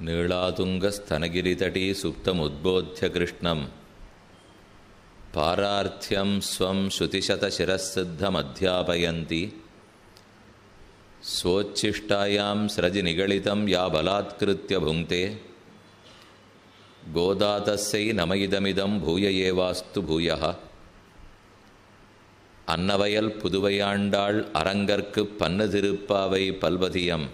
नीलातुङ्गस्तनगिरितटी सुप्तमुद्बोध्य कृष्णं पारार्थ्यं स्वं श्रुतिशतशिरःसिद्धमध्यापयन्ति स्वोच्छिष्टायां स्रजि निगलितं या बलात्कृत्य भुङ्क्ते गोदातस्यै नम इदमिदं भूय एवास्तु भूयः अन्नवयल पुதுவையாண்டாள் அரங்கற்கு பன்னு திருப்பாவை பல்வதியம்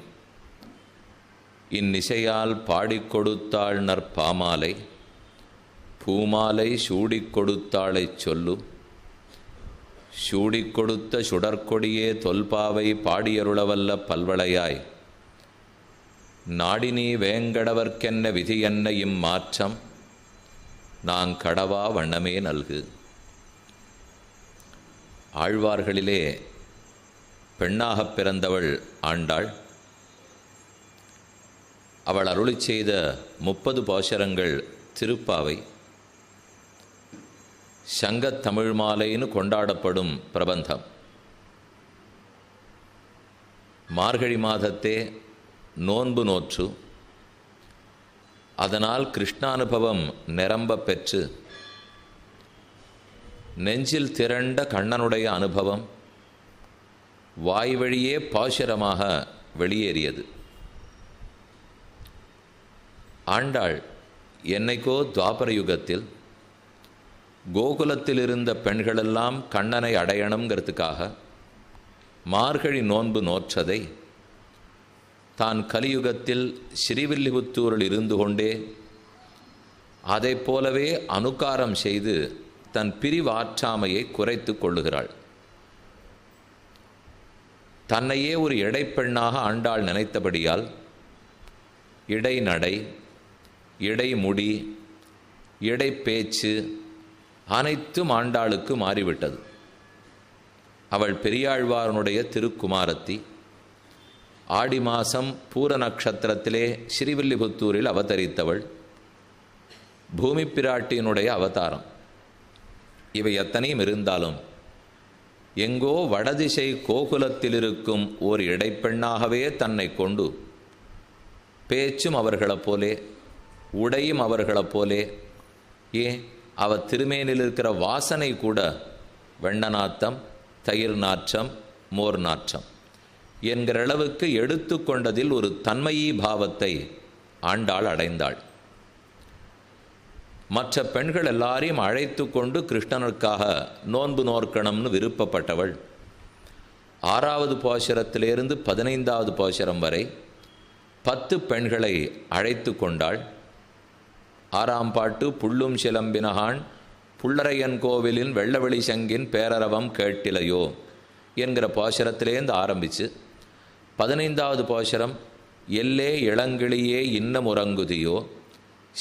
இந்நிசையால் பாடிக் கொடுத்தாள் நற்பாமாலை பூமாலை சூடிக் கொடுத்தாளைச் சொல்லு சூடிக் கொடுத்த சுடற்கொடியே தொல்பாவை பாடியருளவல்ல பல்வளையாய் நாடினி வேங்கடவர்க்கென்ன விதி என்ன இம்மாற்றம் நாங் கடவா வண்ணமே நல்கு. ஆழ்வார்களிலே பெண்ணாகப் பிறந்தவள் ஆண்டாள். அவள் அருளி செய்த 30 பாசுரங்கள் திருப்பாவை. சங்கத் தமிழ் மாலைன்னு கொண்டாடப்படும் பிரபந்தம். மார்கழி மாதத்தே நோன்பு நோற்று அதனால் கிருஷ்ணானுபவம் நிரம்ப பெற்று நெஞ்சில் திரண்ட கண்ணனுடைய அனுபவம் வாய்வழியே பாசுரமாக வெளியேறியது. ஆண்டாள் என்னைக்கோ துவாபர யுகத்தில் கோகுலத்தில் இருந்த பெண்களெல்லாம் கண்ணனை அடையணுங்கிறதுக்காக மார்கழி நோன்பு நோற்றதை தான் கலியுகத்தில் ஸ்ரீவில்லிபுத்தூரில் இருந்து கொண்டே அதை போலவே அனுகாரம் செய்து தன் பிரிவாற்றாமையை குறைத்து கொள்ளுகிறாள். தன்னையே ஒரு இடைப்பெண்ணாக ஆண்டாள் நினைத்தபடியால் இடைநடை, இடைமுடி, இடைப்பேச்சு அனைத்தும் ஆண்டாளுக்கு மாறிவிட்டது. அவள் பெரியாழ்வாரனுடைய திருக்குமாரத்தி. ஆடி மாதம் பூர நட்சத்திரத்திலே ஸ்ரீவில்லிபுத்தூரில் அவதரித்தவள். பூமி பிராட்டியினுடைய அவதாரம். இவை எத்தனையும் இருந்தாலும் எங்கோ வடதிசை கோகுலத்தில் இருக்கும் ஓர் இடைப்பெண்ணாகவே தன்னை கொண்டு பேச்சும் அவர்களைப் போலே உடையும் அவர்களைப் போலே அவ திருமேனில் இருக்கிற வாசனை கூட வெண்ண நாத்தம், தயிர் நாற்றம், மோர் நாற்றம் என்கிற அளவுக்கு எடுத்து கொண்டதில் ஒரு தன்மையீ பாவத்தை ஆண்டாள் அடைந்தாள். மற்ற பெண்கள் எல்லாரையும் அழைத்து கொண்டு கிருஷ்ணனுக்காக நோன்பு நோற்கணும்னு விருப்பப்பட்டவள். 6வது பாசுரத்திலிருந்து 15வது பாசுரம் வரை 10 பெண்களை அழைத்து கொண்டாள். 6ஆம் பாட்டு புள்ளும் சிலம்பினகான் புள்ளரையன் கோவிலின் வெள்ளவெளி சங்கின் பேரரவம் கேட்டிலையோ என்கிற பாசுரத்திலேருந்து ஆரம்பித்து 15வது பாசுரம் எல்லே இளங்கிளியே இன்னம் உறங்குதியோ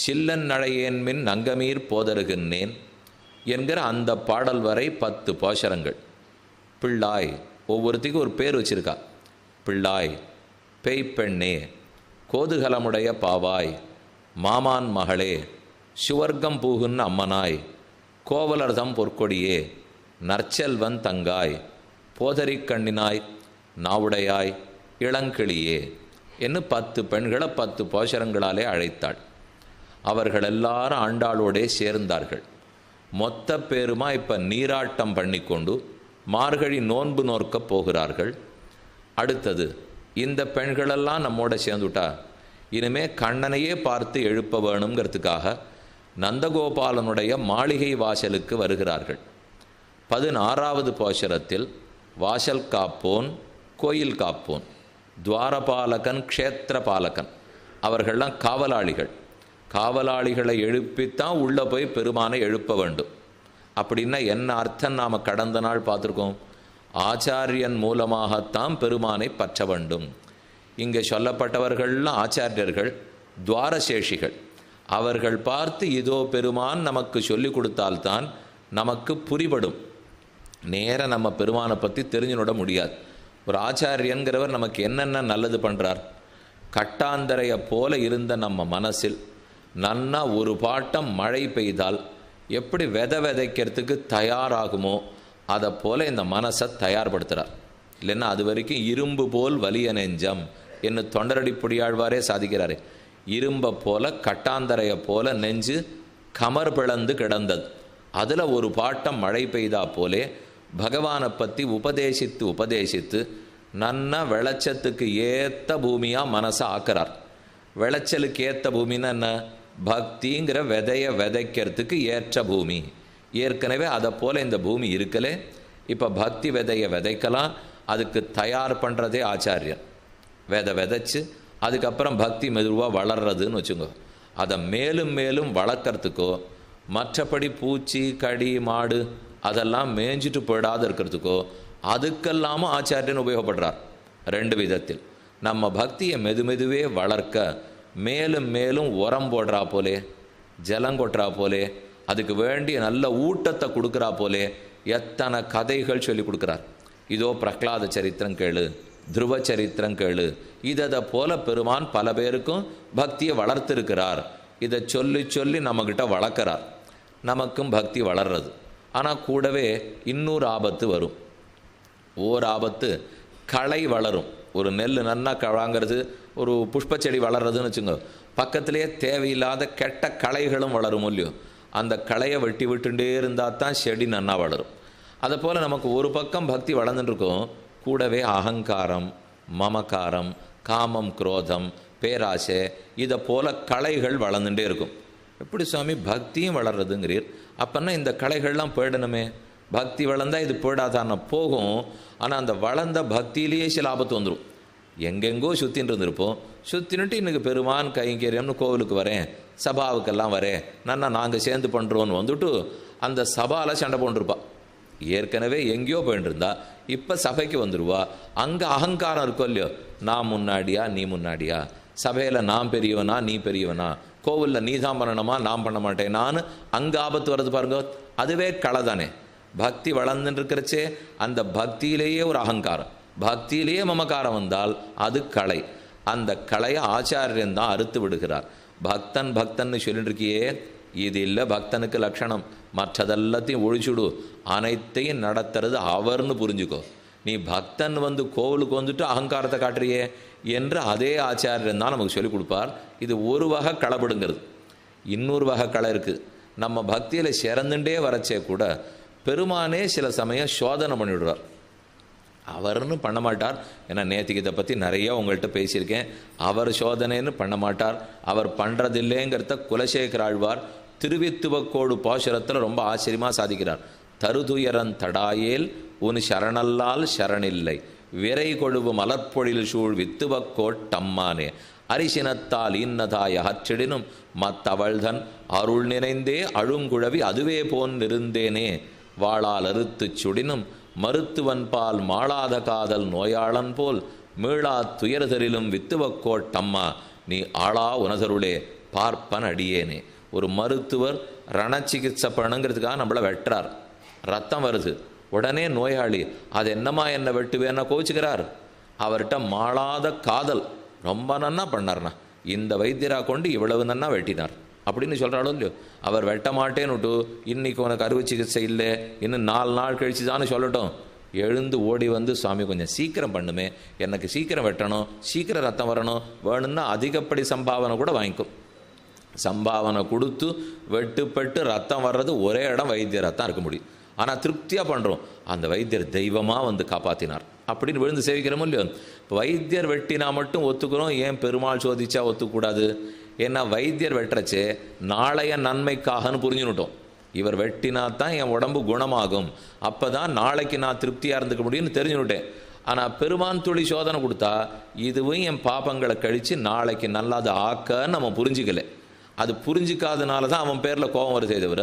சில்லன் நழையேன்மின் நங்கமீர் போதருகின்றேன் என்கிற அந்த பாடல் வரை 10 பாசுரங்கள். பிள்ளாய், ஒவ்வொருத்திக்கும் ஒரு பேர் வச்சிருக்கா. பிள்ளாய், பேய்ப்பெண்ணே, கோதுகலமுடைய பாவாய், மாமான் மகளே, சுவர்க்கம் பூகுன் அம்மனாய், கோவலர்தம் பொற்கொடியே, நற்செல்வன் தங்காய், போதரிக் கண்ணினாய், நாவுடையாய், இளங்கிளியே என்று 10 பெண்களை 10 பாசுரங்களாலே அழைத்தாள். அவர்கள் எல்லாரும் ஆண்டாளோடே சேர்ந்தார்கள். மொத்த பேருமா இப்போ நீராட்டம் பண்ணிக்கொண்டு மார்கழி நோன்பு நோற்கப் போகிறார்கள். அடுத்தது இந்த பெண்களெல்லாம் நம்மோட சேர்ந்துட்டா இனிமே கண்ணனையே பார்த்து எழுப்ப வேணுங்கிறதுக்காக நந்தகோபாலனுடைய மாளிகை வாசலுக்கு வருகிறார்கள். 16வது பாசுரத்தில் வாசல் காப்போன், கோயில் காப்போன், துவாரபாலகன், க்ஷேத்திரபாலகன் அவர்கள்லாம் காவலாளிகள். காவலாளிகளை எழுப்பித்தான் உள்ளே போய் பெருமானை எழுப்ப வேண்டும். அப்படின்னா என்ன அர்த்தம் நாம் கடந்த நாள் பார்த்துருக்கோம். ஆச்சாரியன் மூலமாகத்தான் பெருமானை பற்ற வேண்டும். இங்கே சொல்லப்பட்டவர்கள்லாம் ஆச்சாரியர்கள், துவாரசேஷிகள். அவர்கள் பார்த்து இதோ பெருமான் நமக்கு சொல்லி கொடுத்தால்தான் நமக்கு புரிபடும். நேர நம்ம பெருமானை பற்றி தெரிஞ்சுவிட முடியாது. ஒரு ஆச்சாரியன்கிறவர் நமக்கு என்னென்ன நல்லது பண்ணுறார். கட்டாந்தரையை போல இருந்த நம்ம மனசில் நன்னா ஒரு பாட்டம் மழை பெய்தால் எப்படி விதைக்கிறதுக்கு தயாராகுமோ அதை போல இந்த மனசை தயார்படுத்துகிறார். இல்லைன்னா அது வரைக்கும் இரும்பு போல் வலிய நெஞ்சம் என்று தொண்டரடி பொடியாழ்வாரே சாதிக்கிறாரே. இரும்பை போல கட்டாந்தரையை போல நெஞ்சு கமர் பிளந்து கிடந்தது. அதில் ஒரு பாட்டம் மழை பெய்தா போலே பகவானை பற்றி உபதேசித்து உபதேசித்து நன்னா விளைச்சத்துக்கு ஏற்ற பூமியாக மனசை ஆக்கிறார். விளைச்சலுக்கு ஏற்ற பூமின்னா என்ன? பக்திங்கிற விதையை விதைக்கிறதுக்கு ஏற்ற பூமி. ஏற்கனவே அதை போல் இந்த பூமி இருக்கலே, இப்போ பக்தி விதையை விதைக்கலாம். அதுக்கு தயார் பண்ணுறதே ஆச்சாரியன். விதைச்சு அதுக்கப்புறம் பக்தி மெதுவாக வளர்றதுன்னு வச்சுக்கோ. அதை மேலும் மேலும் வளர்க்குறதுக்கோ, மற்றபடி பூச்சி கடி மாடு அதெல்லாம் மேய்ஞ்சிட்டு போயிடாத இருக்கிறதுக்கோ அதுக்கெல்லாமும் ஆச்சாரியன் உபயோகப்படுறார். ரெண்டு விதத்தில். நம்ம பக்தியை மெதுவே வளர்க்க மேலும் மேலும் உரம் போடுறா போலே, ஜலம் கொட்டுறா போலே, அதுக்கு வேண்டிய நல்ல ஊட்டத்தை கொடுக்குறா போலே எத்தனை கதைகள் சொல்லி கொடுக்குறார். இதோ பிரகலாத சரித்திரம் கேளு, துருவ சரித்திரம் கேளு. இதை போல பெருமான் பல பேருக்கும் பக்தியை வளர்த்திருக்கிறார். இதை சொல்லி சொல்லி நம்மக்கிட்ட வளர்க்குறார். நமக்கும் பக்தி வளர்றது. ஆனால் கூடவே இன்னொரு ஆபத்து வரும். ஓர் ஆபத்து, களை வளரும். ஒரு நெல் நன்னா வாங்கிறது, ஒரு புஷ்பச்செடி வளர்றதுன்னு வச்சுங்க, பக்கத்திலேயே தேவையில்லாத கெட்ட களைகளும் வளரும் இல்லையோ. அந்த களையை வெட்டி விட்டுட்டே இருந்தால் தான் செடி நன்னா வளரும். அதை போல் நமக்கு ஒரு பக்கம் பக்தி வளர்ந்துட்டுருக்கோம், கூடவே அகங்காரம், மமக்காரம், காமம், குரோதம், பேராசை, இதை போல் களைகள் வளர்ந்துட்டே இருக்கும். எப்படி சுவாமி பக்தியும் வளர்றதுங்கிறீர்? அப்போன்னா இந்த களைகள்லாம் போயிடணுமே. பக்தி வளர்ந்தால் இது போயிடாதான போகும். ஆனால் அந்த வளர்ந்த பக்தியிலேயே சில ஆபத்து வந்துடும். எங்கெங்கோ சுற்றின்னு இருந்திருப்போம். சுற்றினுட்டு இன்றைக்கி பெருமான் கைங்கரியம்னு கோவிலுக்கு வரேன், சபாவுக்கெல்லாம் வரேன், நன்னா நாங்கள் சேர்ந்து பண்ணுறோன்னு வந்துட்டு அந்த சபாவில் சண்டை போட்டுருப்பா. ஏற்கனவே எங்கேயோ போயிட்டு இருந்தா இப்போ சபைக்கு வந்துடுவா. அங்கே அகங்காரம் இருக்கோ இல்லையோ, நான் முன்னாடியா நீ முன்னாடியா, சபையில் நான் பெரியவனா நீ பெரியவனா, கோவிலில் நீ தான் பண்ணணுமா நான் பண்ண மாட்டேன் நான், அங்கே ஆபத்து வருது பாருங்க. அதுவே களை தானே. பக்தி வளர்ந்துட்டு இருக்கிறச்சே அந்த பக்தியிலேயே ஒரு அகங்காரம், பக்தியிலேயே மமக்காரம் வந்தால் அது களை. அந்த களையை ஆச்சாரியன் தான் அறுத்து விடுகிறார். பக்தன் பக்தன்னு சொல்லிட்டு இருக்கியே, இது இல்லை பக்தனுக்கு லட்சணம். மற்றதெல்லாத்தையும் ஒழிச்சுடு, அனைத்தையும் நடத்துறது அவர்னு புரிஞ்சுக்கோ. நீ பக்தன் வந்து கோவிலுக்கு வந்துட்டு அகங்காரத்தை காட்டுறியே என்று அதே ஆச்சாரியன் தான் நமக்கு சொல்லிக் கொடுப்பார். இது ஒரு வகை களப்படுங்கிறது. இன்னொரு வகை களை இருக்குது. நம்ம பக்தியில் சிறந்துட்டே வரச்சே கூட பெருமானே சில சமயம் சோதனை பண்ணிவிடுவார். அவர்னு பண்ண மாட்டார். ஏன்னா நேத்திக்கு இதை பற்றி நிறைய உங்கள்கிட்ட பேசியிருக்கேன். அவர் சோதனைன்னு பண்ண மாட்டார். அவர் பண்ணுறதில்லைங்கிறத குலசேகர ஆழ்வார் திருவித்துவக்கோடு பாசுரத்தில் ரொம்ப ஆச்சரியமாக சாதிக்கிறார். தருதுயரன் தடாயேல் உன் சரணல்லால் சரணில்லை, விரை கொழுவு மலர்பொழில் சூழ் வித்துவக்கோட்டம்மானே, அரிசினத்தால் இன்னதாய் அகற்றிடினும் மத்தவள்தன் அருள் நினைந்தே அழுங்குழவி அதுவே போன்றிருந்தேனே, வாளால் அறுத்து சுடினும் மருத்துவன் பால் மாளாத காதல் நோயாளன் போல் மீளா துயர்தரிலும் வித்துவக்கோட்டம்மா, நீ ஆளா உனதருளே பார்ப்பன் அடியேனே. ஒரு மருத்துவர் ரணச்சிகிச்சை பண்ணுங்கிறதுக்காக நம்மளை வெட்டுறார். ரத்தம் வருது, உடனே நோயாளி அது என்னம்மா என்ன வெட்டுவேன்னா கோவிச்சுக்கிறார். அவர்கிட்ட மாளாத காதல், ரொம்ப நன்னா பண்ணார்ண்ணா, இந்த வைத்தியரா கொண்டு இவ்வளவு நன்னா வெட்டினார் அப்படின்னு சொல்கிறாலும் இல்லையோ. அவர் வெட்ட மாட்டேன்னு விட்டு இன்னைக்கு உனக்கு அறுவை சிகிச்சை இல்லை, இன்னும் 4 நாள் கழிச்சு தானே சொல்லட்டும், எழுந்து ஓடி வந்து சுவாமி கொஞ்சம் சீக்கிரம் பண்ணுமே, எனக்கு சீக்கிரம் வெட்டணும், சீக்கிரம் ரத்தம் வரணும், வேணும்னா அதிகப்படி சம்பாவனை கூட வாங்கிக்கும். சம்பாவனை கொடுத்து வெட்டுப்பட்டு ரத்தம் வர்றது ஒரே இடம் வைத்தியராக தான் இருக்க முடியும். ஆனால் திருப்தியாக பண்ணுறோம், அந்த வைத்தியர் தெய்வமாக வந்து காப்பாற்றினார் அப்படின்னு விழுந்து சேவிக்கிறோமோ இல்லையோ. இப்போ வைத்தியர் வெட்டினா மட்டும் ஒத்துக்கிறோம், ஏன் பெருமாள் சோதிச்சா ஒத்துக்கூடாது? ஏன்னா வைத்தியர் வெட்டுறச்சே நாளைய நன்மைக்காகன்னு புரிஞ்சுனுட்டோம். இவர் வெட்டினா தான் என் உடம்பு குணமாகும், அப்போ தான் நாளைக்கு நான் திருப்தியாக இருந்துக்க முடியும்னு தெரிஞ்சுனுட்டேன். ஆனால் பெருமான் துளி சோதனை கொடுத்தா இதுவும் என் பாப்பங்களை கழித்து நாளைக்கு நல்லாத ஆக்கன்னு நம்ம புரிஞ்சிக்கலை. அது புரிஞ்சிக்காதனால தான் அவன் பேரில் கோபம் வருதே தவிர,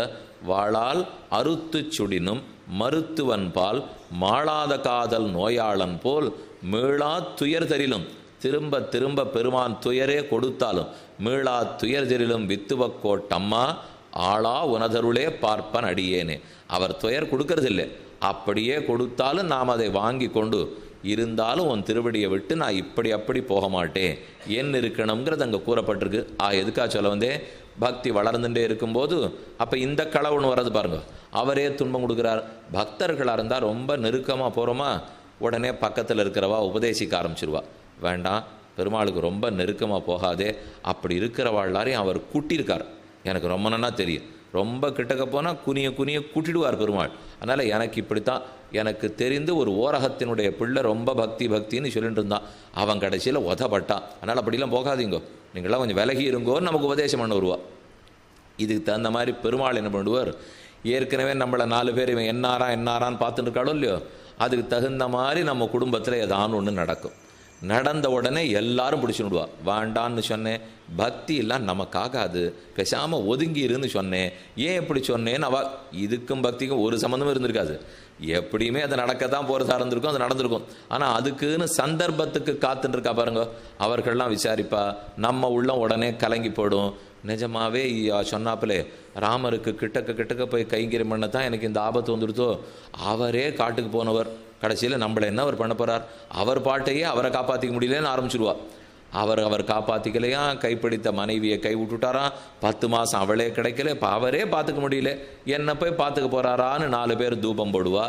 வாளால் அறுத்து சுடினும் மருத்துவன் பால் மாளாத காதல் நோயாளன் போல் மீளா துயர் தரிலும், திரும்ப திரும்ப பெருமான் துயரே கொடுத்தாலும் மீளா துயர் தரிலும் வித்துவக்கோட்டம்மா, ஆளா உனதருளே பார்ப்பன் அடியேனே. அவர் துயர் கொடுக்கறதில்லை, அப்படியே கொடுத்தாலும் நாம் அதை வாங்கி கொண்டு இருந்தாலும் உன் திருவடியை விட்டு நான் இப்படி அப்படி போக மாட்டேன் என்ன இருக்கணுங்கிறது அங்கே கூறப்பட்டிருக்கு. எதுக்காக சொல்ல வந்தே, பக்தி வளர்ந்துட்டே இருக்கும்போது அப்போ இந்த களவுன்னு வர்றது பாருங்க, அவரே துன்பம் கொடுக்குறார். பக்தர்களாக இருந்தால் ரொம்ப நெருக்கமாக போகிறோமா, உடனே பக்கத்தில் இருக்கிறவா உபதேசிக்க ஆரம்பிச்சிருவா. வேண்டாம், பெருமாளுக்கு ரொம்ப நெருக்கமாக போகாதே, அப்படி இருக்கிறவாள்லாரையும் அவர் கூட்டியிருக்கார். எனக்கு ரொம்ப நன்னா தெரியும். ரொம்ப கிட்டக்க போனால் குனிய குனிய கூட்டிடுவார் பெருமாள். அதனால் எனக்கு இப்படித்தான், எனக்கு தெரிந்து ஒரு ஓரகத்தினுடைய பிள்ளை ரொம்ப பக்தின்னு சொல்லிட்டு இருந்தான். அவன் கடைசியில் உதப்பட்டான். அதனால் அப்படிலாம் போகாதீங்கோ, நீங்களாம் கொஞ்சம் விலகி இருங்கோன்னு நமக்கு உபதேசம் பண்ண வருவா. இதுக்கு தகுந்த மாதிரி பெருமாள் என்ன பண்ணுவார், ஏற்கனவே நம்மளை 4 பேர் இவன் என்னாரான்னு பார்த்துட்டு இருக்காளோ இல்லையோ, அதுக்கு தகுந்த மாதிரி நம்ம குடும்பத்தில் ஏதான்னு ஒன்று நடக்கும். நடந்த உடனே எல்லாரும் பிடிச்சி விடுவா. வேண்டான்னு சொன்னேன், பக்தி எல்லாம் நமக்காகாது, பேசாமல் ஒதுங்கி இருந்து சொன்னேன். ஏன் எப்படி சொன்னேன்னு இதுக்கும் பக்திக்கும் ஒரு சம்மந்தமும் இருந்திருக்காது. எப்படியுமே அது நடக்கத்தான் போகிறதா இருந்திருக்கும், அது நடந்திருக்கும். ஆனால் அதுக்குன்னு சந்தர்ப்பத்துக்கு காத்துட்டு இருக்கா பாருங்க, அவர்கள்லாம் விசாரிப்பா. நம்ம உள்ளம் உடனே கலங்கி போடும். நிஜமாவே சொன்னாப்பிலே ராமருக்கு கிட்டக்க போய் கைங்கரியம் பண்ண தான் எனக்கு இந்த ஆபத்து வந்துடுத்தோ. அவரே காட்டுக்கு போனவர், கடைசியில் நம்மளை என்ன அவர் பண்ண போகிறார், அவர் பாட்டையே அவரை காப்பாற்றிக்க முடியலன்னு ஆரம்பிச்சிடுவா. அவர் காப்பாற்றிக்கலையா, கைப்பிடித்த மனைவியை கை விட்டுட்டாராம், 10 மாதம் அவளே கிடைக்கல, இப்போ அவரே பார்த்துக்க முடியல, என்ன போய் பார்த்துக்க போகிறாரான்னு 4 பேர் தூபம் போடுவா.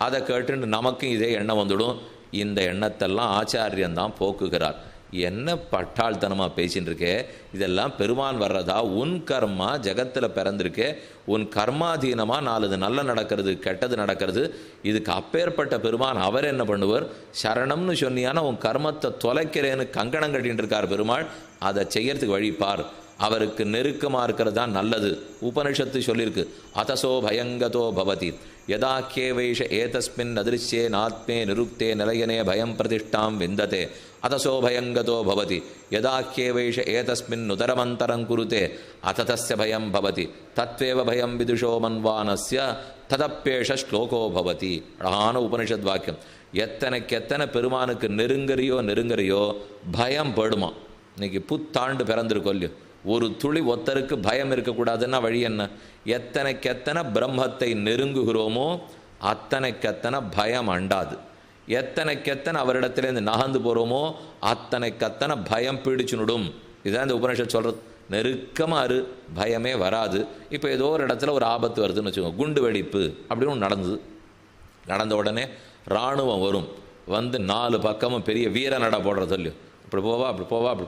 அதை கேட்டுன்னு நமக்கும் இதே எண்ணம் வந்துடும். இந்த எண்ணத்தெல்லாம் ஆச்சாரியன்தான் போக்குகிறார். என்ன பட்டாள்தனமாக பேசின்னு இருக்கே, இதெல்லாம் பெருமான் வர்றதா? உன் கர்மா ஜகத்தில் பிறந்திருக்கே, உன் கர்மாதீனமாக 4 நல்ல நடக்கிறது கெட்டது நடக்கிறது. இதுக்கு அப்பேற்பட்ட பெருமான் அவர் என்ன பண்ணுவார்? சரணம்னு சொன்னியானா உன் கர்மத்தை தொலைக்கிறேன்னு கங்கணம் கட்டின்னு இருக்கார் பெருமாள். அதை செய்யறதுக்கு வழிபார். அவருக்கு நெருக்கமாக இருக்கிறது தான் நல்லது. உபனிஷத்து சொல்லியிருக்கு, அதசோ பயங்கதோ பவதி யதா கேவைஷ ஏதஸ்மின் அதிருஷ்யே நாத்மே நிருக்தே நிலையனே பயம் பிரதிஷ்டாம் விந்ததே அதசோ பயங்கதோ பவதி யதா கேவைஷ ஏதஸ்மின் நுதரமந்தரம் குருதே அததஸ்ய பயம் பவதி தத்வேவ பயம் விதுஷோ மன்வானஸ்ய ததப்பேஷ ஸ்லோகோ பவதி. அழகான உபனிஷத் வாக்கியம். எத்தனை பெருமானுக்கு நெருங்கறியோ பயம் படுமா. இன்னைக்கு புத்தாண்டு பிறந்திருக்கோம் இல்லையோ, ஒரு துளி ஒத்தருக்கு பயம் இருக்கக்கூடாதுன்னா வழி என்ன? எத்தனை பிரம்மத்தை நெருங்குகிறோமோ அத்தனைக்கத்தனை பயம் அண்டாது. எத்தனை அவரிடத்திலேருந்து நகர்ந்து போகிறோமோ அத்தனைக்கத்தனை பயம் பிடிச்சுனுடும். இதுதான் இந்த உபனிஷத் சொல்கிறது. நெருக்கமாக இரு, பயமே வராது. இப்போ ஏதோ ஒரு இடத்துல ஒரு ஆபத்து வருதுன்னு வச்சுக்கோங்க, குண்டு வெடிப்பு அப்படின்னு ஒன்று நடந்த உடனே இராணுவம் வரும், வந்து 4 பக்கமும் பெரிய வீர நட போடுறது இல்லையோ, அப்படி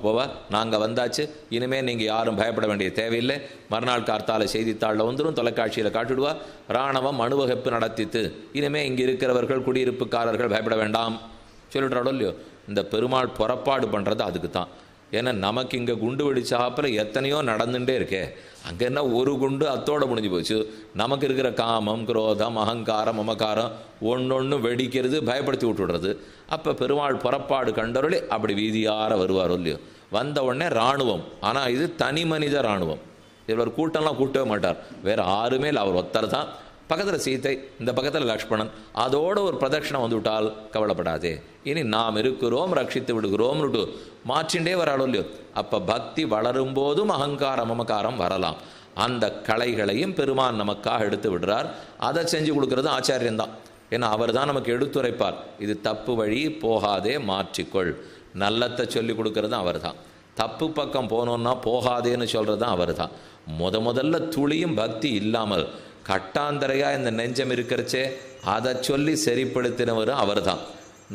போவா நாங்கள் வந்தாச்சு, இனிமேல் நீங்கள் யாரும் பயப்பட வேண்டிய தேவையில்லை. மறுநாள் கார்த்தால செய்தித்தாளில் வந்துடும், தொலைக்காட்சியில் காட்டிடுவா, இராணுவம் அணுவகுப்பு நடத்தித்து, இனிமேல் இங்கே இருக்கிறவர்கள் குடியிருப்புக்காரர்கள் பயப்பட வேண்டாம் சொல்லிடுறாடோ இல்லையோ. இந்த பெருமாள் புறப்பாடு பண்ணுறது அதுக்கு தான். ஏன்னா நமக்கு இங்கே குண்டு வெடிச்சாப்பில் எத்தனையோ நடந்துகிட்டே இருக்கே, அங்கே என்ன ஒரு குண்டு அத்தோடு முடிஞ்சு போச்சு. நமக்கு இருக்கிற காமம் குரோதம் அகங்காரம் மமக்காரம் ஒன்று வெடிக்கிறது, பயப்படுத்தி விட்டுடுறது. அப்போ பெருமாள் புறப்பாடு கண்டவர்களே அப்படி வீதியார வருவாரோ இல்லையோ. வந்த உடனே இராணுவம், ஆனால் இது தனி மனித இராணுவம். இவர் கூட்டம்லாம் கூட்டவே மாட்டார், வேறு யாருமே இல்லை, அவர் ஒருத்தர் தான். பக்கத்தில் சீத்தை, இந்த பக்கத்தில் லக்ஷ்மணன், அதோட ஒரு பிரதட்சணம் வந்து விட்டால் கவலைப்படாதே, இனி நாம் இருக்கிறோம் ரட்சித்து விடுகிறோம்னுட்டு மாற்றிண்டே வராளோ இல்லையோ. அப்போ பக்தி வளரும் போதும் அகங்காரம் மமக்காரம் வரலாம். அந்த கலைகளையும் பெருமான் நமக்காக எடுத்து விடுறார். அதை செஞ்சு கொடுக்கறது ஆச்சாரியன்தான். ஏன்னா அவர் தான் நமக்கு எடுத்துரைப்பார். இது தப்பு வழி போகாதே, மாற்றிக்கொள். நல்லத்தை சொல்லி கொடுக்கறது அவர் தான். தப்பு பக்கம் போனோன்னா போகாதேன்னு சொல்கிறது தான் அவர் தான். முதல்ல துளியும் பக்தி இல்லாமல் கட்டாந்தரையாக இந்த நெஞ்சம் இருக்கிறச்சே அதை சொல்லி சரிப்படுத்தினவரும் அவர் தான்.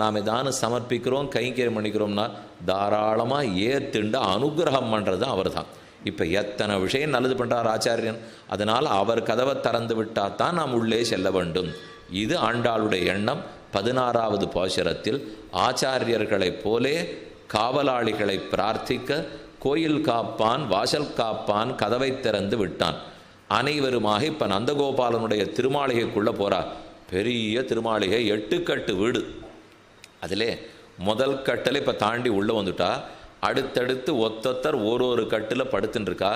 நாம் ஏதானு சமர்ப்பிக்கிறோம் கைங்கரியம் பண்ணிக்கிறோம்னா தாராளமாக ஏத்துண்டு அனுகிரகம் பண்ணுறது அவர் தான். இப்போ எத்தனை விஷயம் நல்லது பண்ணுறார் ஆச்சாரியன். அதனால் அவர் கதவை திறந்து விட்டால் தான் நாம் உள்ளே செல்ல வேண்டும். இது ஆண்டாளுடைய எண்ணம். 16வது பாசுரத்தில் ஆச்சாரியர்களைப் போலே காவலாளிகளை பிரார்த்திக்க கோயில் காப்பான் வாசல் காப்பான் கதவை திறந்து விட்டான். அனைவருமாக இப்போ நந்தகோபாலனுடைய திருமாளிகைக்குள்ளே போகிறார். பெரிய திருமாளிகை, 8 கட்டு வீடு. அதிலே முதல் கட்டில் இப்போ தாண்டி உள்ளே வந்துட்டா, அடுத்தடுத்து ஒத்தொத்தர் ஒரு கட்டில் படுத்துன்னு இருக்கா.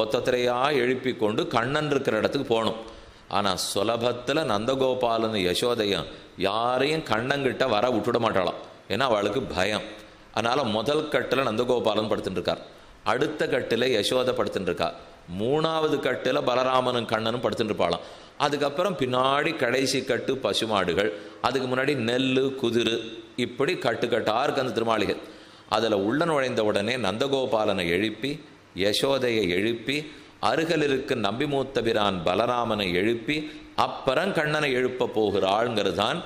ஒத்தொத்தரையா எழுப்பி கொண்டு கண்ணன் இருக்கிற இடத்துக்கு போகணும். ஆனால் சுலபத்தில் நந்தகோபாலன் யசோதையும் யாரையும் கண்ணங்கிட்ட வர விட்டுட மாட்டாளாம். ஏன்னா அவளுக்கு பயம். அதனால் முதல் கட்டில் நந்தகோபாலன் படுத்துட்டு இருக்கார், அடுத்த கட்டில் யசோதை படுத்துட்டு இருக்கா, 3வது கட்டில் பலராமனும் கண்ணனும் படுத்துட்டு இருப்பாளாம். அதுக்கப்புறம் பின்னாடி கடைசி கட்டு பசுமாடுகள், அதுக்கு முன்னாடி நெல் குதிரு, இப்படி கட்டுக்கட்டாக இருக்கு அந்த திருமாளிகை. அதில் உள்ள நுழைந்த உடனே நந்தகோபாலனை எழுப்பி யசோதையை எழுப்பி அருகில் இருக்க நம்பிமூத்தபிரான் பலராமனை எழுப்பி அப்புறம் கண்ணனை எழுப்ப போகிறாள்ங்கிறது தான்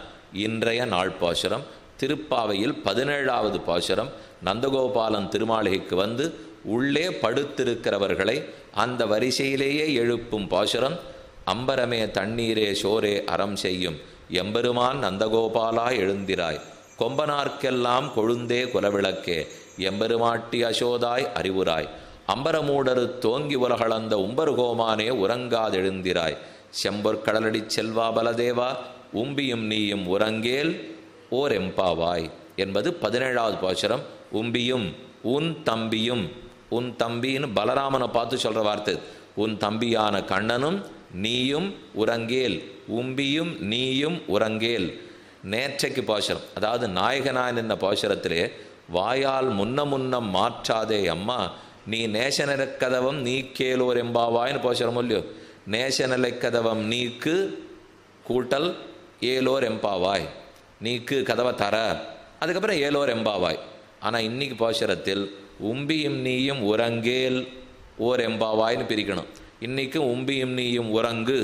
இன்றைய நாள் பாசுரம். திருப்பாவையில் 17வது பாசுரம். நந்தகோபாலன் திருமாளிகைக்கு வந்து உள்ளே படுத்திருக்கிறவர்களை அந்த வரிசையிலேயே எழுப்பும் பாசுரம். அம்பரமே தண்ணீரே சோரே அறம் செய்யும் எம்பெருமான் நந்தகோபாலா எழுந்திராய், கொம்பனார்க்கெல்லாம் கொழுந்தே குலவிளக்கே எம்பெருமாட்டி அசோதாய் அறிவுராய், அம்பரமூடரு தோங்கி உலகளந்த உம்பருகோமானே உறங்காதெழுந்திராய், செம்பொற்கடலடி செல்வா பலதேவா உம்பியும் நீயும் உறங்கேல் ஓர் எம்பாவாய் என்பது 17வது பாசுரம். உம்பியும் உன் தம்பியும், உன் தம்பின்னு பலராமனை பார்த்து சொல்கிற வார்த்தை, உன் தம்பியான கண்ணனும் நீயும் உறங்கேல், உம்பியும் நீயும் உறங்கேல். நேற்றைக்கு பாசுரம், அதாவது நாயகனாய் நின்ன பாசுரத்திலே வாயால் முன்னம் மாற்றாதே அம்மா நீ நேசநிலைக்கதவம் நீக்கேலோர் எம்பாவாய்னு பாசுரம் இல்லையோ. நேசநிலைக்கதவம் நீக்கு கூட்டல் ஏலோர் எம்பாவாய், நீக்கு கதவை தர, அதுக்கப்புறம் ஏலோர் எம்பாவாய். ஆனால் இன்னைக்கு பாசுரத்தில் உம்பியும் நீயும் உறங்கேல் ஓர் எம்பாவாய்னு பிரிக்கணும். இன்னைக்கு உம்பியும் நீயும் உறங்கு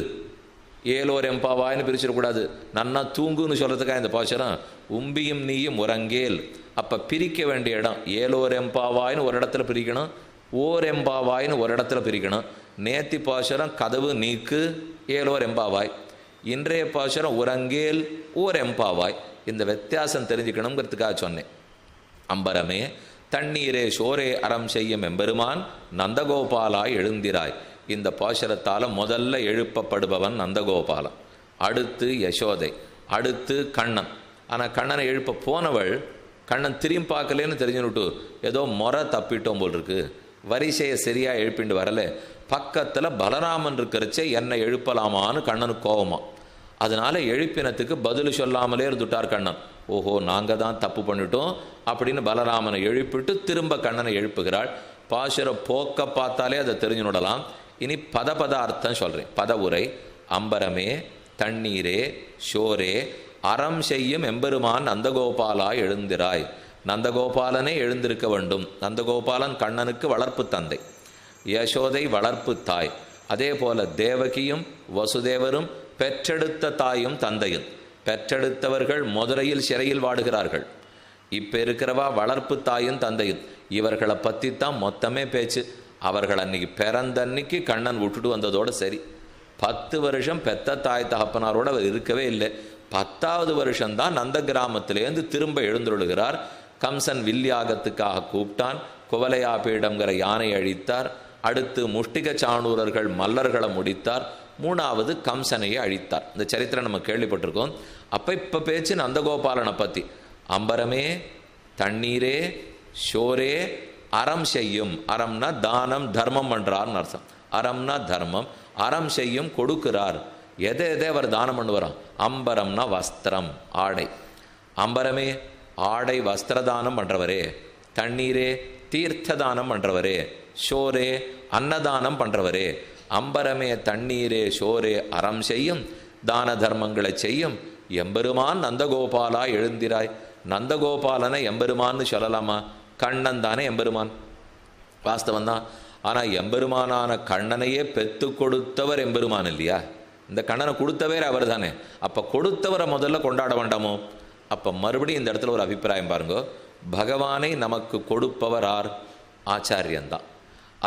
ஏலோர் எம்பாவாய்னு பிரிச்சிடக்கூடாது. நன்னா தூங்குன்னு சொல்கிறதுக்காக இந்த பாசுரம் உம்பியும் நீயும் உறங்கேல். அப்போ பிரிக்க வேண்டிய இடம் ஏலோர் எம்பாவாய்னு ஒரு இடத்துல பிரிக்கணும், ஓர் எம்பாவாய்னு ஒரு இடத்துல பிரிக்கணும். நேத்தி பாசுரம் கதவு நீக்கு ஏலோர் எம்பாவாய், இன்றைய பாசுரம் உறங்கேல் ஓர் எம்பாவாய். இந்த வித்தியாசம் தெரிஞ்சுக்கணுங்கிறதுக்காக சொன்னேன். அம்பரமே தண்ணீரே சோரே அறம் செய்யும் எம்பெருமான் நந்தகோபாலாய் எழுந்திராய். இந்த பாசுரத்தால் முதல்ல எழுப்பப்படுபவன் நந்தகோபாலன், அடுத்து யசோதை, அடுத்து கண்ணன். ஆனால் கண்ணனை எழுப்ப போனவள் கண்ணன் திரும்பி பார்க்கலேன்னு தெரிஞ்சுன்னுட்டு ஏதோ முறை தப்பிட்டோம் போல் இருக்கு, வரிசையை சரியாக எழுப்பிண்டு வரல. பக்கத்தில் பலராமன் இருக்கிறச்சே என்னை எழுப்பலாமான்னு கண்ணனுக்கு கோவமா. அதனால எழுப்பினத்துக்கு பதில் சொல்லாமலே இருந்துட்டார் கண்ணன். ஓஹோ நாங்கள் தான் தப்பு பண்ணிட்டோம் அப்படின்னு பலராமனை எழுப்பிட்டு திரும்ப கண்ணனை எழுப்புகிறாள். பாசுர போக்க பார்த்தாலே அதை தெரிஞ்சுடலாம். இனி பதார்த்தம் சொல்கிறேன். பதவுரை. அம்பரமே தண்ணீரே சோரே அறம் செய்யும் எம்பெருமான் நந்தகோபாலா எழுந்திராய். நந்தகோபாலனே எழுந்திருக்க வேண்டும். நந்தகோபாலன் கண்ணனுக்கு வளர்ப்பு தந்தை, யசோதை வளர்ப்பு தாய். அதே போல தேவகியும் வசுதேவரும் பெற்றெடுத்த தாயும் தந்தையும். பெற்றெடுத்தவர்கள் மதுரையில் சிறையில் வாடுகிறார்கள். இப்போ இருக்கிறவா வளர்ப்பு தாயும் தந்தையும். இவர்களை பற்றி தான் மொத்தமே பேச்சு. அவர்கள் அன்னைக்கு பிறந்தன்னைக்கு கண்ணன் விட்டுட்டு வந்ததோடு சரி. 10 வருஷம் பெத்த தாய் தகப்பனாரோடு அவர் இருக்கவே இல்லை. 10வது வருஷம்தான் நந்த கிராமத்திலேருந்து திரும்ப எழுந்துள்ளுகிறார். கம்சன் வில்லியாகத்துக்காக கூப்பிட்டான். குவலையாபீடம்ங்கிற யானை அழித்தார். அடுத்து முஷ்டிக சாணூரர்கள் மல்லர்களை முடித்தார். 3வது கம்சனையை அழித்தார். இந்த சரித்திரம் நம்ம கேள்விப்பட்டிருக்கோம். அப்போ இப்போ பேச்சு நந்தகோபாலனை பற்றி. அம்பரமே தண்ணீரே சோரே அறம் செய்யும். அறம்னா தானம் தர்மம் பண்ணுறார்னு அர்த்தம். அறம்னா தர்மம், அறம் செய்யும் கொடுக்கிறார். எதை அவர் தானம் பண்ணுவாராம்? அம்பரம்னா வஸ்திரம் ஆடை. அம்பரமே ஆடை வஸ்திரதானம் பண்ணுறவரே, தண்ணீரே தீர்த்த தானம் பண்ணுறவரே, சோரே அன்னதானம் பண்ணுறவரே. அம்பரமே தண்ணீரே சோரே அறம் செய்யும் தான தர்மங்களை செய்யும் எம்பெருமான் நந்தகோபாலா எழுந்திராய். நந்தகோபாலனை எம்பெருமான்னு சொல்லலாமா? கண்ணன் தானே எம்பெருமான், வாஸ்தவம் தான். ஆனால் எம்பெருமானான கண்ணனையே பெற்று கொடுத்தவர் எம்பெருமான் இல்லையா? இந்த கண்ணனை கொடுத்தவர் அவர் தானே. அப்போ கொடுத்தவரை முதல்ல கொண்டாட வேண்டாமோ? அப்போ மறுபடியும் இந்த இடத்துல ஒரு அபிப்பிராயம் பாருங்க. பகவானை நமக்கு கொடுப்பவர் ஆர்? ஆச்சாரியன்தான்.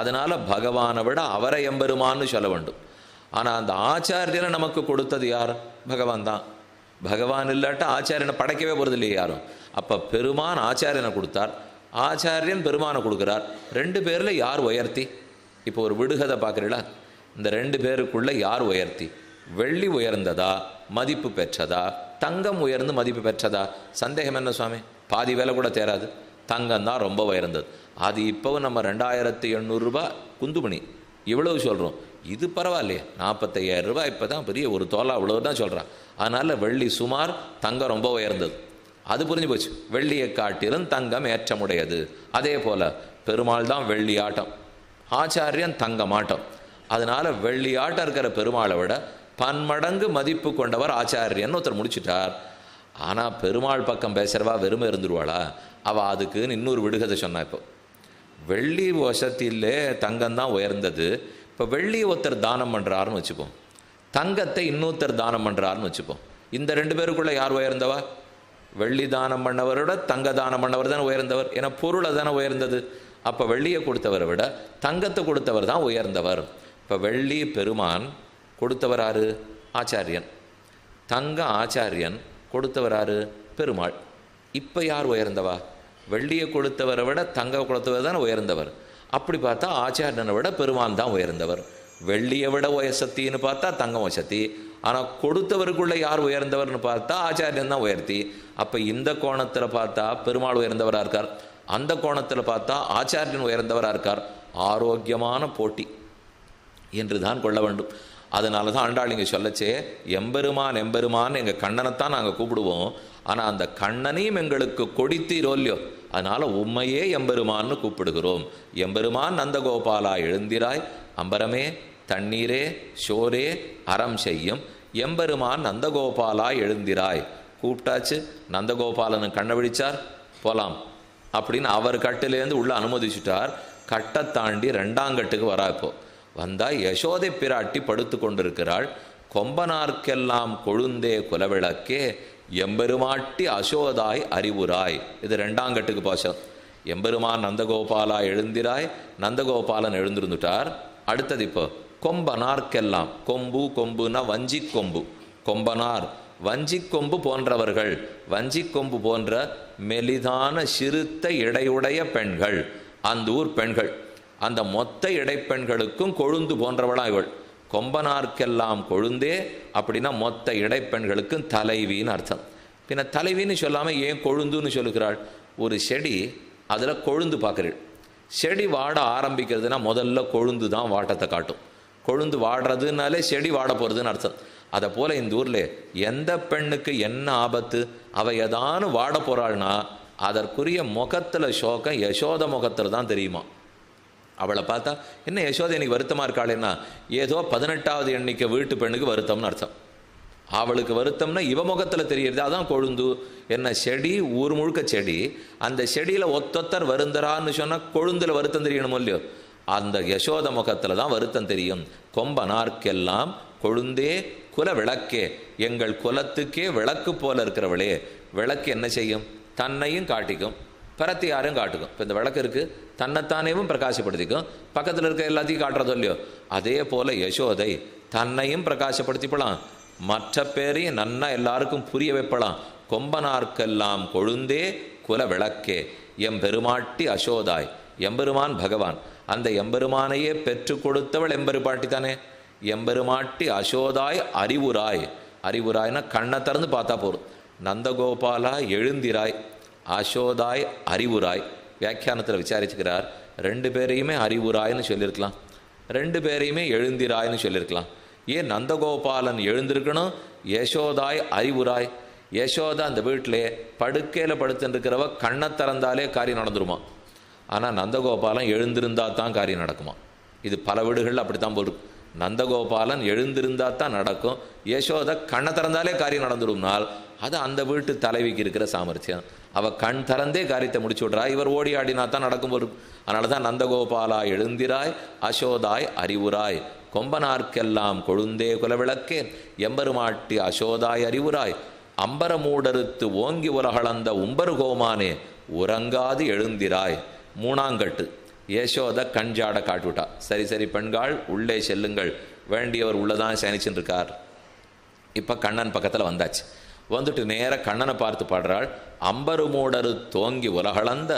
அதனால் பகவானை விட அவரை எம்பெருமான்னு சொல்ல வேண்டும். ஆனால் அந்த ஆச்சாரியனை நமக்கு கொடுத்தது யார்? பகவான் தான். பகவான் இல்லாட்ட ஆச்சாரியனை படைக்கவே போகிறது இல்லையா யாரும். அப்போ பெருமான் ஆச்சாரியனை கொடுத்தார், ஆச்சாரியன் பெருமானை கொடுக்குறார். 2 பேரில் யார் உயர்த்தி? இப்போ ஒரு விடுகதை பார்க்குறீங்களா? இந்த 2 பேருக்குள்ள யார் உயர்த்தி? வெள்ளி உயர்ந்ததா, மதிப்பு பெற்றதா? தங்கம் உயர்ந்து மதிப்பு பெற்றதா? சந்தேகம் என்ன சுவாமி? பாதி வேலை கூட தேராது. தங்கம் தான் ரொம்ப உயர்ந்தது. அது இப்போவும் நம்ம 2800 ரூபாய் குந்துமணி இவ்வளவு சொல்கிறோம். இது பரவாயில்லையே, 45,000 ரூபாய் இப்போ தான் பெரிய ஒரு தோலா அவ்வளவு தான் சொல்கிறான். அதனால் வெள்ளி சுமார், தங்கம் ரொம்ப உயர்ந்தது. அது புரிஞ்சு போச்சு. வெள்ளியை காட்டிலும் தங்கம் ஏற்றமுடையது. அதே போல் பெருமாள் தான் வெள்ளி ஆட்டம், ஆச்சாரியன் தங்கம் ஆட்டம். அதனால் வெள்ளி ஆட்டம் இருக்கிற பெருமாளை விட பன்மடங்கு மதிப்பு கொண்டவர் ஆச்சாரியன் ஒருத்தர் முடிச்சுட்டார். ஆனால் பெருமாள் பக்கம் பேசுகிறவா வெறுமை இருந்துருவாளா? அவள் அதுக்குன்னு இன்னொரு விடுகதை சொன்னா. இப்போ வெள்ளி வசத்திலே தங்கம் தான் உயர்ந்தது. இப்போ வெள்ளியை ஒருத்தர் தானம் பண்ணுறாருன்னு வச்சுப்போம், தங்கத்தை இன்னொருத்தர் தானம் பண்ணுறாருன்னு வச்சுப்போம். இந்த 2 பேருக்குள்ளே யார் உயர்ந்தவா? வெள்ளி தானம் பண்ணவரோட தங்க தானம் பண்ணவர் தான் உயர்ந்தவர். ஏன்னா பொருளை தானே உயர்ந்தது. அப்போ வெள்ளியை கொடுத்தவரை விட தங்கத்தை கொடுத்தவர் தான் உயர்ந்தவர். இப்போ வெள்ளி பெருமான் கொடுத்தவர் யாரு? ஆச்சாரியன். தங்க ஆச்சாரியன் கொடுத்தவர் யாரு? பெருமாள். இப்போ யார் உயர்ந்தவா? வெள்ளியை கொடுத்தவரை விட தங்க கொடுத்தவர் தானே உயர்ந்தவர். அப்படி பார்த்தா ஆச்சாரியனை விட பெருமான் தான் உயர்ந்தவர். வெள்ளியை விட உயர்சத்தின்னு பார்த்தா தங்கம் வசத்தி. ஆனால் கொடுத்தவருக்குள்ளே யார் உயர்ந்தவர்னு பார்த்தா ஆச்சாரியன் தான் உயர்த்தி. அப்போ இந்த கோணத்தில் பார்த்தா பெருமாள் உயர்ந்தவராக இருக்கார், அந்த கோணத்தில் பார்த்தா ஆச்சாரியன் உயர்ந்தவராக இருக்கார். ஆரோக்கியமான போட்டி என்று தான் கொள்ள வேண்டும். அதனால தான் ஆண்டாள் இங்கே சொல்லச்சே, எம்பெருமான் எம்பெருமான் எங்கள் கண்ணனைத்தான் நாங்கள் கூப்பிடுவோம், ஆனால் அந்த கண்ணனையும் எங்களுக்கு கொடித்தீரோ இல்லையோ, அதனால் உண்மையே எம்பெருமான்னு கூப்பிடுகிறோம். எம்பெருமான் நந்தகோபாலா எழுந்திராய், அம்பரமே தண்ணீரே சோரே அறம் செய்யும், எம்பெருமான் நந்தகோபாலா எழுந்திராய். கூப்பிட்டாச்சு, நந்தகோபாலனு கண்ணை விழிச்சார், போலாம் அப்படின்னு அவர் கட்டிலேருந்து உள்ள அனுமதிச்சுட்டார். கட்டை தாண்டி 2ஆம் கட்டுக்கு வரா. இப்போ வந்தால் யசோதை பிராட்டி படுத்து கொண்டிருக்கிறாள். கொம்பனார்க்கெல்லாம் கொழுந்தே குலவிளக்கே எம்பெருமாட்டி அசோதாய் அறிவுராய். இது 2ஆம் கட்டுக்கு பாசம். எம்பெருமான் நந்தகோபாலா எழுந்திராய், நந்தகோபாலன் எழுந்திருந்துட்டார். அடுத்தது இப்போ கொம்பனார்க்கெல்லாம், கொம்பு கொம்புனா வஞ்சி கொம்பு, கொம்பனார் வஞ்சி கொம்பு போன்றவர்கள், வஞ்சி கொம்பு போன்ற மெலிதான சிறுத்த இடையுடைய பெண்கள், அந்த ஊர் பெண்கள், அந்த மொத்த இடைப்பெண்களுக்கும் கொழுந்து போன்றவளா இவள். கொம்பனார்க்கெல்லாம் கொழுந்தே அப்படின்னா மொத்த இடைப்பெண்களுக்கும் தலைவின்னு அர்த்தம். பின்ன தலைவின்னு சொல்லாமல் ஏன் கொழுந்துன்னு சொல்லுகிறாள்? ஒரு செடி, அதில் கொழுந்து பார்க்குறீள். செடி வாட ஆரம்பிக்கிறதுனா முதல்ல கொழுந்து தான் வாட்டத்தை காட்டும். கொழுந்து வாடுறதுனாலே செடி வாட போகிறதுன்னு அர்த்தம். அதை போல் இந்த ஊரில் எந்த பெண்ணுக்கு என்ன ஆபத்து, அவள் ஏதானு வாட போகிறாள்னா அதற்குரிய முகத்தில் சோகம் யசோத முகத்தில் தான் தெரியுமா. அவளை பார்த்தா என்ன யசோதை எனக்கு வருத்தமாக இருக்காளேன்னா ஏதோ 18வது எண்ணிக்கை வீட்டு பெண்ணுக்கு வருத்தம்னு அர்த்தம். அவளுக்கு வருத்தம்னா இவ முகத்தில் தெரியுது, அதான் கொழுந்து. என்ன செடி ஊர் முழுக்க செடி, அந்த செடியில் ஒத்தொத்தர் வருந்தரான்னு சொன்னால் கொழுந்தில் வருத்தம் தெரியணுமோ இல்லையோ, அந்த யசோத முகத்தில் தான் வருத்தம் தெரியும். கொம்பனார்க்கெல்லாம் கொழுந்தே குல விளக்கே, எங்கள் குலத்துக்கே விளக்கு போல இருக்கிறவளே. விளக்கு என்ன செய்யும்? தன்னையும் காட்டிக்கும், பரத்தி யாரும் காட்டுக்கும். இப்போ இந்த விளக்கு இருக்குது, தன்னைத்தானேவும் பிரகாசப்படுத்திக்கும், பக்கத்தில் இருக்க எல்லாத்தையும் காட்டுறதோ இல்லையோ. அதே போல் யசோதை தன்னையும் பிரகாசப்படுத்திப்பலாம், மற்ற பேரையும் நன்னா எல்லாருக்கும் புரிய வைப்பலாம். கொம்பனார்க்கெல்லாம் கொழுந்தே குல விளக்கே எம்பெருமாட்டி அசோதாய். எம்பெருமான் பகவான், அந்த எம்பெருமானையே பெற்று கொடுத்தவள் எம்பெருமாட்டி தானே. எம்பெருமாட்டி அசோதாய் அறிவுராய். அறிவுராய்னா கண்ணை திறந்து பார்த்தா போதும். நந்தகோபாலா எழுந்திராய், அசோதாய் அறிவுராய். வியாக்கியானத்தில் விசாரிச்சுக்கிறார், 2 பேரையுமே அறிவுராய்னு சொல்லியிருக்கலாம், 2 பேரையுமே எழுந்திராய்னு சொல்லியிருக்கலாம். ஏன் நந்தகோபாலன் எழுந்திருக்கணும், யசோதாய் அறிவுராய்? யசோதா அந்த வீட்டிலே படுக்கையில் படுத்துருக்கிறவ கண்ணை திறந்தாலே காரியம் நடந்துருமா. ஆனால் நந்தகோபாலன் எழுந்திருந்தா தான் காரியம் நடக்குமா. இது பல வீடுகளில் அப்படித்தான் போடும். நந்தகோபாலன் எழுந்திருந்தா தான் நடக்கும், யசோதை கண்ணை திறந்தாலே காரியம் நடந்துடும்னால் அது அந்த வீட்டு தலைவிக்கு இருக்கிற சாமர்த்தியம். அவள் கண் திறந்தே காரியத்தை முடிச்சு விட்றா, இவர் ஓடி ஆடினா தான் நடக்கும் போது. அதனால தான் நந்தகோபாலா எழுந்திராய், அசோதாய் அறிவுராய். கொம்பனார்க்கெல்லாம் கொழுந்தே குலவிளக்கே எம்பெருமாட்டி அசோதாய் அறிவுராய். அம்பரமூடறுத்து ஓங்கி உலகளந்த உம்பருகோமானே உறங்காது எழுந்திராய். 3ஆம் கட்டு. யசோத கஞ்சாட காட்டுவிட்டா. சரி சரி பெண்கள் உள்ளே செல்லுங்கள், வேண்டியவர் உள்ளதான் சயனிச்சுட்டு இருக்கார். இப்போ கண்ணன் பக்கத்தில் வந்தாச்சு. வந்துட்டு நேராக கண்ணனை பார்த்து பாடுறாள், அம்பருமூடரு தோங்கி உலகளந்த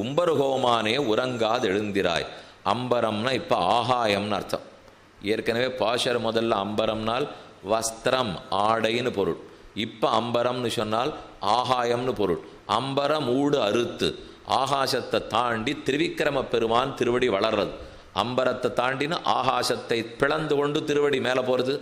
உம்பருகோமானே உறங்காது எழுந்திராய். அம்பரம்னா இப்போ ஆகாயம்னு அர்த்தம். ஏற்கனவே பாஷர் முதல்ல அம்பரம்னால் வஸ்திரம் ஆடைன்னு பொருள். இப்போ அம்பரம்னு சொன்னால் ஆகாயம்னு பொருள். அம்பரம் ஊடு அறுத்து ஆகாசத்தை தாண்டி திரிவிக்கிரம பெருமான் திருவடி வளர்றது. அம்பரத்தை தாண்டினா ஆகாசத்தை பிளந்து கொண்டு திருவடி மேலே போகிறது.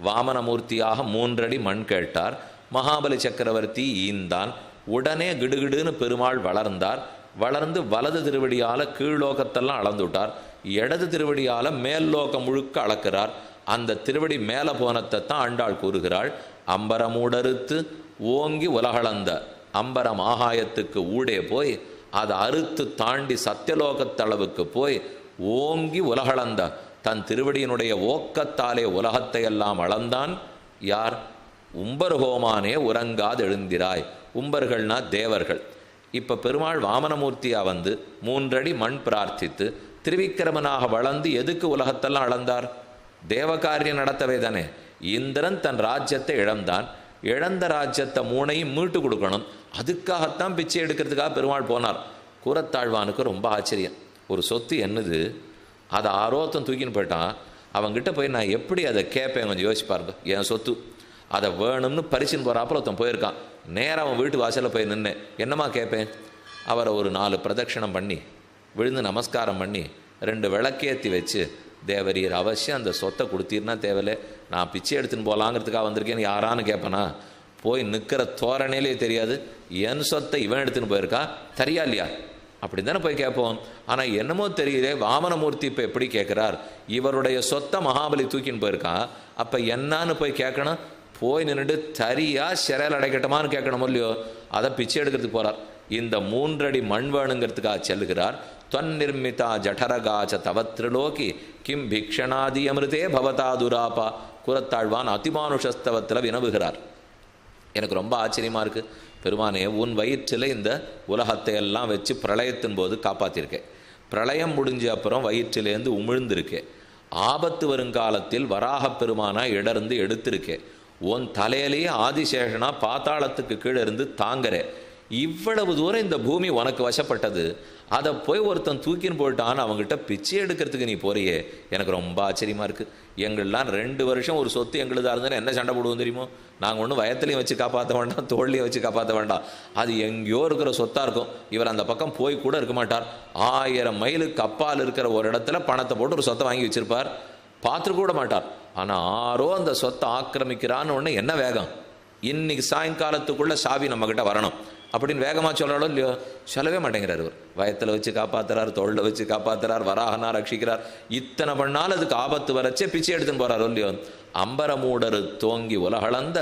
வாமனமூர்த்தியாக 3 அடி மண் கேட்டார். மகாபலி சக்கரவர்த்தி ஈந்தான். உடனே கிடுகிடுன்னு பெருமாள் வளர்ந்தார். வளர்ந்து வலது திருவடியால் கீழ்லோகத்தெல்லாம் அளந்து விட்டார். இடது திருவடியால் மேல் லோகம் முழுக்க அளக்கிறார். அந்த திருவடி மேலே போனத்தை தான் ஆண்டாள் கூறுகிறாள். அம்பரமூடறுத்து ஓங்கி உலகளந்த. அம்பரம் ஆகாயத்துக்கு ஊடே போய் அதை அறுத்து தாண்டி சத்தியலோகத்தளவுக்கு போய் ஓங்கி உலகளந்த. தன் திருவடியினுடைய ஓக்கத்தாலே உலகத்தை எல்லாம் அளந்தான். யார்? உம்பருகோமானே உறங்காது எழுந்திராய். உம்பர்கள்னா தேவர்கள். இப்போ பெருமாள் வாமனமூர்த்தியாக வந்து 3 அடி மண் பிரார்த்தித்து திருவிக்கிரமனாக வளர்ந்து எதுக்கு உலகத்தெல்லாம் அளந்தார்? தேவகாரியம் நடத்தவே தானே. இந்திரன் தன் ராஜ்யத்தை இழந்தான், இழந்த ராஜ்யத்தை 3ஐயும் மீட்டு கொடுக்கணும். அதுக்காகத்தான் பிச்சை எடுக்கிறதுக்காக பெருமாள் போனார். கூரத்தாழ்வானுக்கு ரொம்ப ஆச்சரியம். ஒரு சொத்து என்னது, அதை ஆரோத்தம் தூக்கின்னு போயிட்டான். அவங்ககிட்ட போய் நான் எப்படி அதை கேட்பேன் கொஞ்சம் யோசிச்சு பாருங்க. என் சொத்து அதை வேணும்னு பறிச்சுன்னு போகிறாப்புல ஒருத்தன் போயிருக்கான். நேராக அவன் வீட்டு வாசலில் போய் நின்று என்னம்மா கேட்பேன்? அவரை ஒரு 4 பிரதட்சணம் பண்ணி விழுந்து நமஸ்காரம் பண்ணி 2 விளக்கேற்றி வச்சு, தேவரீர் அவசியம் அந்த சொத்தை கொடுத்தீர்னா தேவையில்லை, நான் பிச்சை எடுத்துன்னு போகலாங்கிறதுக்காக வந்திருக்கேன்னு யாரான்னு கேட்பேனா? போய் நிற்கிற தோரணையிலே தெரியாது என் சொத்தை இவன் எடுத்துன்னு போயிருக்கா, சரியா இல்லையா? அப்படி தானே போய் கேட்போம். ஆனால் என்னமோ தெரியலே வாமனமூர்த்தி இப்போ எப்படி கேட்குறார்? இவருடைய சொத்தை மகாபலி தூக்கின்னு போயிருக்கான், அப்போ என்னான்னு போய் கேட்கணும். போய் நின்றுட்டு தரியா சிறையில் அடைக்கட்டமான்னு கேட்கணும் இல்லையோ? அதை பிச்சை எடுக்கிறதுக்கு போகிறார். இந்த 3 அடி மண் வேணுங்கிறதுக்காக செல்லுகிறார். தொன்னிர்மிதா ஜடரகாச்ச தவத்ரிலோகி கிம் பிக்ஷணாதி அமிர்தே பவதா துராபா. கூரத்தாழ்வான் அதிமானுஷஸ்தவத்தில் வினவுகிறார். எனக்கு ரொம்ப ஆச்சரியமாக இருக்குது. பெருமானே, உன் வயிற்றில் இந்த உலகத்தை எல்லாம் வச்சு பிரளயத்தின் போது காப்பாற்றிருக்கேன். பிரளயம் முடிஞ்ச அப்புறம் வயிற்றிலேருந்து உமிழ்ந்திருக்கேன். ஆபத்து வருங்காலத்தில் வராக பெருமானா இடர்ந்து எடுத்திருக்கேன். உன் தலையிலேயே ஆதிசேஷனா பாத்தாளத்துக்கு கீழே இருந்து தாங்கறே. இவ்வளவு தூரம் இந்த பூமி உனக்கு வசப்பட்டது, அதை போய் ஒருத்தன் தூக்கின்னு போயிட்டான்னு அவங்ககிட்ட பிச்சை எடுக்கிறதுக்கு நீ போறியே, எனக்கு ரொம்ப ஆச்சரியமாக இருக்குது. எங்களெலாம் 2 வருஷம் ஒரு சொத்து எங்களுதாக இருந்தாலும் என்ன சண்டை போடுவோம் தெரியுமோ? நாங்கள் ஒன்றும் வயத்துலையும் வச்சு காப்பாற்ற வேண்டாம், தோல்லையும் வச்சு காப்பாற்ற வேண்டாம். அது எங்கேயோ இருக்கிற சொத்தாக இருக்கும். இவர் அந்த பக்கம் போய் கூட இருக்க மாட்டார். 1000 மைலுக்கு அப்பால் இருக்கிற ஒரு இடத்துல பணத்தை போட்டு ஒரு சொத்தை வாங்கி வச்சிருப்பார், பார்த்துட்டு கூட மாட்டார். ஆனால் ஆரோ அந்த சொத்தை ஆக்கிரமிக்கிறான்னு ஒன்று என்ன வேகம்! இன்னைக்கு சாயங்காலத்துக்குள்ளே சாவி நம்மக்கிட்ட வரணும் அப்படின்னு வேகமாக சொல்கிறாலும் இல்லையோ? சொல்லவே மாட்டேங்கிறார். இவர் வயத்தில் வச்சு காப்பாற்றுறார், தோளில் வச்சு காப்பாற்றுறார், வராகனா ரட்சிக்கிறார். இத்தனை பண்ணாலும் அதுக்கு ஆபத்து வரச்சே பிச்சை எடுத்துன்னு போகிறாரோ இல்லையோ? அம்பரமூடரு தோங்கி உலகளந்த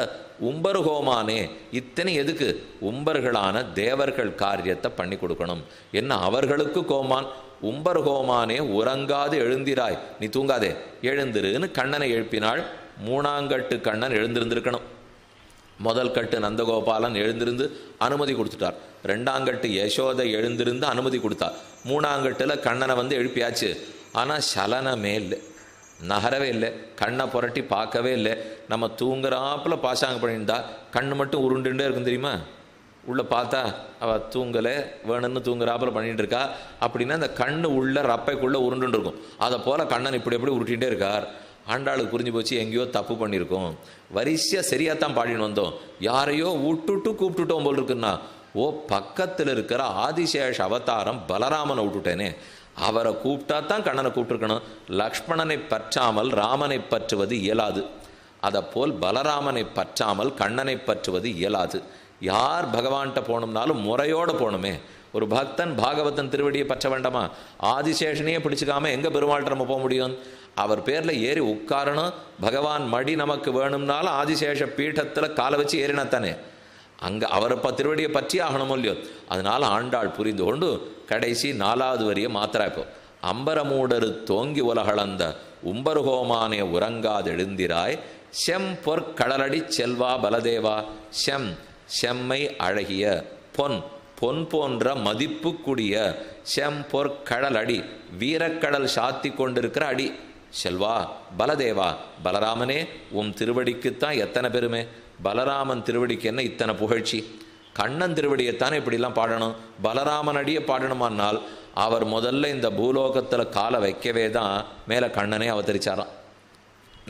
உம்பரு ஹோமானே. இத்தனை எதுக்கு? உம்பர்களான தேவர்கள் காரியத்தை பண்ணி கொடுக்கணும். என்ன அவர்களுக்கு கோமான்? உம்பர் ஹோமானே உறங்காது எழுந்திராய், நீ தூங்காதே எழுந்திருன்னு கண்ணனை எழுப்பினாள். 3ஆங்கட்டு கண்ணன் எழுந்திருந்திருக்கணும். முதல் கட்டு நந்தகோபாலன் எழுந்திருந்து அனுமதி கொடுத்துட்டார். 2ஆங்கட்டு யசோதை எழுந்திருந்து அனுமதி கொடுத்தார். 3ஆங்கட்டில் கண்ணனை வந்து எழுப்பியாச்சு. ஆனால் சலனமே இல்லை, நகரவே இல்லை, கண்ணை புரட்டி பார்க்கவே இல்லை. நம்ம தூங்குறாப்புல பாசாங்க பண்ணியிருந்தா கண்ணு மட்டும் உருண்டுண்டே இருக்கும் தெரியுமா? உள்ளே பார்த்தா அவள் தூங்கலை, வேணும்னு தூங்குறாப்புல பண்ணிகிட்டு இருக்கா. அப்படின்னா அந்த கண்ணு உள்ள ரப்பைக்குள்ளே உருண்டுன்னு இருக்கும். அதை போல் கண்ணன் இப்படி எப்படி உருட்டிகிட்டே இருக்கார். ஆண்டாளுக்கு புரிஞ்சு போச்சு, எங்கேயோ தப்பு பண்ணியிருக்கோம். வரிசையாக சரியாகத்தான் பாடின்னு வந்தோம், யாரையோ விட்டுட்டு கூப்பிட்டுட்டோம் போல் இருக்குன்னா. ஓ, பக்கத்தில் இருக்கிற ஆதிசேஷ அவதாரம் பலராமனை விட்டுட்டேனே, அவரை கூப்பிட்டா தான் கண்ணனை கூப்பிட்டுருக்கணும். லக்ஷ்மணனை பற்றாமல் ராமனை பற்றுவது இயலாது. அதை போல் பலராமனை பற்றாமல் கண்ணனை பற்றுவது இயலாது. யார் பகவான்கிட்ட போகணும்னாலும் முறையோடு போகணுமே. ஒரு பக்தன் பாகவதன் திருவடியை பற்ற வேண்டாமா? ஆதிசேஷனையே பிடிச்சிக்காம எங்கே பெருமாள்கிட்ட நம்ம போக முடியும்? அவர் பேரில் ஏறி உட்காரணும். பகவான் மடி நமக்கு வேணும்னாலும் ஆதிசேஷ பீഠத்தில் காலை வச்சு ஏறினாத்தானே. அங்கே அவரை திருவடியை பற்றி ஆகணுமோ இல்லையோ? அதனால் ஆண்டாள் புரிந்து கொண்டு கடைசி 4வது வரியை மாத்திரா. இப்போ அம்பரமூடரு தோங்கி உலகளந்த உம்பருகோமானே உறங்காது எழுந்திராய் செம் பொற்கடலடி செல்வா பலதேவா. செம்மை அழகிய பொன் போன்ற மதிப்பு கூடிய செம்பொற்கடல் அடி, வீரக்கடல் சாத்தி கொண்டிருக்கிற அடி. செல்வா பலதேவா, பலராமனே உம் திருவடிக்குத்தான் எத்தனை பெருமை. பலராமன் திருவடிக்கு என்ன இத்தனை புகழ்ச்சி? கண்ணன் திருவடியைத்தானே இப்படிலாம் பாடணும். பலராமன் அடியை பாடணுமானால் அவர் முதல்ல இந்த பூலோகத்தில் காலை வைக்கவே தான் மேலே கண்ணனே அவதரிச்சாராம்.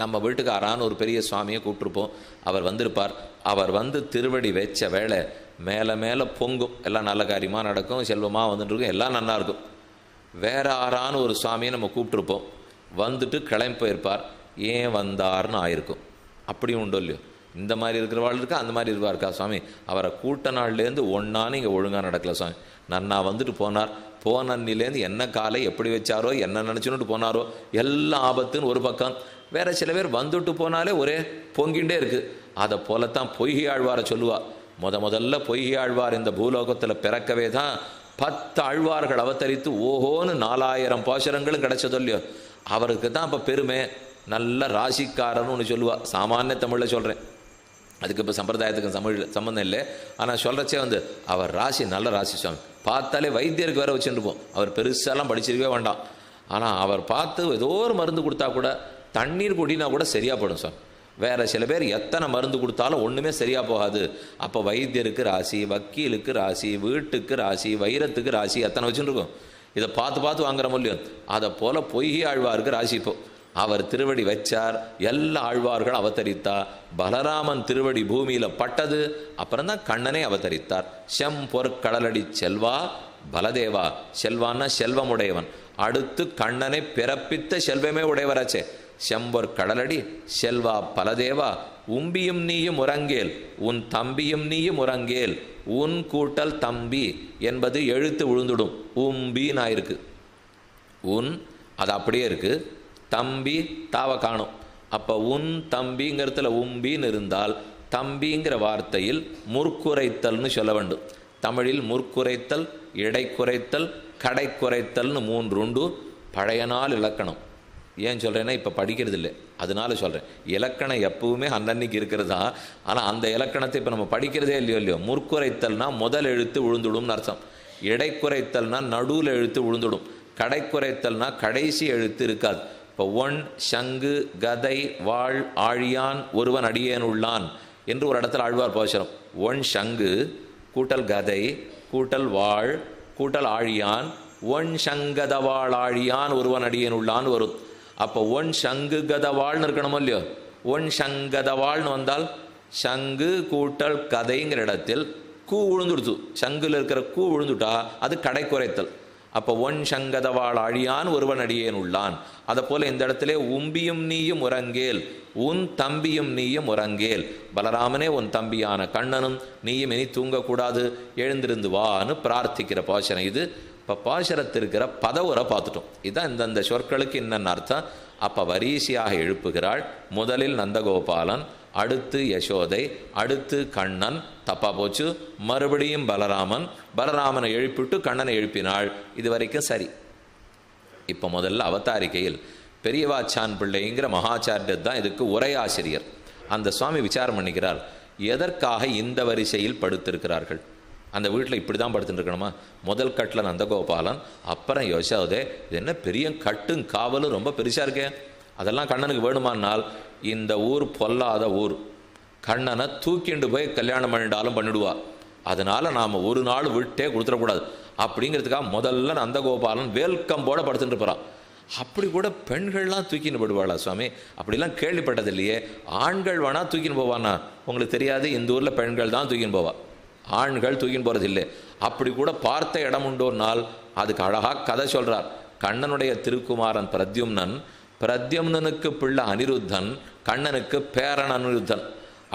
நம்ம வீட்டுக்காரான்னு ஒரு பெரிய சுவாமியை கூப்பிட்ருப்போம். அவர் வந்திருப்பார். அவர் வந்து திருவடி வச்ச வேளை மேலே மேலே பொங்கும், எல்லாம் நல்ல காரியமாக நடக்கும், செல்வமாக வந்துட்டுருக்கும், எல்லாம் நல்லாயிருக்கும். வேற ஆறான்னு ஒரு சுவாமியை நம்ம கூப்பிட்ருப்போம். வந்துட்டு கிளம்பி போயிருப்பார். ஏன் வந்தார்னு ஆயிருக்கும். அப்படியும் உண்டோ இல்லையோ? இந்த மாதிரி இருக்கிறவாள் இருக்கா, அந்த மாதிரி இருப்பாருக்கா சுவாமி? அவரை கூட்ட நாள்லேருந்து ஒன்றான்னு இங்கே ஒழுங்காக நடக்கல சுவாமி. நன்னா வந்துட்டு போனார். போனன்னிலேருந்து என்ன காலை எப்படி வச்சாரோ, என்ன நினச்சுன்னுட்டு போனாரோ, எல்லாம் ஆபத்துன்னு ஒரு பக்கம். வேற சில பேர் வந்துட்டு போனாலே ஒரே பொங்கிண்டே இருக்குது. அதை போலத்தான் பொய்கை ஆழ்வாரை சொல்லுவா. முதல்ல பொய்கை ஆழ்வார் இந்த பூலோகத்தில் பிறக்கவே தான் 10 ஆழ்வார்கள் அவதரித்து ஓஹோன்னு 4000 பாசுரங்களும் கிடைச்சதோ இல்லையோ? அவருக்கு தான் இப்போ பெருமை. நல்ல ராசிக்காரன்னு ஒன்று சொல்லுவா. சாமானிய தமிழில் சொல்கிறேன். அதுக்கு இப்போ சம்பிரதாயத்துக்கு சம்மந்தம் இல்லை. ஆனால் சொல்கிறச்சே வந்து அவர் ராசி நல்ல ராசி சுவாமி, பார்த்தாலே வைத்தியருக்கு வேற வச்சுருப்போம். அவர் பெருசாலாம் படிச்சிருக்கவே வேண்டாம். ஆனால் அவர் பார்த்து ஏதோ ஒரு மருந்து கொடுத்தா கூட, தண்ணீர் குடினா கூட சரியாக போடும் சார். வேறு சில பேர் எத்தனை மருந்து கொடுத்தாலும் ஒன்றுமே சரியாக போகாது. அப்போ வைத்தியருக்கு ராசி, வக்கீலுக்கு ராசி, வீட்டுக்கு ராசி, வைரத்துக்கு ராசி, எத்தனை வச்சுருக்கோம். இதை பார்த்து பார்த்து வாங்குற முடியும். அதை போல் பொய்கை ஆழ்வாருக்கு ராசி. இப்போ அவர் திருவடி வச்சார், எல்லா ஆழ்வார்கள் அவதரித்தா. பலராமன் திருவடி பூமியில் பட்டது, அப்புறம் தான் கண்ணனே அவதரித்தார். செம்பொற்கடலடி செல்வா பலதேவா. செல்வான்னா செல்வமுடையவன். அடுத்து கண்ணனை பிறப்பித்த செல்வமே உடையவராச்சே. செம்பொற் கடலடி செல்வா பலதேவா. உம்பியும் நீயும் உறங்கேல், உன் தம்பியும் நீயும் உறங்கேல். உன் கூட்டல் தம்பி என்பது எழுத்து விழுந்துடும். உம்பின்னு ஆயிருக்கு. உன் அது அப்படியே இருக்கு. தம்பி தாவ காணும். அப்போ உன் தம்பிங்கிறதுல உம்பின்னு இருந்தால் தம்பிங்கிற வார்த்தையில் முற்குறைத்தல்னு சொல்ல வேண்டும். தமிழில் முற்குறைத்தல், இடைக்குறைத்தல், கடைக்குறைத்தல்னு 3 உண்டு. பழைய நாள் இலக்கணம். ஏன் சொல்கிறேன்னா இப்போ படிக்கிறது இல்லை, அதனால சொல்கிறேன். இலக்கணம் எப்பவுமே அன்னன்னைக்கு இருக்கிறது தான். ஆனால் அந்த இலக்கணத்தை இப்போ நம்ம படிக்கிறதே இல்லையோ. முற்குறைத்தல்னா முதல் எழுத்து விழுந்துடும்னு அர்த்தம். இடைக்குறைத்தல்னா நடுவில் எழுத்து விழுந்துடும். கடைக்குறைத்தல்னா கடைசி எழுத்து இருக்காது. இப்போ ஒன் சங்கு கதை வாழ் ஆழியான் ஒருவன் அடியேன் உள்ளான் என்று ஒரு இடத்துல ஆழ்வார் போச்சரம். ஒன் சங்கு கூட்டல் கதை கூட்டல் வாழ் கூட்டல் ஆழியான், ஒன் சங்கதவாள் ஆழியான் ஒருவன் அடியேன் உள்ளான்னு வரும். அப்போ ஒன் சங்கு கதவாள்னு இருக்கணுமோ இல்லையோ. ஒன் சங்கதவாள்னு வந்தால் சங்கு கூட்டல் கதைங்கிற இடத்தில் கூ விழுந்துடுத்து. சங்குல இருக்கிற கூ விழுந்துட்டா அது கடைக்குறைத்தல். அப்போ ஒன் சங்கதவாள் அழியான் ஒருவன் அடியேன் உள்ளான். அதை போல இந்த இடத்துல உம்பியும் நீயும் உறங்கேல், உன் தம்பியும் நீயும் உறங்கேல். பலராமனே உன் தம்பியான கண்ணனும் நீயும் இனி தூங்கக்கூடாது, எழுந்திருந்து வான்னு பிரார்த்திக்கிற பாசனம் இது. இப்போ பாசரத்திருக்கிற பதவுரை பார்த்துட்டோம். இதுதான் இந்தந்த சொற்களுக்கு என்னென்ன அர்த்தம். அப்போ வரிசையாக எழுப்புகிறாள். முதலில் நந்தகோபாலன், அடுத்து யசோதை, அடுத்து கண்ணன். தப்பா போச்சு. மறுபடியும் பலராமன். பலராமனை எழுப்பிட்டு கண்ணனை எழுப்பினாள். இது வரைக்கும் சரி. இப்போ முதல்ல அவதாரிக்கையில் பெரியவாச்சான் பிள்ளைங்கிற மகாச்சாரியர் தான் இதுக்கு உரையாசிரியர். அந்த சுவாமி விசாரம் பண்ணிக்கிறார், எதற்காக இந்த வரிசையில் படுத்திருக்கிறார்கள். அந்த வீட்டில் இப்படி தான் படுத்துட்டு இருக்கணுமா? முதல் கட்டில் நந்தகோபாலன், அப்புறம் யசோதை. இது என்ன பெரிய கட்டும் காவலும் ரொம்ப பெருசாக இருக்கே. அதெல்லாம் கண்ணனுக்கு வேணுமானால் இந்த ஊர் பொல்லாத ஊர். கண்ணனை தூக்கிண்டு போய் கல்யாணம் பண்ணிட்டாலும் பண்ணிடுவா. அதனால் நாம் ஒரு நாள் விட்டே கொடுத்துடக்கூடாது அப்படிங்கிறதுக்காக முதல்ல நந்தகோபாலன் வெல்கம் போட படுத்துட்டு போகிறான். அப்படி கூட பெண்கள்லாம் தூக்கின்னு போடுவாளா சுவாமி? அப்படிலாம் கேள்விப்பட்டது இல்லையே. ஆண்கள் வேணால் தூக்கின்னு போவானா? உங்களுக்கு தெரியாது. இந்த ஊரில் பெண்கள் தான் தூக்கின்னு போவா, ஆண்கள் தூக்கின்னு போகிறது இல்லை. அப்படி கூட பார்த்த இடம் உண்டோனால் அதுக்கு அழகாக கதை சொல்கிறார். கண்ணனுடைய திருக்குமாரன் பிரத்யும்னன், பிரத்யும்னனுக்கு பிள்ளை அனிருத்தன், கண்ணனுக்கு பேரன் அனிருத்தன்.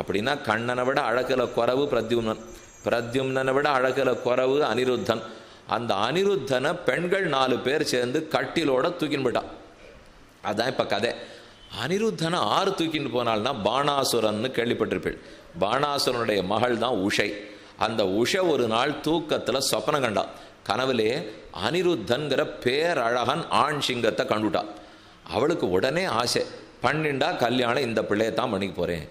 அப்படின்னா கண்ணனை விட அழகில் குறவு பிரத்யும்னன், பிரத்யும்னனை விட அழகில் குறவு அனிருத்தன். அந்த அனிருத்தனை பெண்கள் 4 பேர் சேர்ந்து கட்டிலோட தூக்கின்னு போயிட்டான். அதுதான் இப்போ கதை. அனிருத்தனை 6 தூக்கின்னு போனால்னா பாணாசுரன்னு கேள்விப்பட்டிருப்பேன். பாணாசுரனுடைய மகள் தான் உஷை. அந்த உஷை ஒரு நாள் தூக்கத்தில் சொப்பனம் கண்டா. கனவுலே அனிருத்தன்கிற பேரழகன் ஆண் சிங்கத்தை கண்டுட்டா. அவளுக்கு உடனே ஆசை, பண்ணிண்டா கல்யாணம் இந்த பிள்ளையை தான் பண்ணிக்க போகிறேன்.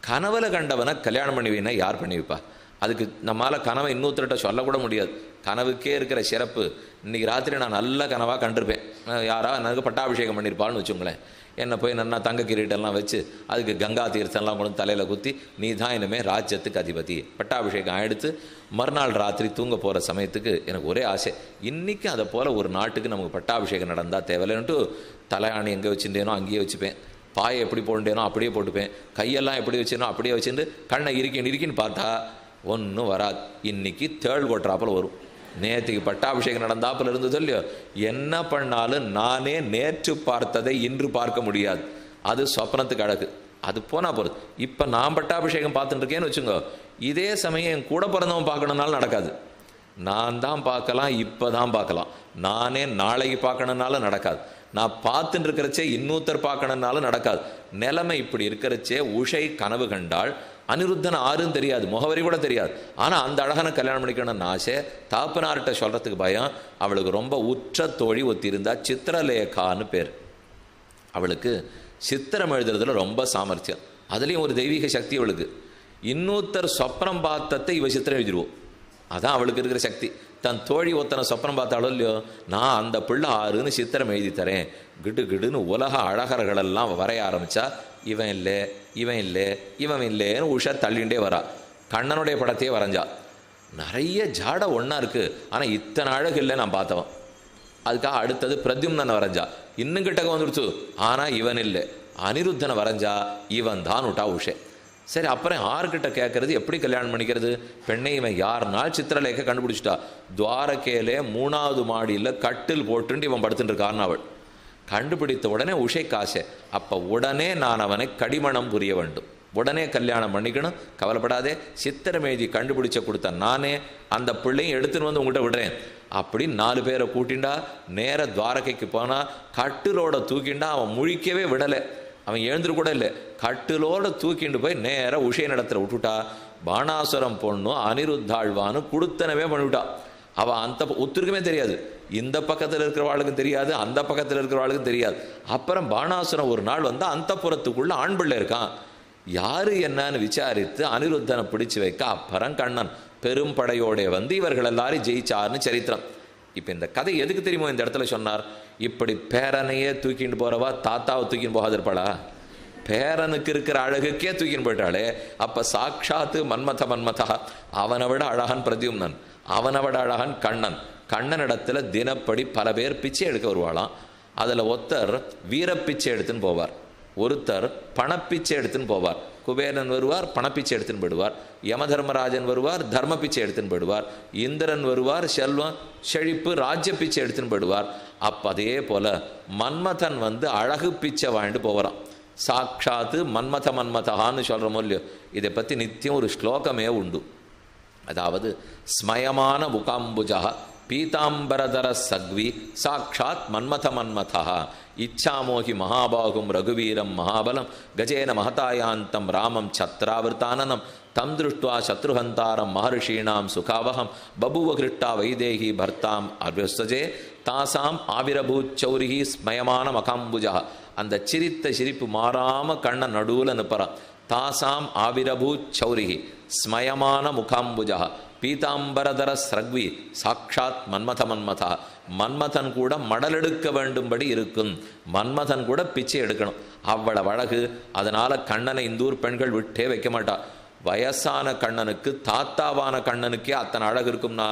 கனவுல கண்டவனை கல்யாணம் பண்ணுவீன்னா யார் பண்ணி வைப்பா? அதுக்கு நம்மளால் கனவை இன்னொருத்தர்கிட்ட சொல்லக்கூட முடியாது. கனவுக்கே இருக்கிற சிறப்பு. இன்றைக்கி ராத்திரி நான் நல்ல கனவாக கண்டிருப்பேன். யாராவது எனக்கு பட்டாபிஷேகம் பண்ணியிருப்பாள்னு வச்சுங்களேன். என்னை போய் நல்லா தங்க கிரீட்டெல்லாம் வச்சு அதுக்கு கங்கா தீர்த்தம்லாம் கொண்டு தலையில் குத்தி, நீ தான் இனிமேல் ராஜ்யத்துக்கு அதிபதி, பட்டாபிஷேகம் எடுத்து மறுநாள் ராத்திரி தூங்க போகிற சமயத்துக்கு எனக்கு ஒரே ஆசை, இன்றைக்கி அதை போல் ஒரு நாட்டுக்கு நமக்கு பட்டாபிஷேகம் நடந்தால் தேவையில்லைன்ட்டு தலையாணி எங்கே வச்சுட்டேனோ அங்கேயே வச்சுப்பேன். பாயை எப்படி போட்டேனோ அப்படியே போட்டுப்பேன். கையெல்லாம் எப்படி வச்சேனோ அப்படியே வச்சுட்டு கண்ணை இறுக்கின்னு பார்த்தா ஒன்றும் வராது. இன்றைக்கி தேள் கொட்டுறாப்பில் வரும். நேற்றுக்கு பட்டாபிஷேகம் நடந்தாப்பில் இருந்தது இல்லையோ. என்ன பண்ணாலும் நானே நேற்று பார்த்ததை இன்று பார்க்க முடியாது. அது சொப்னத்துக்கு அழகு. அது போனால் போகிறது. இப்போ நான் பட்டாபிஷேகம் பார்த்துட்டு இருக்கேன்னு வச்சுங்க, இதே சமயம் என் கூட பிறந்தவன் பார்க்கணுன்னாலும் நடக்காது. நான் தான் பார்க்கலாம், இப்போ தான் பார்க்கலாம். நானே நாளைக்கு பார்க்கணுன்னாலும் நடக்காது. நான் பார்த்துட்டு இருக்கிறச்சே இன்னொருத்தர் பார்க்கணுன்னாலும் நடக்காது. நிலைமை இப்படி இருக்கிறச்சே உஷை கனவு கண்டாள். அனிருத்தன் ஆறுன்னு தெரியாது, முகவரி கூட தெரியாது. ஆனால் அந்த அழகான கல்யாணம் பண்ணிக்கணும்னு ஆசை. தாப்பனார்கிட்ட சொல்கிறதுக்கு பயம். அவளுக்கு ரொம்ப உற்ற தோழி ஒத்தி இருந்தா, சித்திரலேகான்னு பேர். அவளுக்கு சித்திரம் எழுதுறதுல ரொம்ப சாமர்த்தியம். அதுலேயும் ஒரு தெய்வீக சக்தி அவளுக்கு. இன்னொருத்தர் சொப்னம் பார்த்தத்தை இவ சித்திரம் எழுதிடுவோம். அதான் அவளுக்கு இருக்கிற சக்தி. தன் தோழி ஒருத்தனை சொப்னம் பார்த்தாலோ இல்லையோ, நான் அந்த பிள்ளை ஆறுன்னு சித்திரம் எழுதி தரேன், கிடு கிடுன்னு உலக அழகர்களெல்லாம் வரைய ஆரம்பித்தா இவன் இல்லை இவன் இல்லை இவன் இல்லைன்னு உஷா தள்ளிகிட்டே வரா. கண்ணனுடைய படத்தையே வரைஞ்சா. நிறைய ஜாடை ஒன்றா இருக்குது, ஆனால் இத்தனை அழகு இல்லை நான் பார்த்தவன். அதுக்காக அடுத்தது பிரத்யும்னனை வரைஞ்சா, இன்னும் கிட்டக்க வந்துடுச்சு, ஆனால் இவன் இல்லை. அனிருத்தனை வரைஞ்சா, இவன் தான் விட்டா உஷே. சரி, அப்புறம் யார்கிட்ட கேட்கறது, எப்படி கல்யாணம் பண்ணிக்கிறது? பெண்ணை இவன் யாருனால் சித்திரலேக்க கண்டுபிடிச்சிட்டா. துவாரகையிலே 3வது மாடியில் கட்டில் போட்டுட்டு இவன் படுத்துட்டு இருக்கான்னு அவள் கண்டுபிடித்த உடனே உஷை காசே. அப்போ உடனே நான் அவனை கடிமணம் புரிய வேண்டும், உடனே கல்யாணம் பண்ணிக்கணும், கவலைப்படாதே, சித்திரமேதி கண்டுபிடிச்ச கொடுத்த நானே அந்த பிள்ளையும் எடுத்துன்னு வந்து உங்கள்கிட்ட விடுறேன் அப்படி 4 பேரை கூட்டிண்டா. நேர துவாரகைக்கு போனால் கட்டிலோட தூக்கிண்டா. அவன் முழிக்கவே விடலை, அவன் எழுந்துரு கூட இல்லை, கட்டிலோடு தூக்கிண்டு போய் நேராக உஷை நடத்துல விட்டுட்டா. பாணாசுரம் பொண்ணும் அனிருத்தாழ்வான்னு கொடுத்தனவே பண்ணிவிட்டா. அவள் அந்த ஒத்துருக்குமே தெரியாது, இந்த பக்கத்தில் இருக்கிறவாளுக்கும் தெரியாது, அந்த பக்கத்தில் இருக்கிறவாளுக்கும் தெரியாது. அப்புறம் பாணாசுரம் ஒரு நாள் வந்து அந்த புறத்துக்குள்ள ஆண் பிள்ளை இருக்கான், யாரு என்னன்னு விசாரித்து அனிருத்தனை பிடிச்சு வைக்க அப்புறம் கண்ணன் பெரும் படையோட வந்து இவர்கள் எல்லாரும் ஜெயிச்சார்னு சரித்திரம். இப்போ இந்த கதை எதுக்கு தெரியுமோ இந்த இடத்துல சொன்னார்? இப்படி பேரனையே தூக்கிட்டு போறவா தாத்தாவை தூக்கின்னு போகாது இருப்பாளா? பேரனுக்கு இருக்கிற அழகுக்கே தூக்கின்னு போயிட்டாளே. அப்ப சாட்சாத்து மன்மதா, அவனை விட அழகன் பிரத்யும்னன், அவனை விட அழகன் கண்ணன். கண்ணனிடத்துல தினப்படி பல பேர் பிச்சை எடுக்க வருவாளாம். அதுல ஒருத்தர் வீரப்பிச்சை எடுத்துன்னு போவார், ஒருத்தர் பணப்பிச்சை எடுத்துன்னு போவார். குபேரன் வருவார், பணப்பிச்சை எடுத்துன்னு போயிடுவார். யமதர்மராஜன் வருவார், தர்ம பிச்சை எடுத்துன்னு போயிடுவார். இந்திரன் வருவார், செல்வம் செழிப்பு ராஜ்ய பிச்சை எடுத்துன்னு போயிடுவார். அப்போ அதே போல மன்மதன் வந்து அழகு பிச்சை வாங்கிட்டு போகிறான். சாட்சாத்து மன்மதகான்னு சொல்கிறோமோ இல்லையோ, இதை பற்றி நித்தியம் ஒரு ஸ்லோகமே உண்டு. அதாவது ஸ்மயமான முகாம்புஜா பீதாம்பரதர சக்வி சாட்சாத் மன்மதா இச்சாமோகி மகாபாகும் ரகுவீரம் மகாபலம் கஜேன மகதாயாந்தம் ராமம் சத்ராவிருத்தானனம் தம் திருஷ்டுவா சத்ருஹந்தாரம் மகர்ஷீணாம் சுகாவகம் பபுவ கிருட்டா வைதேகி பர்த்தாம் அவ்யஸ்தஜே தாசாம் ஆவிரபூச்சௌரிகி ஸ்மயமான மகாம்புஜா. அந்த சிரித்த சிரிப்பு மாறாம கண்ணன் நடுவில் நிற்கிறான். தாசாம் ஆவிரபூச்சௌரிகி ஸ்மயமான முகாம்புஜா பீதாம்பரதர ஸ்ரக்வி சாட்சாத் மன்மதா. மன்மதன் கூட மடலெடுக்க வேண்டும்படி இருக்கும், மன்மதன் கூட பிச்சை எடுக்கணும், அவ்வளவு அழகு. அதனால கண்ணனை இந்தூர் பெண்கள் விட்டே வைக்க மாட்டா. வயசான கண்ணனுக்கு தாத்தாவான கண்ணனுக்கே அத்தனை அழகு இருக்கும்னா,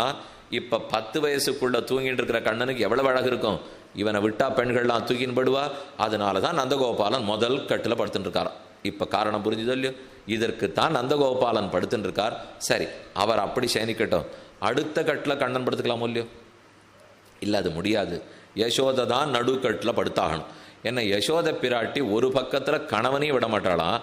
இப்ப 10 வயசுக்குள்ள தூங்கிட்டு இருக்கிற கண்ணனுக்கு எவ்வளவு அழகு இருக்கும்? இவனை விட்டா பெண்கள்லாம் தூக்கின்னு படுவா. அதனாலதான் நந்தகோபாலன் முதல் கட்டில் படுத்துட்டு இருக்காராம். இப்ப காரணம் புரிஞ்சுதோ இல்லையோ? இதற்குத்தான் நந்தகோபாலன் படுத்துட்டு இருக்கார். சரி, அவர் அப்படி சேனிக்கட்டும். அடுத்த கட்டில் கண்ணன் படுத்துக்கலாமோ இல்லையோ? இல்லை, அது முடியாது. யசோதை தான் நடுக்கட்டில் படுத்தாகணும். ஏன்னா யசோத பிராட்டி ஒரு பக்கத்தில் கணவனையும் விட மாட்டாளாம்,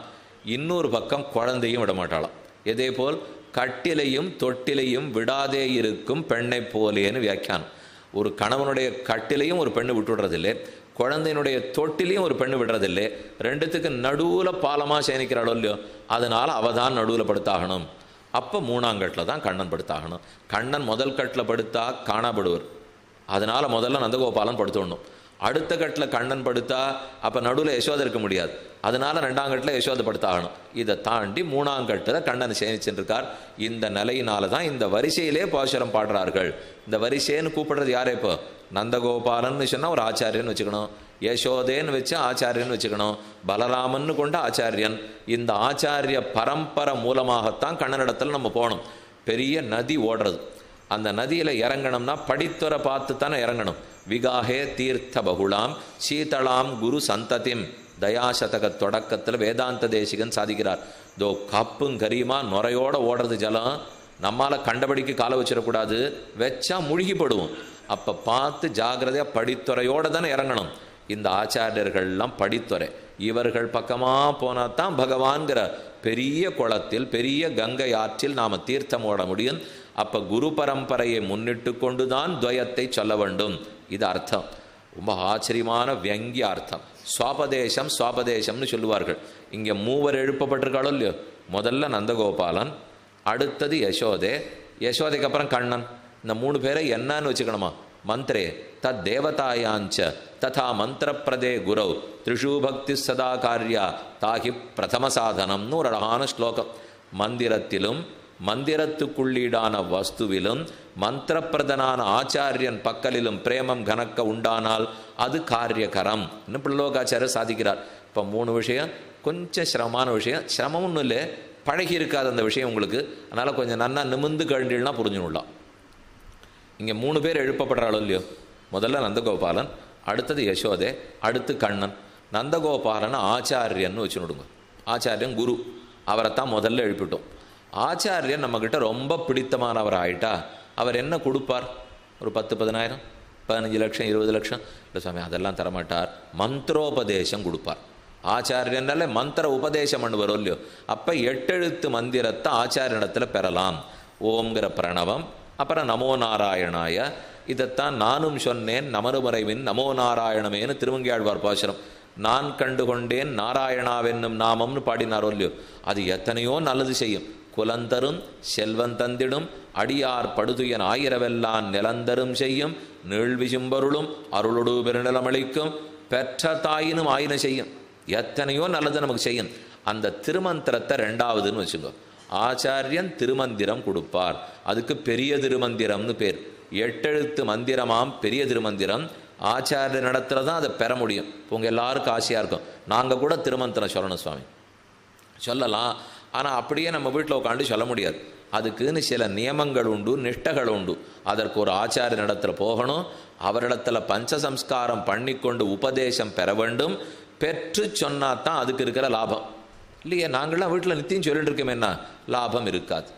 இன்னொரு பக்கம் குழந்தையும் விட மாட்டாளாம். இதே போல் கட்டிலையும் தொட்டிலையும் விடாதே இருக்கும் பெண்ணை போலேன்னு வியாக்கியானம். ஒரு கணவனுடைய கட்டிலையும் ஒரு பெண்ணு விட்டுடுறதில்லை, குழந்தையினுடைய தொட்டிலையும் ஒரு பெண்ணு விடுறதில்லை. ரெண்டுத்துக்கு நடுவில் பாலமாக சேனிக்கிறாளோ இல்லையோ, அதனால் அவள் தான் நடுவில் படுத்தாகணும். அப்போ 3ஆம் கட்டில் தான் கண்ணன் படுத்தாகணும். கண்ணன் முதல் கட்டில் படுத்தா காணாப்படுவர், அதனால் முதல்ல நந்தகோபாலன் படுத்துடணும். அடுத்த கட்டில் கண்ணன் படுத்தா அப்போ நடுவில் யசோதை இருக்க முடியாது, அதனால் 2ஆம் கட்டில் யசோதை படுத்தாகணும். இதை தாண்டி 3ஆம் கட்டில் கண்ணன் சேனிச்சுருக்கார். இந்த நிலையினால தான் இந்த வரிசையிலே பாசுரம் பாடுறார்கள். இந்த வரிசைன்னு கூப்பிடுறது யாரே? இப்போ நந்தகோபாலன்னு சொன்னால் ஒரு ஆச்சாரியன்னு வச்சுக்கணும், யசோதேன்னு வச்சு ஆச்சாரியன்னு வச்சுக்கணும், பலராமன்னு கொண்ட ஆச்சாரியன். இந்த ஆச்சாரிய பரம்பரை மூலமாகத்தான் கண்ணனிடத்தில் நம்ம போகணும். பெரிய நதி ஓடுறது, அந்த நதியில் இறங்கணும்னா படித்துறை பார்த்து தானே இறங்கணும். விகாஹே தீர்த்த பகுலாம் சீதளாம் குரு சந்ததிம் தயாசதக தொடக்கத்தில் வேதாந்த தேசிகன் சாதிக்கிறார். தோ கப்பும் கரியுமா நுரையோட ஓடுறது ஜலம், நம்மால் கண்டபடிக்கு காலை வச்சிடக்கூடாது, வச்சா முழுகிப்படுவோம். அப்போ பார்த்து ஜாகிரதையாக படித்துறையோடு தானே இறங்கணும். இந்த ஆச்சாரியர்கள்லாம் படித்துறை, இவர்கள் பக்கமாக போனால் தான் பகவான்கிற பெரிய குளத்தில் பெரிய கங்கை ஆற்றில் நாம் தீர்த்தம் ஓட முடியும். அப்போ குரு பரம்பரையை முன்னிட்டு கொண்டு தான் துவயத்தை சொல்ல வேண்டும். இது அர்த்தம், ரொம்ப ஆச்சரியமான வியங்கிய அர்த்தம். சுவாபதேசம் சுவாபதேசம்னு சொல்லுவார்கள். இங்கே 3 எழுப்பப்பட்டிருக்காளோ இல்லையோ, முதல்ல நந்தகோபாலன், அடுத்தது யசோதே, யசோதைக்கு அப்புறம் கண்ணன். இந்த 3 பேரை என்னன்னு வச்சுக்கணுமா? மந்திரே தத் தேவதாயாஞ்ச ததா மந்திரப்பிரதே குரவ் திரிஷு பக்தி சதா காரியா தாகி பிரதம சாதனம்னு ஒரு அழகான ஸ்லோகம். மந்திரத்திலும் மந்திரத்துக்குள்ளீடான வஸ்துவிலும் மந்திரப்பிரதனான ஆச்சாரியன் பக்கலிலும் பிரேமம் கனக்க உண்டானால் அது காரியகரம். இன்னும் பிள்ளோகாச்சாரியர் சாதிக்கிறார். இப்போ 3 விஷயம் கொஞ்சம் சிரமமான விஷயம், சிரமம் ஒன்றும் இல்லை, பழகி இருக்காது அந்த விஷயம் உங்களுக்கு, அதனால் கொஞ்சம் நன்னா நிமிந்து கழினா புரிஞ்சுடலாம். இங்கே 3 பேர் எழுப்பப்படுறாளோ இல்லையோ, முதல்ல நந்தகோபாலன், அடுத்தது யசோதே, அடுத்து கண்ணன். நந்தகோபாலனை ஆச்சாரியன்னு வச்சுடுங்க. ஆச்சாரியன் குரு, அவரைத்தான் முதல்ல எழுப்பிட்டோம். ஆச்சாரியன் நம்மக்கிட்ட ரொம்ப பிடித்தமானவர் ஆயிட்டா அவர் என்ன கொடுப்பார்? ஒரு 10,000, 15 லட்சம், 20 லட்சம் இல்லை சுவாமி, அதெல்லாம் தரமாட்டார். மந்திரோபதேசம் கொடுப்பார். ஆச்சாரியனால மந்திர உபதேசம் பண்ணுவாரோ இல்லையோ, அப்போ 8 எழுத்து மந்திரத்தை ஆச்சாரியனிடத்தில் பெறலாம். ஓம்ங்கிற பிரணவம், அப்புறம் நமோ நாராயணாய, இதைத்தான் நானும் சொன்னேன் நமருமறைவின் நமோ நாராயணமேனு திருமங்கியாழ்வார் பாசுரம். நான் கண்டு கொண்டேன் நாராயணாவென்னும் நாமம்னு பாடினாரோ இல்லையோ, அது எத்தனையோ நல்லது செய்யும். குலந்தரும் செல்வந்தந்திடும் அடியார் படுதுயன் ஆயிரவெல்லான் நிலந்தரும் செய்யும் நீழ்விசும்பொருளும் அருளொடு பெருநிலமளிக்கும் பெற்ற தாயினும் ஆயின செய்யும். எத்தனையோ நல்லது நமக்கு செய்யும். அந்த திருமந்திரத்தை 2வதுன்னு வச்சுக்கோ. ஆச்சாரியன் திருமந்திரம் கொடுப்பார். அதுக்கு பெரிய திருமந்திரம்னு பேர். 8 எழுத்து மந்திரமாம் பெரிய திருமந்திரம். ஆச்சாரிய நடத்துல தான் அதை பெற முடியும். உங்கள் எல்லாருக்கும் ஆசையாக இருக்கும், நாங்கள் கூட திருமந்திரம் சொல்லணும் சுவாமி. சொல்லலாம், ஆனால் அப்படியே நம்ம வீட்டில் உட்காந்து சொல்ல முடியாது. அதுக்குன்னு சில நியமங்கள் உண்டு, நிஷ்டைகள் உண்டு. அதற்கு ஒரு ஆச்சாரிய இடத்துல போகணும், அவரிடத்துல பஞ்சசம்ஸ்காரம் பண்ணிக்கொண்டு உபதேசம் பெற வேண்டும். பெற்று சொன்னாதான் அதுக்கு இருக்கிற லாபம். இல்லையே, நாங்கள்லாம் வீட்டில் நித்தியம் சொல்லிட்டு இருக்கோமேன்னா லாபம் இருக்காது.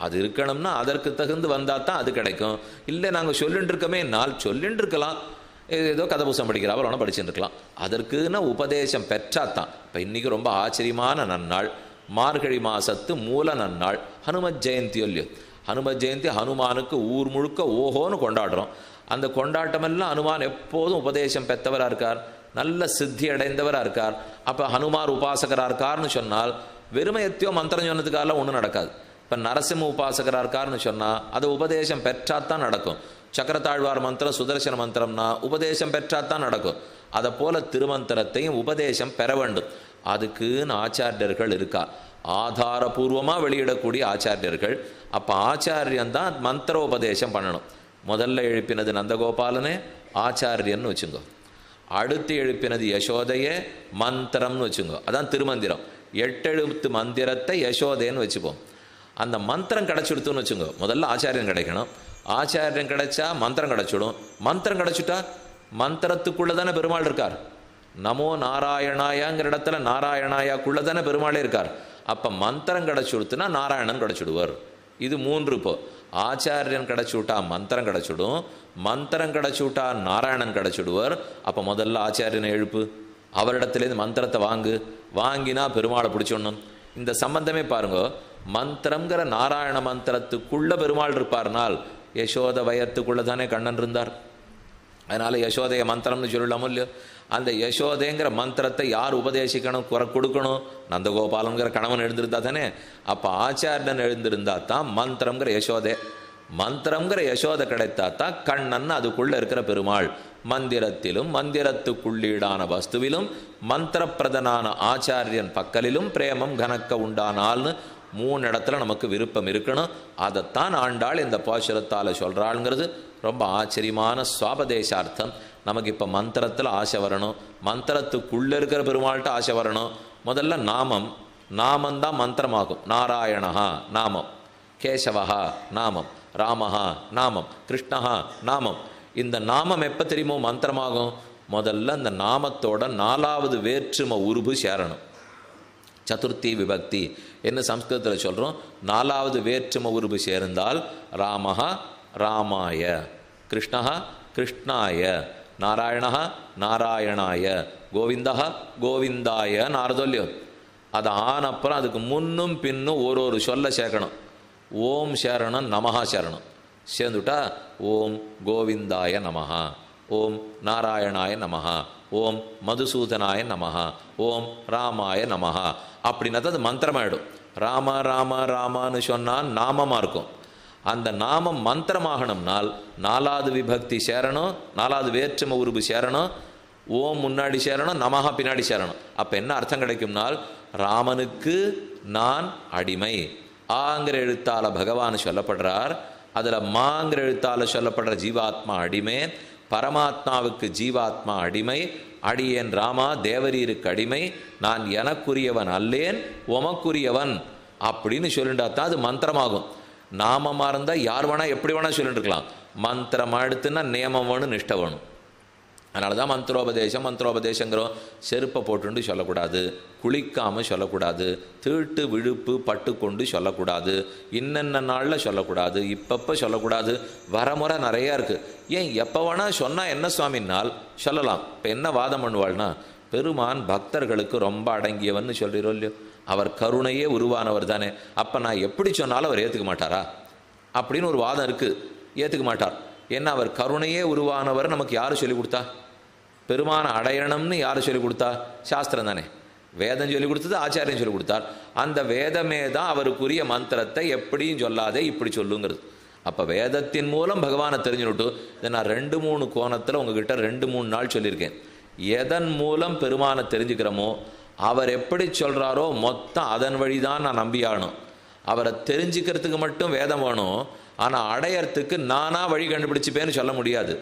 அது இருக்கணும்னா அதற்கு தகுந்து வந்தால் தான் அது கிடைக்கும். இல்லை நாங்கள் சொல்லிட்டு இருக்கோமே, நாள் சொல்லிட்டு இருக்கலாம், ஏதோ கதை புத்தகம் படிக்கிறா அவளோட படிச்சுட்டு இருக்கலாம். அதற்குன்னு உபதேசம் பெற்றாத்தான். இப்போ இன்றைக்கி ரொம்ப ஆச்சரியமான நன்னாள், மார்கழி மாசத்து மூல நன்னாள், ஹனுமத் ஜெயந்தி இல்லையோ. ஹனுமத் ஜெயந்தி ஹனுமானுக்கு ஊர் முழுக்க ஓஹோன்னு கொண்டாடுறோம். அந்த கொண்டாட்டமெல்லாம் ஹனுமான் எப்போதும் உபதேசம் பெற்றவராக இருக்கார், நல்ல சித்தி அடைந்தவராக இருக்கார். அப்போ ஹனுமார் உபாசகராக இருக்கார்னு சொன்னால் வெறுமையத்தையோ மந்திரம் சொன்னதுக்காக ஒன்றும் நடக்காது. இப்போ நரசிம்ம உபாசகராக இருக்கார்னு சொன்னால் அது உபதேசம் பெற்றாத்தான் நடக்கும். சக்கரத்தாழ்வார் மந்திரம் சுதர்சன மந்திரம்னா உபதேசம் பெற்றாத்தான் நடக்கும். அதை போல திருமந்திரத்தையும் உபதேசம் பெற வேண்டும். அதுக்குன்னு ஆச்சாரியர்கள் இருக்கா, ஆதாரபூர்வமாக வெளியிடக்கூடிய ஆச்சாரியர்கள். அப்போ ஆச்சாரியன்தான் மந்திரோபதேசம் பண்ணணும். முதல்ல எழுப்பினது நந்தகோபாலனே ஆச்சாரியன்னு வச்சுங்கோ. அடுத்து எழுப்பினது யசோதையே மந்திரம்னு வச்சுங்கோ. அதான் திருமந்திரம். 8 எழுத்து மந்திரத்தை யசோதைன்னு வச்சுப்போம். அந்த மந்திரம் கிடச்சிடுத்துன்னு வச்சுங்கோ. முதல்ல ஆச்சாரியன் கிடைக்கணும். ஆச்சாரியன் கிடைச்சா மந்திரம் கிடச்சிடும். மந்திரம் கிடச்சிட்டா மந்திரத்துக்குள்ளே தானே பெருமாள் இருக்கார். நமோ நாராயணாயாங்கிற இடத்துல நாராயணாயாக்குள்ளே தானே பெருமாளே இருக்கார். அப்போ மந்திரம் கிடச்சிடுத்துனா நாராயணன் கிடச்சிடுவார். இது 3. இப்போ ஆச்சாரியன் கிடச்சிவிட்டா மந்திரம் கிடச்சிடும், மந்திரம் கிடச்சிவிட்டா நாராயணன் கிடச்சிடுவார். அப்போ முதல்ல ஆச்சாரியனை எழுப்பு, அவரிடத்துலேருந்து மந்திரத்தை வாங்கினா பெருமாளை பிடிச்சிடணும். இந்த சம்பந்தமே பாருங்க. மந்திரங்கிற நாராயண மந்திரத்துக்குள்ள பெருமாள் இருப்பார்னால் யசோத வயத்துக்குள்ள தானே கண்ணன் இருந்தார். அதனால யசோதைய மந்திரம்னு சொல்லலாமோ இல்லையோ. அந்த யசோதைங்கிற மந்திரத்தை யார் உபதேசிக்கணும், கொடுக்கணும்? நந்தகோபாலங்கிற கணவன் எழுந்திருந்தா தானே. அப்போ ஆச்சாரியன் எழுந்திருந்தா தான் மந்திரங்கிற யசோதை. மந்திரங்கிற யசோதை கிடைத்தா தான் கண்ணன் அதுக்குள்ள இருக்கிற பெருமாள். மந்திரத்திலும் மந்திரத்துக்குள்ளீடான வஸ்துவிலும் மந்திரப்பிரதனான ஆச்சாரியன் பக்கலிலும் பிரேமம் கனக்க உண்டானால்னு 3 இடத்துல நமக்கு விருப்பம் இருக்கணும். அதைத்தான் ஆண்டாள் இந்த பாசுரத்தால் சொல்கிறாள்ங்கிறது ரொம்ப ஆச்சரியமான சுவாபதேசார்த்தம். நமக்கு இப்போ மந்திரத்தில் ஆசை வரணும், மந்திரத்துக்குள்ளே இருக்கிற பெருமாள்கிட்ட ஆசை வரணும். முதல்ல நாமந்தான் மந்திரமாகும். நாராயணஹா நாமம், கேசவஹா நாமம், ராமஹா நாமம், கிருஷ்ணஹா நாமம். இந்த நாமம் எப்போ தெரியுமோ மந்திரமாகும்? முதல்ல இந்த நாமத்தோட 4வது வேற்றுமை உருபு சேரணும். சதுர்த்தி விபக்தி என்ன சம்ஸ்கிருதத்தில் சொல்கிறோம். 4வது வேற்றுமை உருபு சேர்ந்தால் ராமஹா ராமாய, கிருஷ்ணஹா கிருஷ்ணாய, நாராயணஹா நாராயணாய, கோவிந்தஹா கோவிந்தாய நாரதொல்லியோ. அது ஆனப்புறம் அதுக்கு முன்னும் பின்னும் ஒரு சொல்ல சேர்க்கணும். ஓம் சேரணம், நமஹா சேரணம். சேர்ந்துட்டா ஓம் கோவிந்தாய நமஹா, ஓம் நாராயணாய நமஹா, ஓம் மதுசூதனாய நமஹா, ஓம் ராமாய நமஹா. அப்படின்னா அது மந்திரமாயிடும். ராம ராம ராமான்னு சொன்னால் நாமமாக இருக்கும். அந்த நாமம் மந்திரமாகணும்னால் 4வது விபக்தி சேரணும், 4வது வேற்றுமை உருபு சேரணும், ஓம் முன்னாடி சேரணும், நமஹா பின்னாடி சேரணும். அப்போ என்ன அர்த்தம் கிடைக்கும்னால் ராமனுக்கு நான் அடிமை. ஆங்கிற எழுத்தால பகவான் சொல்லப்படுறார். அதில் மாங்கிற எழுத்தால சொல்லப்படுற ஜீவாத்மா அடிமை. பரமாத்மாவுக்கு ஜீவாத்மா அடிமை. அடியேன் ராமா தேவரீருக்கு அடிமை. நான் எனக்குரியவன் அல்லேன், உமக்குரியவன் அப்படின்னு சொல்லிட்டா தான் அது மந்திரமாகும். நாமமாக இருந்தால் யார் வேணா எப்படி வேணா சொல்லிட்டு இருக்கலாம். மந்திரம் எடுத்துன்னா நியமம் வேணும், நிஷ்டை வேணும். அதனால தான் மந்திரோபதேசங்கிறோம். செருப்பை போட்டுண்டு சொல்லக்கூடாது, குளிக்காமல் சொல்லக்கூடாது, தீட்டு விழுப்பு பட்டு கொண்டு சொல்லக்கூடாது, இன்னென்ன நாளில் சொல்லக்கூடாது, இப்பப்போ சொல்லக்கூடாது. வரமுறை நிறையா இருக்குது. ஏன் எப்போ வேணால் சொன்னால் என்ன சுவாமினால் சொல்லலாம். இப்போ என்ன வாதம் பண்ணுவாள்னா, பெருமான் பக்தர்களுக்கு ரொம்ப அடங்கியவன்னு சொல்கிறோம் இல்லையோ, அவர் கருணையே உருவானவர் தானே, அப்போ நான் எப்படி சொன்னாலும் அவர் ஏற்றுக்க மாட்டாரா அப்படின்னு ஒரு வாதம் இருக்குது. ஏற்றுக்க மாட்டார். ஏன்னா அவர் கருணையே உருவானவர் நமக்கு யார் சொல்லிக் கொடுத்தா? பெருமான அடையணும்னு யார் சொல்லிக் கொடுத்தா? சாஸ்திரம் தானே. வேதம் சொல்லிக் கொடுத்தது, ஆச்சாரியன் சொல்லிக் கொடுத்தார். அந்த வேதமே தான் அவருக்குரிய மந்திரத்தை எப்படியும் சொல்லாதே இப்படி சொல்லுங்கிறது. அப்போ வேதத்தின் மூலம் பகவானை தெரிஞ்சுட்டு இதை நான் 2-3 கோணத்தில் உங்ககிட்ட 2-3 நாள் சொல்லியிருக்கேன். எதன் மூலம் பெருமானை தெரிஞ்சுக்கிறோமோ அவர் எப்படி சொல்கிறாரோ மொத்தம் அதன் வழி தான் நான் நம்பியாகணும். அவரை தெரிஞ்சுக்கிறதுக்கு மட்டும் வேதம் வேணும், ஆனால் அடையறதுக்கு நானாக வழி கண்டுபிடிச்சிப்பேன்னு சொல்ல முடியாது.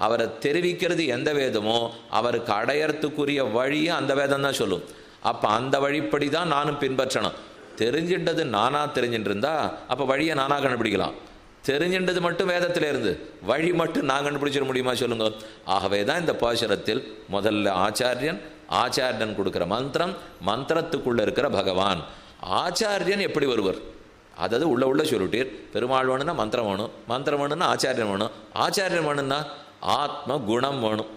அவரை தெரிவிக்கிறது எந்த வேதமோ அவருக்கு அடையறதுக்குரிய வழியை அந்த வேதம் தான் சொல்லும். அப்போ அந்த வழிப்படி தான் நானும் பின்பற்றணும். தெரிஞ்சின்றது நானாக தெரிஞ்சுட்டு இருந்தா அப்போ வழியை நானாக கண்டுபிடிக்கலாம். தெரிஞ்சின்றது மட்டும் வேதத்தில் இருந்து வழி மட்டும் நான் கண்டுபிடிச்சிட முடியுமா சொல்லுங்க? ஆகவே தான் இந்த பாசுரத்தில் முதல்ல ஆச்சாரியன் கொடுக்குற மந்திரத்துக்குள்ளே இருக்கிற பகவான். ஆச்சாரியன் எப்படி வருவர்? அதாவது உள்ள சொல்லிட்டீர். பெருமாள் வேணும்னா மந்திரம் வேணும், மந்திரம் வேணும்னா ஆச்சாரியன் வேணும், ஆச்சாரியன் வேணும்னா ஆத்ம குணம் வேணும்.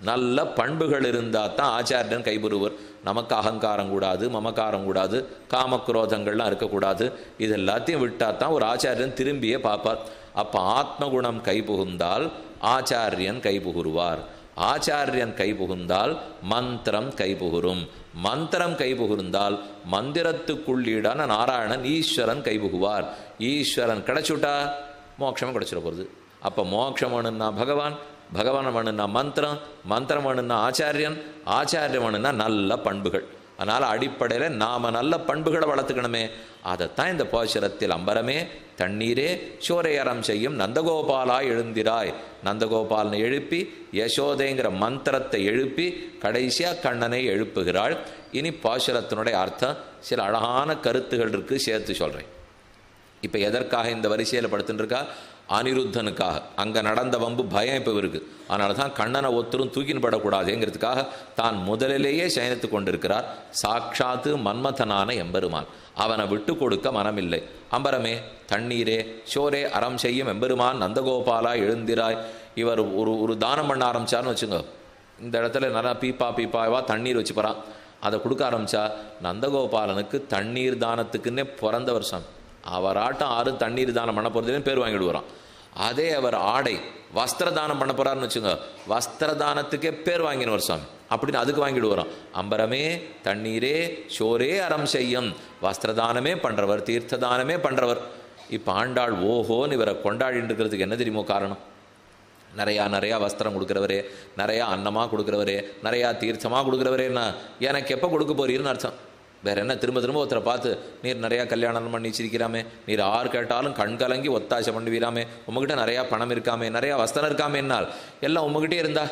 நல்ல பண்புகள் இருந்தால் தான் ஆச்சாரியன் கைபுருவர். நமக்கு அகங்காரம் கூடாது, மமக்காரம் கூடாது, காமக்ரோதங்கள்லாம் இருக்கக்கூடாது. இது எல்லாத்தையும் விட்டால் தான் ஒரு ஆச்சாரியன் திரும்பியே பார்ப்பார். அப்போ ஆத்மகுணம் கைபுகுந்தால் ஆச்சாரியன் கைபுகுருவார். ஆச்சாரியன் கைபுகுந்தால் மந்திரம் கைபுகுரும். மந்திரம் கைபுகுந்தால் மந்திரத்துக்குள்ளீடான நாராயணன் ஈஸ்வரன் கைபுகுவார். ஈஸ்வரன் கிடைச்சுட்டா மோட்சம் கிடைச்சிட போகிறது. அப்போ மோட்சம் வேணும்னா பகவான் வேணும்னா மந்திரம் வேணும்னா ஆச்சாரியன் வேணும்னா நல்ல பண்புகள். அதனால் அடிப்படையில் நாம் நல்ல பண்புகளை வளர்த்துக்கணுமே. அதைத்தான் இந்த பாசுரத்தில் அம்பரமே தண்ணீரே சோரையறம் செய்யும் நந்தகோபாலா எழுந்திராய். நந்தகோபாலனை எழுப்பி யசோதைங்கிற மந்திரத்தை எழுப்பி கடைசியாக கண்ணனை எழுப்புகிறாள். இனி பாசுரத்தினுடைய அர்த்தம் சில அழகான கருத்துகள் இருக்குது, சேர்த்து சொல்கிறேன். இப்போ எதற்காக இந்த வரிசையில் படுத்துட்டுருக்கா? அனிருத்தனுக்காக. அங்கே நடந்த வம்பு பயம் இப்போ இருக்குது. அதனால தான் கண்ணனை ஒருத்தரும் தூக்கின்னு படக்கூடாதுங்கிறதுக்காக தான் முதலிலேயே சயனித்து கொண்டிருக்கிறார். சாட்சாத்து மன்மதனான எம்பெருமான். அவனை விட்டு கொடுக்க மனமில்லை. அம்பரமே தண்ணீரே சோரே அறம் செய்யும் எம்பெருமான் நந்தகோபாலா எழுந்திராய். இவர் ஒரு தானம் பண்ண ஆரம்பித்தார்னு வச்சுங்க. இந்த இடத்துல நல்லா பீப்பாவா தண்ணீர் வச்சு போகிறான். அதை கொடுக்க ஆரம்பித்தா நந்தகோபாலனுக்கு தண்ணீர் தானத்துக்குன்னே பிறந்த வருஷம். அவராட்டம் 6 தண்ணீர் தானம் பண்ண போகிறதுலேயும் பேர் வாங்கிடுவாராம். அதே அவர் ஆடை வஸ்திர தானம் பண்ண போகிறாருன்னு வச்சுங்க, வஸ்திர தானத்துக்கே பேர் வாங்கின வருஷம் அப்படின்னு அதுக்கு வாங்கிடுவாராம். அம்பரமே தண்ணீரே சோரே அறம் செய்யும். வஸ்திரதானமே பண்ணுறவர், தீர்த்த தானமே பண்ணுறவர். இப்போ ஆண்டாள் ஓஹோன்னு இவரை கொண்டாடிட்டு இருக்கிறதுக்கு என்ன தெரியுமோ காரணம்? நிறையா வஸ்திரம் கொடுக்குறவரே, நிறையா அன்னமாக கொடுக்குறவரே, நிறையா தீர்த்தமாக கொடுக்குறவரேன்னா எனக்கு எப்போ கொடுக்க போறீர்னு அர்த்தம். வேறு என்ன? திரும்ப ஒருத்தரை பார்த்து நீர் நிறையா கல்யாணம் பண்ணி வச்சிருக்கிறாமே, நீர் ஆறு கேட்டாலும் கண் கலங்கி ஒத்தாசை பண்ணுவீராமே, உங்ககிட்ட நிறையா பணம் இருக்காமே, நிறையா வஸ்திரம் இருக்காமே, என்னால் எல்லாம் உங்ககிட்டே இருந்தா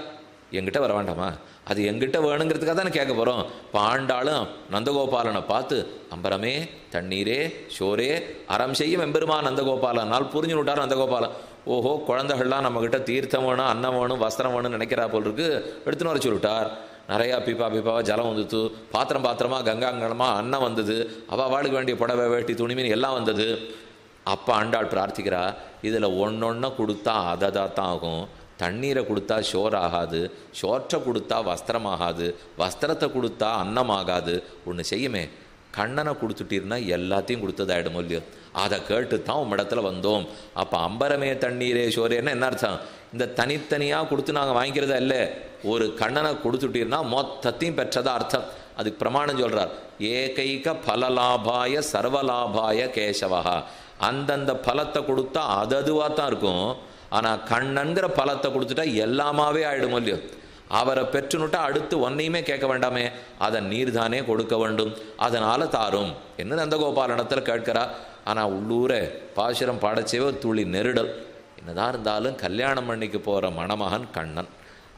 எங்கிட்ட வர வேண்டாமா? அது எங்கிட்ட வேணுங்கிறதுக்காக தானே கேட்க போகிறோம். இப்போ ஆண்டாளும் நந்தகோபாலனை பார்த்து அம்பரமே தண்ணீரே சோரே அறம் செய்யும் எம்பெருமான் நந்தகோபாலனால் புரிஞ்சு விட்டார் நந்தகோபாலன். ஓஹோ, குழந்தைகள்லாம் நம்மக்கிட்ட தீர்த்தம் வேணும், அன்னம் வேணும், வஸ்திரம் வேணும்னு நினைக்கிறா போல் இருக்கு. எடுத்துன்னு வர சொல்லிவிட்டார். நிறையா பீப்பாவாக ஜலம் வந்துட்டு, பாத்திரமாக கங்காங்கலமாக அன்னம் வந்தது, அவள் வாளுக்கு வேண்டிய புடவை வேட்டி துணிமீன் எல்லாம் வந்தது. அப்போ ஆண்டாள் பிரார்த்திக்கிறா, இதில் ஒன்றொன்று கொடுத்தா அதை தான் ஆகும். தண்ணீரை கொடுத்தா சோறு ஆகாது, சோற்றை கொடுத்தா வஸ்திரம் ஆகாது, வஸ்திரத்தை கொடுத்தா அன்னம் ஆகாது. ஒன்று செய்யுமே, கண்ணனை கொடுத்துட்டீர்னா எல்லாத்தையும் கொடுத்ததாயிடும் இல்லையோ. அதை கேட்டு தான் உம்மிடத்துல வந்தோம். அப்போ அம்பரமே தண்ணீரே சோரேன்னா என்ன அர்த்தம்? இந்த தனித்தனியாக கொடுத்து நாங்கள் வாங்கிக்கிறதா இல்லை, ஒரு கண்ணனை கொடுத்துட்டீர்னா மொத்தத்தையும் பெற்றதா அர்த்தம். அதுக்கு பிரமாணம் சொல்கிறார், ஏகைக பலலாபாய சர்வலாபாய கேசவா. அந்தந்த பலத்தை கொடுத்தா அதுவாக தான் இருக்கும். ஆனால் கண்ணன்கிற பலத்தை கொடுத்துட்டா எல்லாமாவே ஆகிடும் இல்லையோ. அவரை பெற்றுனுட்டா அடுத்து ஒன்னையுமே கேட்க வேண்டாமே, அதை நீர் தானே கொடுக்க வேண்டும், அதனால தாரும் என்ன நந்தகோபாலனத்தில் கேட்கிறா. ஆனால் உள்ளூரை பாசுரம் பாடச்சேவே ஒரு துளி நெருடல். என்னதான் இருந்தாலும் கல்யாணம் பண்ணிக்கு போகிற மணமகன் கண்ணன்.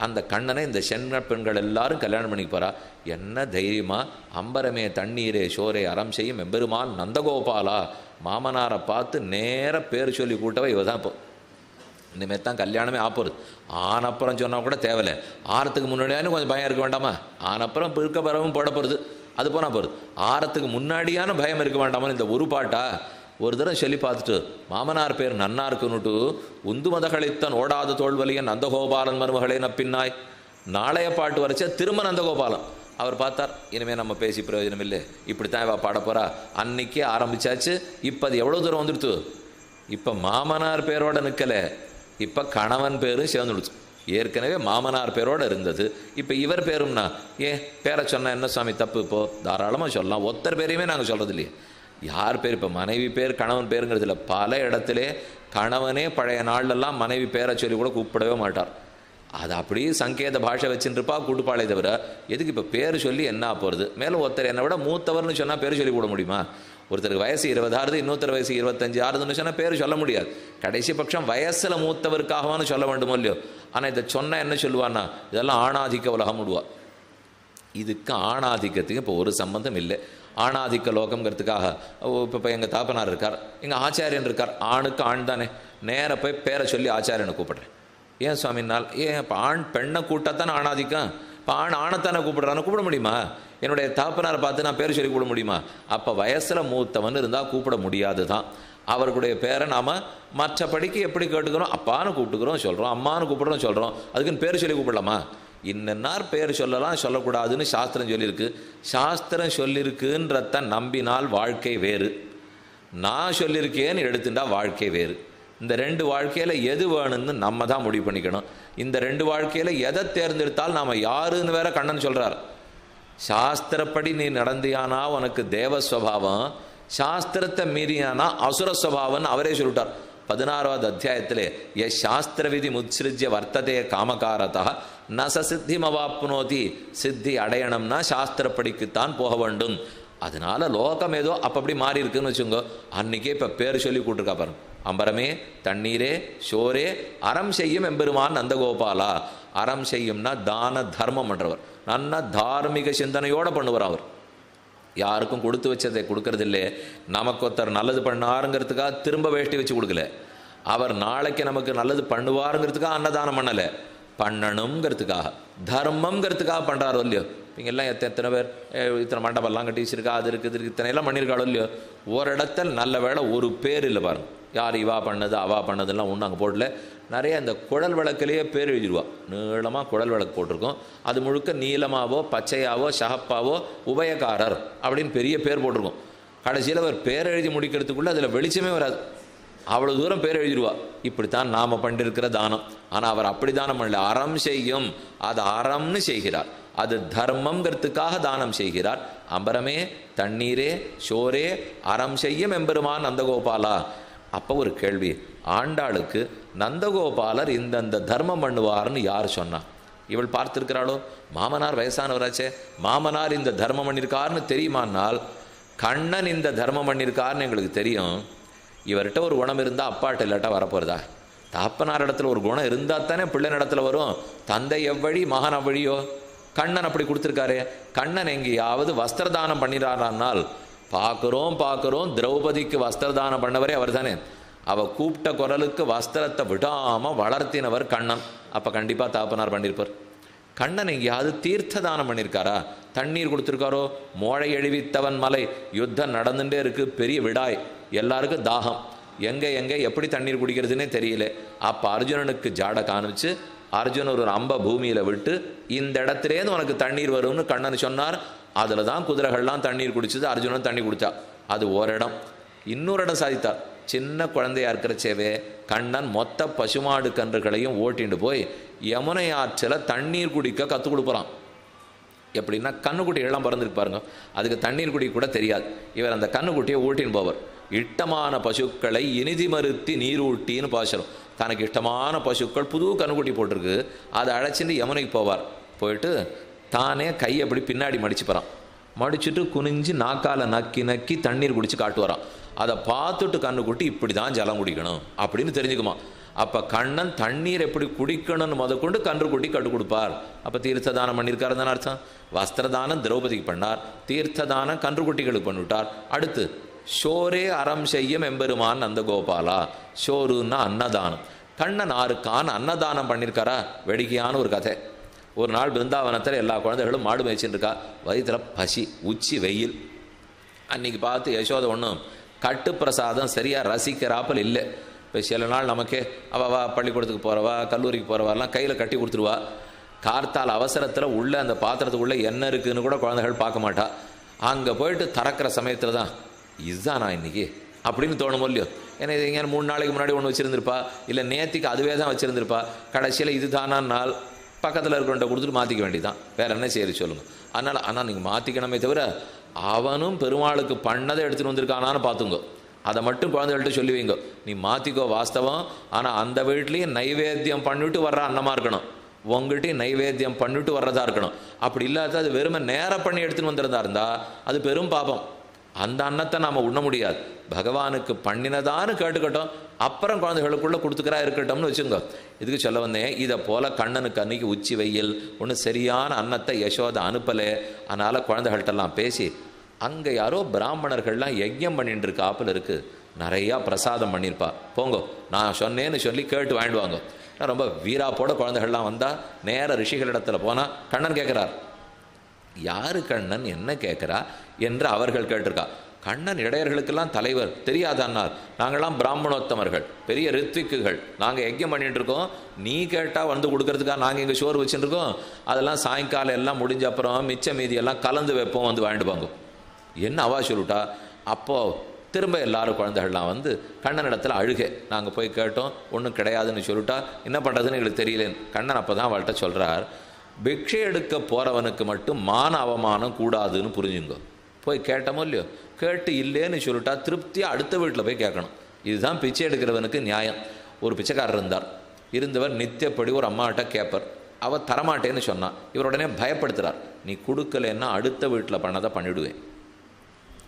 அந்த கண்ணனை இந்த சென்ன பெண்கள் எல்லாரும் கல்யாணம் பண்ணிக்கு போகிறா. என்ன தைரியமா அம்பரமே தண்ணீரே சோரே அறம் செய்யும் எம்பெருமான் நந்தகோபாலா. மாமனாரை பார்த்து நேர பேர் சொல்லி கூட்டவா இவ தான். இப்போ இனிமேல் தான் கல்யாணமே ஆப்போகுது. ஆனப்புறம் சொன்னால் கூட தேவையில்லை, ஆறத்துக்கு முன்னாடியானு கொஞ்சம் பயம் இருக்க வேண்டாமா? ஆனப்புறம் பிற்க பரவும் போட போகிறது, அது போனால் போகிறது. ஆறத்துக்கு முன்னாடியான பயம் இருக்க வேண்டாமா? இந்த ஒரு பாட்டா ஒரு தடவை சொல்லி பார்த்துட்டு மாமனார் பேர் நன்னா இருக்குன்னுட்டு உந்து மதகளித்தன் ஓடாத தோல்வலியன் நந்தகோபாலன் மருமகளே நப்பின்னாய். நாளைய பாட்டு வரைச்சா திரும்ப நந்தகோபாலன். அவர் பார்த்தார், இனிமேல் நம்ம பேசி பிரயோஜனம் இல்லை, இப்படித்தான் இவ பாட போகிறா. அன்னைக்கே ஆரம்பிச்சாச்சு. இப்போ அது எவ்வளோ தூரம் வந்துடுத்து? இப்போ மாமனார் பேரோட நிற்கலை, இப்போ கணவன் பேரும் சேர்ந்துடுச்சு. ஏற்கனவே மாமனார் பேரோடு இருந்தது, இப்போ இவர் பேரும்னா ஏன் பேரை சொன்னால் என்ன சுவாமி தப்பு? இப்போது தாராளமாக சொல்லலாம். ஒருத்தர் பேரையுமே நாங்கள் சொல்கிறது இல்லையே. யார் பேர்? இப்போ மனைவி பேர் கணவன் பேருங்கிறது இல்லை. பல இடத்துல கணவனே பழைய நாள்லெல்லாம் மனைவி பேரை சொல்லி கூட கூப்பிடவே மாட்டார். அது அப்படியே சங்கேத பாஷை வச்சுருப்பா கூட்டுப்பாளே தவிர எதுக்கு இப்போ பேர் சொல்லி என்ன போகிறது? மேலும் ஒருத்தர் என்னை விட மூத்தவர்னு சொன்னால் பேர் சொல்லி கூட முடியுமா? ஒருத்தருக்கு வயசு 20 ஆறுது, இன்னொருத்தர் வயசு 25 ஆறுதுன்னு சொன்னால் பேர் சொல்ல முடியாது. கடைசி பட்சம் வயசில் மூத்தவருக்காகவான்னு சொல்ல வேண்டுமோ இல்லையோ? ஆனால் இதை சொன்னால் என்ன சொல்லுவான்னா, இதெல்லாம் ஆணாதிக்க உலகம் விடுவா. இதுக்கு ஆணாதிக்கத்துக்கு இப்போ ஒரு சம்பந்தம் இல்லை. ஆணாதிக்க லோகம்ங்கிறதுக்காக இப்போ எங்கள் தாப்பனார் இருக்கார், எங்கள் ஆச்சாரியன் இருக்கார், ஆணுக்கு ஆண் தானே, நேர போய் பேரை சொல்லி ஆச்சாரியனை கூப்பிட்றேன். ஏன் சுவாமினால்? ஏன் இப்போ ஆண் பெண்ணை கூட்டத்தானே ஆணாதிக்கம்? இப்போ ஆண் ஆணைத்தானே கூப்பிடுறான்னு கூப்பிட முடியுமா? என்னுடைய தாப்பனாரை பார்த்து நான் பேர் சொல்லி கூப்பிட முடியுமா? அப்போ வயசில் மூத்தவன் இருந்தால் கூப்பிட முடியாது தான். அவர்களுடைய பேரை நாம் மற்றபடிக்கு எப்படி கேட்டுக்கிறோம்? அப்பான்னு கூப்பிட்டுக்கிறோம் சொல்கிறோம், அம்மானு கூப்பிட்றோம் சொல்கிறோம். அதுக்குன்னு பேர் சொல்லி கூப்பிடலாமா? இன்னென்னார் பேர் சொல்லலாம் சொல்லக்கூடாதுன்னு சாஸ்திரம் சொல்லியிருக்கு. சாஸ்திரம் சொல்லியிருக்குன்றத நம்பினால் வாழ்க்கை வேறு, நான் சொல்லியிருக்கேன்னு எடுத்துட்டா வாழ்க்கை வேறு. இந்த ரெண்டு வாழ்க்கையில் எது வேணும்னு நம்ம தான் முடிவு பண்ணிக்கணும். இந்த ரெண்டு வாழ்க்கையில் எதை தேர்ந்தெடுத்தால் நாம் யாருன்னு வேற கண்ணன் சொல்கிறார். சாஸ்திரப்படி நீ நடந்தியானா உனக்கு தேவஸ்வபாவம், சாஸ்திரத்தை மீறியானா அசுரஸ்வபாவம்னு அவரே சொல்லிட்டார். 16வது அத்தியாயத்திலே சாஸ்திர விதி முத்ஸ்ருஜ்ய வர்த்ததே காமகாரதா நச சித்திமவாப்னோதி. சித்தி அடையணும்னா சாஸ்திரப்படிக்குத்தான் போக வேண்டும். அதனால லோகம் ஏதோ அப்படி மாறி இருக்குன்னு வச்சுங்க. அன்னைக்கே இப்போ பேர் சொல்லி கூட்டிருக்கா பாருங்க. அம்பரமே தண்ணீரே சோரே அறம் செய்யும் எம்பெருமான் நந்தகோபாலா. அறம் செய்யும்னா தான தர்மம் பண்றவர், நல்ல தார்மீக சிந்தனையோட பண்ணுவார். அவர் யாருக்கும் கொடுத்து வச்சதை கொடுக்கறதில்லை. நமக்கு ஒருத்தர் நல்லது பண்ணாருங்கிறதுக்காக திரும்ப வேஷ்டி வச்சு கொடுக்கல. அவர் நாளைக்கு நமக்கு நல்லது பண்ணுவாருங்கிறதுக்காக அன்னதானம் பண்ணலை, பண்ணணுங்கிறதுக்காக தர்மங்கிறதுக்காக பண்ணுறாரோ இல்லையோ? இங்கெல்லாம் எத்தனை பேர் இத்தனை மண்டபம்லாம் கட்டி வச்சிருக்கா, அது இருக்குது இத்தனை எல்லாம் பண்ணியிருக்காளோ இல்லையோ? ஒரு இடத்துல நல்ல வேளை ஒரு பேர் இல்லை பாருங்க. யார் இவா பண்ணது அவா பண்ணதெல்லாம் ஒன்றும் அங்கே போடல. நிறைய இந்த குழல் விளக்குலேயே பேர் எழுதிடுவா. நீளமாக குழல் விளக்கு போட்டிருக்கோம், அது முழுக்க நீளமாவோ பச்சையாவோ சகப்பாவோ உபயக்காரர் அப்படின்னு பெரிய பேர் போட்டிருக்கோம். கடைசியில் அவர் பேர் எழுதி முடிக்கிறதுக்குள்ளே அதில் வெளிச்சமே வராது, அவ்வளோ தூரம் பேர் எழுதிடுவா. இப்படித்தான் நாம் பண்ணிருக்கிற தானம். ஆனால் அவர் அப்படி தானம் பண்ணல, அறம் செய்யும், அது அறம்னு செய்கிறார், அது தர்மங்கிறதுக்காக தானம் செய்கிறார். அம்பரமே தண்ணீரே சோரே அறம் செய்யும் எம்பெருமான் நந்தகோபாலா. அப்போ ஒரு கேள்வி, ஆண்டாளுக்கு நந்தகோபாலர் இந்தந்த தர்மம் பண்ணுவார்னு யார் சொன்னா? இவள் பார்த்துருக்கிறாளோ? மாமனார் வயசானவராச்சே, மாமனார் இந்த தர்மம் பண்ணியிருக்காருன்னு தெரியுமானால் கண்ணன் இந்த தர்மம் பண்ணியிருக்காருன்னு எங்களுக்கு தெரியும். இவர்கிட்ட ஒரு குணம் இருந்தால் அப்பாட்ட இல்லாட்டா வரப்போகிறதா? தாப்பனார் இடத்துல ஒரு குணம் இருந்தால் தானே பிள்ளை இடத்துல வரும். தந்தை எவ்வழி மகன் அவ்வழியோ? கண்ணன் அப்படி கொடுத்துருக்காரு. கண்ணன் எங்கேயாவது வஸ்திரதானம் பண்ணிடாரானால் பார்க்குறோம். திரௌபதிக்கு வஸ்திரதானம் பண்ணவரே அவர் தானே. அவள் கூப்பிட்ட குரலுக்கு வஸ்திரத்தை விடாமல் வளர்த்தினவர் கண்ணன். அப்போ கண்டிப்பாக தாப்பனார் பண்ணியிருப்பார். கண்ணன் எங்கேயாவது தீர்த்த தானம் பண்ணியிருக்காரா? தண்ணீர் கொடுத்துருக்காரோ? மோழை எழுவித்தவன் மலை யுத்தம் நடந்துட்டே இருக்கு, பெரிய விடாய், எல்லாருக்கும் தாகம், எங்கே எப்படி தண்ணீர் குடிக்கிறதுனே தெரியல. அப்போ அர்ஜுனனுக்கு ஜாட காமிச்சு அர்ஜுன் ஒரு அம்பை பூமியில் விட்டு இந்த இடத்துலேருந்து உனக்கு தண்ணீர் வரும்னு கண்ணன் சொன்னார். அதில் தான் குதிரைகள்லாம் தண்ணீர் குடிச்சது, அர்ஜுனன் தண்ணி குடித்தா. அது ஓரிடம். இன்னொரு இடம் சாதித்தார். சின்ன குழந்தையா இருக்கிற சேவே கண்ணன் மொத்த பசுமாடு கன்றுகளையும் ஓட்டிட்டு போய் யமுனை ஆற்றில் தண்ணீர் குடிக்க கற்றுக் கொடுக்குறான். எப்படின்னா கண்ணுக்குட்டி எல்லாம் பிறந்திருக்கு பாருங்க, அதுக்கு தண்ணீர் குடிக்க கூட தெரியாது. இவர் அந்த கண்ணுக்குட்டியை ஓட்டின்னு போவார். இட்டமான பசுக்களை இனிதி மறுத்தி நீரூட்டின்னு பாசுறோம். தனக்கு இஷ்டமான பசுக்கள் புது கண்ணுக்குட்டி போட்டிருக்கு, அதை அழைச்சிட்டு யமுனைக்கு போவார். போயிட்டு தானே கையை அப்படி பின்னாடி மடிச்சுப்பறான். மடிச்சுட்டு குனிஞ்சு நாக்கால் நக்கி நக்கி தண்ணீர் குடிச்சு காட்டுவாரான். அதை பார்த்துட்டு கண்ணுக்குட்டி இப்படி தான் ஜலம் குடிக்கணும் அப்படின்னு தெரிஞ்சுக்குமா. அப்போ கண்ணன் தண்ணீர் எப்படி குடிக்கணும்னு முதற்கொண்டு கன்றுக்குட்டி கட்டு கொடுப்பார். அப்போ தீர்த்த தானம் பண்ணியிருக்காரு தானே அர்த்தம். வஸ்திரதானம் திரௌபதிக்கு பண்ணார், தீர்த்த தானம் கன்றுக்குட்டிகளுக்கு பண்ணிவிட்டார். அடுத்து ஷோரே அறம் செய்யும் எம்பெருமான் நந்தகோபாலா. ஷோருன்னா அன்னதானம். கண்ணன் ஆருக்கான் அன்னதானம் பண்ணியிருக்காரா? வேடிக்கையான ஒரு கதை. ஒரு நாள் பிருந்தாவனத்தில் எல்லா குழந்தைகளும் மாடு மேய்ச்சின்னு இருக்கா. வயிற்றுல பசி, உச்சி வெயில். அன்றைக்கி பார்த்து யசோதை ஒன்றும் கட்டு பிரசாதம் சரியாக ரசிக்கிறாப்பில் இல்லை. இப்போ சில நாள் நமக்கே அவவா பள்ளிக்கூடத்துக்கு போகிறவா கல்லூரிக்கு போகிறவாலாம் கையில் கட்டி கொடுத்துருவா. கார்த்தால் அவசரத்தில் உள்ளே அந்த பாத்திரத்துக்குள்ளே என்ன இருக்குதுன்னு கூட குழந்தைகள் பார்க்க மாட்டா. அங்கே போயிட்டு திறக்கிற சமயத்தில் தான் இதுதான் நான் இன்றைக்கி அப்படின்னு தோணும் இல்லையோ. ஏன்னா இது எங்கேயாவது 3 நாளைக்கு முன்னாடி ஒன்று வச்சுருந்துருப்பா, இல்லை நேத்திக்கு அதுவே தான் வச்சுருந்துருப்பா. கடைசியில் இது தானா நாள் பக்கத்தில் இருக்கிறவன்ட்ட கொடுத்துட்டு மாற்றிக்க வேண்டியதான், வேறு என்ன செய்ய சொல்லுங்கள். ஆனால் நீங்கள் மாற்றிக்கணுமே தவிர அவனும் பெருமாளுக்கு பண்ணதை எடுத்துகிட்டு வந்திருக்கானான்னு பார்த்துங்கோ. அதை மட்டும் குழந்தைகள்கிட்ட சொல்லி வைங்க. நீ மாற்றிக்கோ வாஸ்தவம், ஆனால் அந்த வீட்லேயும் நைவேத்தியம் பண்ணிவிட்டு வர்ற அன்னமாக இருக்கணும், உங்கள்கிட்டையும் நைவேத்தியம் பண்ணிவிட்டு வர்றதா இருக்கணும். அப்படி இல்லாத அது வெறுமை நேரம் பண்ணி எடுத்துகிட்டு வந்துருந்தா இருந்தால் அது பெரும் பாபம். அந்த அன்னத்தை நாம் உண்ண முடியாது. பகவானுக்கு பண்ணினதான்னு கேட்டுக்கட்டும், அப்புறம் குழந்தைகளுக்குள்ளே கொடுத்துக்கிறா இருக்கட்டும்னு வச்சுங்க. இதுக்கு சொல்ல வந்தேன், இதை போல் கண்ணனுக்கு அன்னைக்கு உச்சி வெயில் ஒன்று சரியான அன்னத்தை யசோதை அனுப்பலை. அதனால் குழந்தைகள்கிட்டலாம் பேசி அங்கே யாரோ பிராமணர்கள்லாம் யஜ்யம் பண்ணிட்டு இருக்க ஆப்பில் இருக்குது, நிறையா பிரசாதம் பண்ணியிருப்பா, போங்கோ நான் சொன்னேன்னு சொல்லி கேட்டு வாங்கிடுவாங்க. ரொம்ப வீராப்போட குழந்தைகள்லாம் வந்தால் நேர ரிஷிகளிடத்தில் போனால் கண்ணன் கேட்குறார். யாரு கண்ணன் என்ன கேட்குறா என்று அவர்கள் கேட்டிருக்கா. கண்ணன் இடையர்களுக்கெல்லாம் தலைவர் தெரியாதான்னார். நாங்கள்லாம் பிராமணோத்தமர்கள், பெரிய ரித்விக்குகள், நாங்கள் யஜ்யம் பண்ணிட்டு இருக்கோம், நீ கேட்டால் வந்து கொடுக்கறதுக்காக நாங்கள் இங்கே சோறு வச்சுருக்கோம். அதெல்லாம் சாயங்காலம் எல்லாம் முடிஞ்ச அப்புறம் மிச்ச மீதி எல்லாம் கலந்து வைப்போம், வந்து வாங்கிடுவாங்க. என்ன அவா சொல்லிட்டா. அப்போது திரும்ப எல்லாரும் குழந்தைகள்லாம் வந்து கண்ணன் இடத்துல அழுகை. நாங்கள் போய் கேட்டோம், ஒன்றும் கிடையாதுன்னு சொல்லிட்டா. என்ன பண்ணுறதுன்னு எங்களுக்கு தெரியலேன்னு கண்ணன் அப்போ தான் அவள்கிட்ட சொல்கிறார், பிக்ஷை எடுக்க போகிறவனுக்கு மட்டும் மான அவமானம் கூடாதுன்னு புரிஞ்சுங்க. போய் கேட்டமோ இல்லையோ, கேட்டு இல்லைன்னு சொல்லிட்டா திருப்தியாக அடுத்த வீட்டில் போய் கேட்கணும். இதுதான் பிச்சை எடுக்கிறவனுக்கு நியாயம். ஒரு பிச்சைக்காரர் இருந்தவர் நித்தியப்படி ஒரு அம்மாட்ட கேட்பார். அவள் தரமாட்டேன்னு சொன்னான். இவர் உடனே பயப்படுத்துகிறார், நீ கொடுக்கலன்னா அடுத்த வீட்டில் பண்ணதை பண்ணிவிடுவேன்.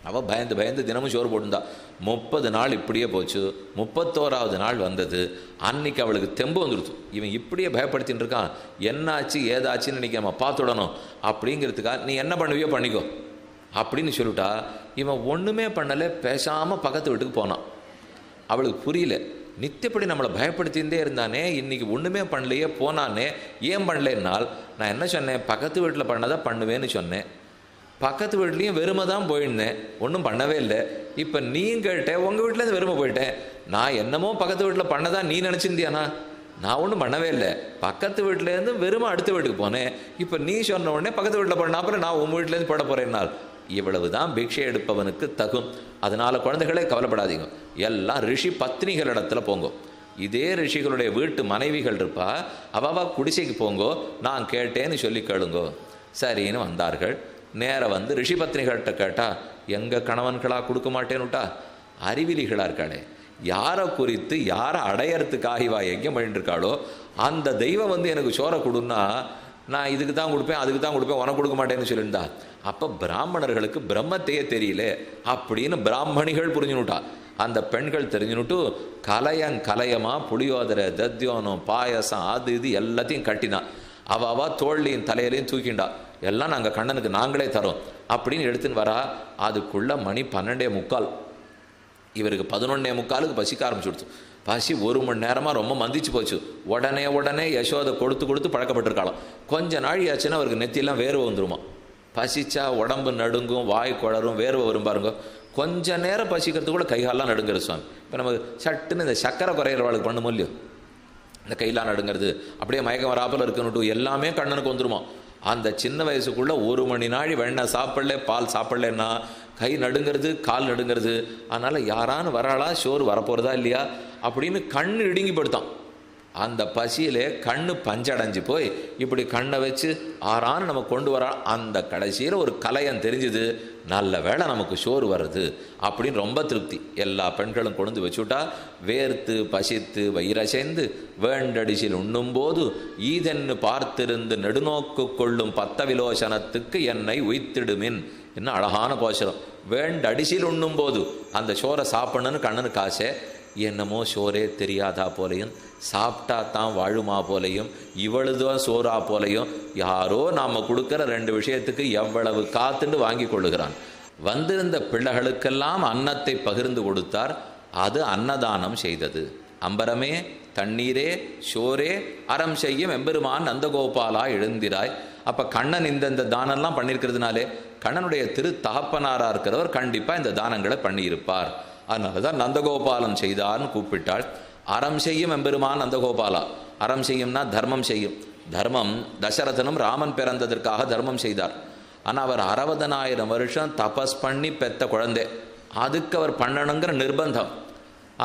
அவள் பயந்து பயந்து தினமும் சோறு போட்டுருந்தா. 30 நாள் இப்படியே போச்சு. 31வது நாள் வந்தது. அன்னைக்கு அவளுக்கு தெம்பு வந்துடுச்சு, இவன் இப்படியே பயப்படுத்தின்னு இருக்கான், என்னாச்சு ஏதாச்சுன்னு இன்றைக்கி நம்ம பார்த்துடணும் அப்படிங்கிறதுக்காக நீ என்ன பண்ணுவியோ பண்ணிக்கோ அப்படின்னு சொல்லிட்டா. இவன் ஒன்றுமே பண்ணலை, பேசாமல் பக்கத்து வீட்டுக்கு போனான். அவளுக்கு புரியல, நித்தியப்படி நம்மளை பயப்படுத்திகிட்டே இருந்தானே, இன்றைக்கி ஒன்றுமே பண்ணலையே போனானே, ஏன் பண்ணலேன்னால் நான் என்ன சொன்னேன், பக்கத்து வீட்டில் பண்ணதை பண்ணுவேன்னு சொன்னேன். பக்கத்து வீட்லேயும் வெறுமை தான் போயிருந்தேன், ஒன்றும் பண்ணவே இல்லை. இப்போ நீயும் கேட்டேன், உங்கள் வீட்டிலேருந்து வெறுமை போயிட்டேன். நான் என்னமோ பக்கத்து வீட்டில் பண்ணதான் நீ நினச்சிருந்தியானா? நான் ஒன்றும் பண்ணவே இல்லை. பக்கத்து வீட்டிலேருந்து வெறுமை அடுத்த வீட்டுக்கு போனேன். இப்போ நீ சொன்ன உடனே பக்கத்து வீட்டில் பண்ண, அப்புறம் நான் உங்கள் வீட்டிலேருந்து போட போகிறேன்னால் இவ்வளவு தான் பிக்ஷை எடுப்பவனுக்கு தகும். அதனால் குழந்தைகளே கவலைப்படாதீங்க, எல்லாம் ரிஷி பத்னிகளிடத்தில் போங்கோ. இதே ரிஷிகளுடைய வீட்டு மனைவிகள் இருப்பா, அவவா குடிசைக்கு போங்கோ, நான் கேட்டேன்னு சொல்லி கேளுங்கோ. சரின்னு வந்தார்கள். நேரம் வந்து ரிஷி பத்னிகள்கிட்ட கேட்டால் எங்கள் கணவன்களாக கொடுக்க மாட்டேன்னுட்டா. அறிவிலிகளாக இருக்காளே, யாரை குறித்து யாரை அடையறதுக்காக இவா யஜ்யம் பண்ணிட்டு இருக்காளோ அந்த தெய்வம் வந்து எனக்கு சோறை கொடுன்னா நான் இதுக்கு தான் கொடுப்பேன் அதுக்கு தான் கொடுப்பேன் உனக்கு கொடுக்க மாட்டேன்னு சொல்லியிருந்தா. அப்போ பிராமணர்களுக்கு பிரம்மத்தையே தெரியல அப்படின்னு பிராமணிகள் புரிஞ்சுனுட்டா. அந்த பெண்கள் தெரிஞ்சுனுட்டு கலையமாக புளியோதரை தத்தியோனம் பாயசம் அது இது எல்லாத்தையும் கட்டினா. அவா தோல்லையும் தலையிலையும் தூக்கிண்டா. எல்லாம் நாங்கள் கண்ணனுக்கு நாங்களே தரோம் அப்படின்னு எடுத்துன்னு வரா. அதுக்குள்ளே மணி 12:45. இவருக்கு 11:45 பசிக்க ஆரம்பிச்சுடுச்சு. பசி 1 மணி நேரமாக ரொம்ப மந்திச்சு போச்சு. உடனே யசோதை கொடுத்து பழக்கப்பட்டிருக்காளாம். கொஞ்ச நாள் ஆச்சுன்னா அவருக்கு நெத்தியெல்லாம் வேர்வை வந்துருமா. பசிச்சா உடம்பு நடுங்கும், வாய் குளரும், வேர்வை வரும் பாருங்க. கொஞ்ச நேரம் பசிக்கிறதுக்கு கூட கைகாலெலாம் நடுங்கிறது சுவாமி. இப்போ நமக்கு சட்டுன்னு இந்த சக்கரை குறையிறவாளுக்கு பண்ணுமோ இல்லையோ, இந்த கையெல்லாம் நடுங்கிறது, அப்படியே மயக்கம் வராப்பில் இருக்கணுட்டு எல்லாமே கண்ணனுக்கு வந்துருமா. அந்த சின்ன வயசுக்குள்ளே 1 மணி நாள் வெண்ணெய் சாப்பிடல பால் சாப்பிடலன்னா கை நடுங்கிறது, கால் நடுங்கிறது. அதனால் யாரான்னு வராளா, சோறு வரப்போகிறதா இல்லையா அப்படின்னு கண் இடுங்கி படுத்தான். அந்த பசியிலே கண்ணு பஞ்சடைஞ்சு போய் இப்படி கண்ணை வச்சு ஆறான்னு நம்ம கொண்டு வர அந்த கடைசியில் ஒரு கலையம் தெரிஞ்சுது, நல்ல வேளை நமக்கு சோறு வருது அப்படின்னு ரொம்ப திருப்தி. எல்லா பெண்களும் கொண்டு வச்சுட்டா வேர்த்து பசித்து வயிறசைந்து வேண்டடிசில் உண்ணும்போது ஈதென்னு பார்த்திருந்து நெடுநோக்கு கொள்ளும் பத்த விலோசனத்துக்கு என்னை உய்த்திடுமின். என்ன அழகான போஷரம். வேண்டடிசில் உண்ணும் போது அந்த சோறை சாப்பிடணுன்னு கண்ணனுக்கு ஆசை. என்னமோ சோரே தெரியாதா போலையும், சாப்பிட்டா தான் வாழுமா போலையும், இவ்வளவுதான் சோறா போலையும், யாரோ நாம் கொடுக்குற 2 விஷயத்துக்கு எவ்வளவு காத்துண்டு வாங்கி கொள்ளுகிறான். வந்திருந்த பிள்ளைகளுக்கெல்லாம் அன்னத்தை பகிர்ந்து கொடுத்தார். அது அன்னதானம் செய்தது. அம்பரமே தண்ணீரே சோரே அறம் செய்யும் எம்பெருமான் நந்தகோபாலா எழுந்திராய். அப்போ கண்ணன் இந்த தானம்லாம் பண்ணியிருக்கிறதுனாலே கண்ணனுடைய திரு தகப்பனாரா இருக்கிறவர் கண்டிப்பாக இந்த தானங்களை பண்ணியிருப்பார். அதனால தான் நந்தகோபாலன் செய்தார்னு கூப்பிட்டாள். அறம் செய்யும் எம்பெருமான் நந்தகோபாலா. அறம் செய்யும்னா தர்மம் செய்யும். தர்மம் தசரதனும் ராமன் பிறந்ததற்காக தர்மம் செய்தார். ஆனால் அவர் 60,000 வருஷம் தபஸ் பண்ணி பெத்த குழந்தை, அதுக்கு அவர் பண்ணணுங்கிற நிர்பந்தம்.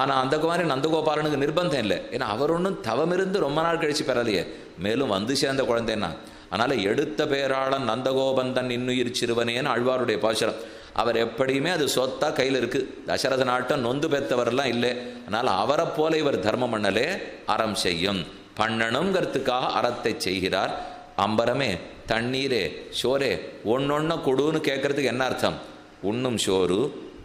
ஆனால் அந்த மாதிரி நந்தகோபாலனுக்கு நிர்பந்தம் இல்லை. ஏன்னா அவர் ஒன்றும் தவமிருந்து ரொம்ப நாள் கழித்து பெறலையே, மேலும் வந்து சேர்ந்த குழந்தைன்னா. அதனால் எடுத்த பேராளன் நந்தகோபந்தன் இன்னுயிர் சிறுவனேன்னு ஆழ்வாருடைய பாசுரம். அவர் எப்படியுமே அது சொத்தா கையில் இருக்குது. தசரத நாட்டம் நொந்து பெற்றவரெல்லாம் இல்லை. அதனால் அவரை போல இவர் தர்மம் பண்ணலே, அறம் செய்யும் பண்ணணுங்கிறதுக்காக அறத்தை செய்கிறார். அம்பரமே தண்ணீரே சோரே ஒன்னொன்னு கொடுன்னு கேட்கறதுக்கு என்ன அர்த்தம்? உண்ணும் சோறு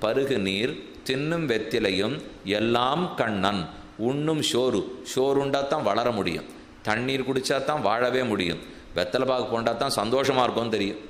பருகு நீர் தின்னும் வெத்திலையும் எல்லாம் கண்ணன். உண்ணும் சோறு, சோறுண்டாத்தான் வளர முடியும். தண்ணீர் குடித்தா தான் வாழவே முடியும். வெத்தலை பாக்கு போண்டா தான் சந்தோஷமாக இருக்கும்னு தெரியும்.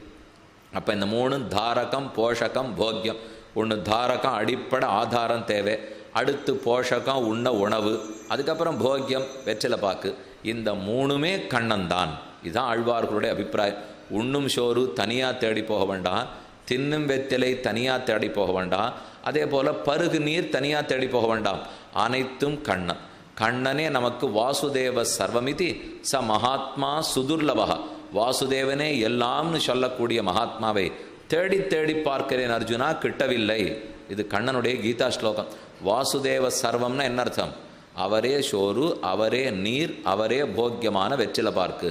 அப்போ இந்த 3 தாரகம் போஷகம் போக்கியம். ஒன்று தாரகம் அடிப்படை ஆதாரம் தேவை, அடுத்து போஷகம் உண்ண உணவு, அதுக்கப்புறம் போக்கியம் வெற்றிலை பாக்கு. இந்த 3மே கண்ணன் தான். இதுதான் ஆழ்வார்களுடைய அபிப்பிராயம். உண்ணும் சோறு தனியாக தேடி போக வேண்டாம், தின்னும் வெத்திலை தனியாக தேடி போக வேண்டாம், அதே போல் பருகு நீர் தனியாக தேடி போக வேண்டாம். அனைத்தும் கண்ணன். கண்ணனே நமக்கு வாசுதேவ சர்வமிதி ச மகாத்மா சுதுர்லபக. வாசுதேவனே எல்லாம்னு சொல்லக்கூடிய மகாத்மாவை தேடி தேடி பார்க்கிறேன் அர்ஜுனா, கிட்டவில்லை. இது கண்ணனுடைய கீதா ஸ்லோகம். வாசுதேவ சர்வம்னா என்ன அர்த்தம்? அவரே சோறு, அவரே நீர், அவரே போக்கியமான வெற்றிலை பார்க்கு.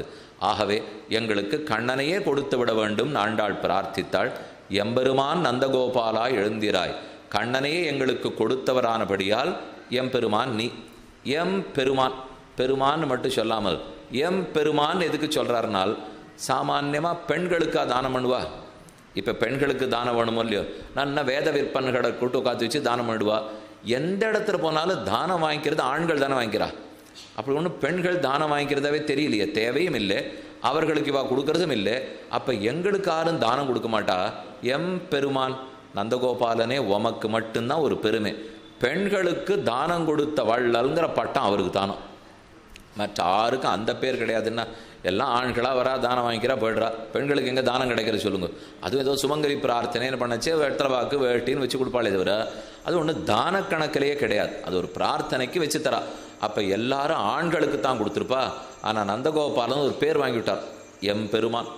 ஆகவே எங்களுக்கு கண்ணனையே கொடுத்து விட வேண்டும் ஆண்டாள் பிரார்த்தித்தாள். எம்பெருமான் நந்தகோபாலா எழுந்திராய். கண்ணனையே எங்களுக்கு கொடுத்தவரானபடியால் எம்பெருமான் நீ. எம் பெருமான், பெருமான் மட்டும் சொல்லாமல் எம் பெருமான் எதுக்கு சொல்கிறாருனால், சாமான்யமாக பெண்களுக்கு தானம் பண்ணுவா. இப்போ பெண்களுக்கு தானம் வேணுமோ இல்லையோ, நான் வேத விற்பனைகளை கூட்டு காத்து வச்சு தானம் பண்ணுவா. எந்த இடத்துல போனாலும் தானம் வாங்கிக்கிறது ஆண்கள் தானே வாங்கிக்கிறா. அப்படி ஒன்றும் பெண்கள் தானம் வாங்கிக்கிறதாவே தெரியலையே, தேவையும் இல்லை, அவர்களுக்கு இவா கொடுக்கறதும் இல்லை. அப்போ எங்களுக்கு யாரும் தானம் கொடுக்க மாட்டா. எம் பெருமான் நந்தகோபாலனே உமக்கு மட்டும்தான் ஒரு பெருமை. பெண்களுக்கு தானம் கொடுத்த வள்ளல்ங்கிற பட்டம் அவருக்கு தானம். மற்ற யாருக்கும் அந்த பேர் கிடையாதுன்னா, எல்லாம் ஆண்களாக வரா தானம் வாங்கிக்கிறா போய்ட்றா. பெண்களுக்கு எங்கே தானம் கிடைக்கிறது சொல்லுங்கள்? அதுவும் ஏதோ சுமங்கலி பிரார்த்தனைன்னு பண்ணச்சே வெற்றலை வாக்கு வேட்டின்னு வச்சு கொடுப்பாளே தவிர அது ஒன்றும் தான கணக்கிலேயே கிடையாது. அது ஒரு பிரார்த்தனைக்கு வச்சு தரா. அப்போ எல்லாரும் ஆண்களுக்கு தான் கொடுத்துருப்பா. ஆனால் நந்தகோபாலன் ஒரு பேர் வாங்கிவிட்டார், எம் பெருமான்.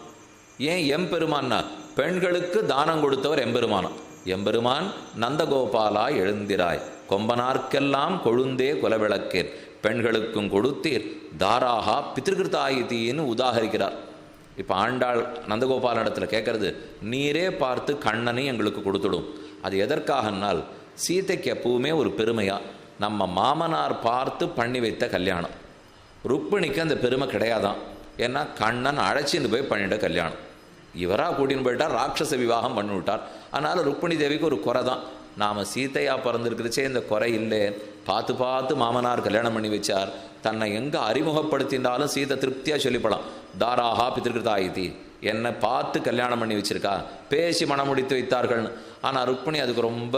ஏன் எம் பெருமான்னா, பெண்களுக்கு தானம் கொடுத்தவர் எம்பெருமானம். எம்பெருமான் நந்தகோபாலா எழுந்திராய். கொம்பனார்க்கெல்லாம் கொழுந்தே குலவிளக்கேன். பெண்களுக்கும் கொடுத்தீர் தாராகா பித்திருக்கிருத்தாயித்தின்னு உதாகரிக்கிறார். இப்போ ஆண்டாள் நந்தகோபால இடத்துல கேட்கறது, நீரே பார்த்து கண்ணனை எங்களுக்கு கொடுத்துடும். அது எதற்காகனால், சீதைக்கு எப்பவுமே ஒரு பெருமையா, நம்ம மாமனார் பார்த்து பண்ணி வைத்த கல்யாணம். ருக்மிணிக்கு அந்த பெருமை கிடையாதான். ஏன்னா கண்ணன் அழைச்சின்னு போய் பண்ணிட்ட கல்யாணம். இவராக கூட்டின்னு போயிட்டார், ராட்சச விவாகம் பண்ணி விட்டார். அதனால் ருக்மிணி தேவிக்கு ஒரு குறை தான். நாம் சீதையாக பிறந்திருக்கிறச்சே இந்த குறை இல்லை. பார்த்து பார்த்து மாமனார் கல்யாணம் பண்ணி வச்சார். தன்னை எங்கே அறிமுகப்படுத்தினாலும் சீதை திருப்தியாக சொல்லிப்படலாம், தாராகா பித்திருக்கிருத்தாயித்தி, என்னை பார்த்து கல்யாணம் பண்ணி வச்சிருக்கா, பேசி மனம் முடித்து வைத்தார்கள்னு. ஆனால் ருக்மிணி அதுக்கு ரொம்ப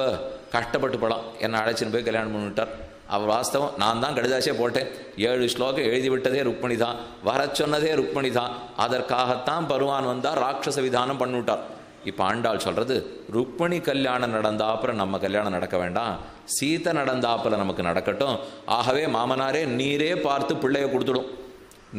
கஷ்டப்பட்டு படம், என்னை அழைச்சின்னு போய் கல்யாணம் பண்ணிவிட்டார். அவர் வாஸ்தவம், நான் தான் கடிதாசியே போட்டேன். 7 ஸ்லோகம் எழுதி விட்டதே ருக்மிணி தான், வர சொன்னதே ருக்மிணி தான். அதற்காகத்தான் பருவான் வந்தால் ராட்சச விதானம் பண்ணிவிட்டார். இப்போ ஆண்டாள் சொல்கிறது, ருக்மிணி கல்யாணம் நடந்தாப்புறம் நம்ம கல்யாணம் நடக்க வேண்டாம், சீதை நடந்தாப்புல நமக்கு நடக்கட்டும். ஆகவே மாமனாரே நீரே பார்த்து பிள்ளைய கொடுத்துடும்.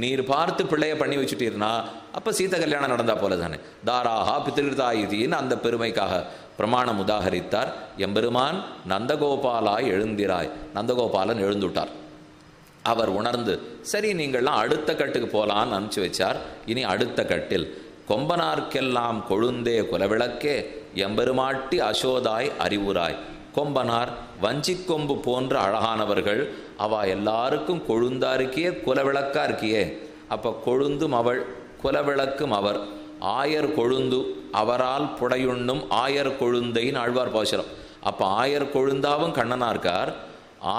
நீர் பார்த்து பிள்ளைய பண்ணி வச்சுட்டீர்னா அப்போ சீதை கல்யாணம் நடந்தா போல தானே. தாராகா பித்திருக்கிருத்தாயித்தின்னு அந்த பெருமைக்காக பிரமாணம் உதாகரித்தார். எம்பெருமான் நந்தகோபாலாய் எழுந்திராய். நந்தகோபாலன் எழுந்துட்டார். அவர் உணர்ந்து சரி நீங்கள்லாம் அடுத்த கட்டுக்கு போகலான்னு அனுப்பிச்சு வச்சார். இனி அடுத்த கட்டில் கொம்பனார்க்கெல்லாம் கொழுந்தே குலவிளக்கே எம்பெருமாட்டி அசோதாய் அறிவுராய். கொம்பனார் வஞ்சிக்கொம்பு போன்ற அழகானவர்கள், அவ எல்லாருக்கும் கொழுந்தா இருக்கியே, குலவிளக்கா இருக்கியே. அப்போ கொழுந்தும் அவள், குலவிளக்கும் அவர். ஆயர் கொழுந்து அவரால் புடையுண்ணும் ஆயர் கொழுந்தைன்னு ஆழ்வார் பாசுரம். அப்போ ஆயர் கொழுந்தாவும் கண்ணனா இருக்கார்,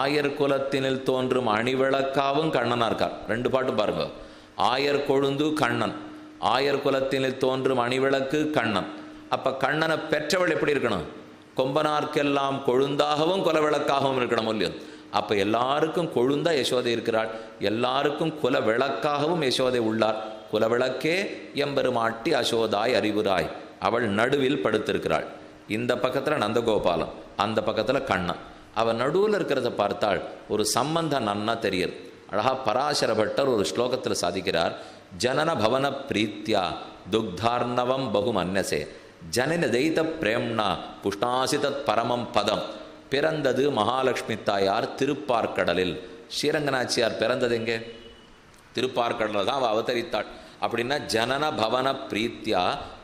ஆயர் குலத்தினில் தோன்றும் அணிவிளக்காவும் கண்ணனா இருக்கார். ரெண்டு பாட்டு பாருங்க. ஆயர் கொழுந்து கண்ணன், ஆயர் குலத்தினில் தோன்றும் அணிவிளக்கு கண்ணன். அப்போ கண்ணனை பெற்றவள் எப்படி இருக்கணும்? கொம்பனார்க்கெல்லாம் கொழுந்தாகவும் குலவிளக்காகவும் இருக்கணும் இல்லையோ? அப்போ எல்லாருக்கும் கொழுந்தா யசோதை இருக்கிறாள், எல்லாருக்கும் குல விளக்காகவும் யசோதை உள்ளார். குலவிளக்கே எம்பெருமாட்டி அசோதாய் அறிவுராய். அவள் நடுவில் படுத்திருக்கிறாள். இந்த பக்கத்தில் நந்தகோபாலம், அந்த பக்கத்தில் கண்ணன். அவன் நடுவில் இருக்கிறத பார்த்தாள் ஒரு சம்பந்தம் நன்னா தெரியுது. அழகா பராசர பட்டர் ஒரு ஸ்லோகத்தில் சாதிக்கிறார். ஜனன பவன பிரீத்தியா துக்தார்ணவம் பகுமன்யசே ஜனன தெய்த பிரேம்னா புஷ்ணாசிதத் பரமம் பதம். பிறந்தது மகாலட்சுமி தாயார் திருப்பார்கடலில். ஸ்ரீரங்கநாச்சியார் பிறந்தது எங்கே? திருப்பார்கடலில் தான் அவள் அவதரித்தாள். அப்படின்னா ஜனன பவன பிரீத்தியா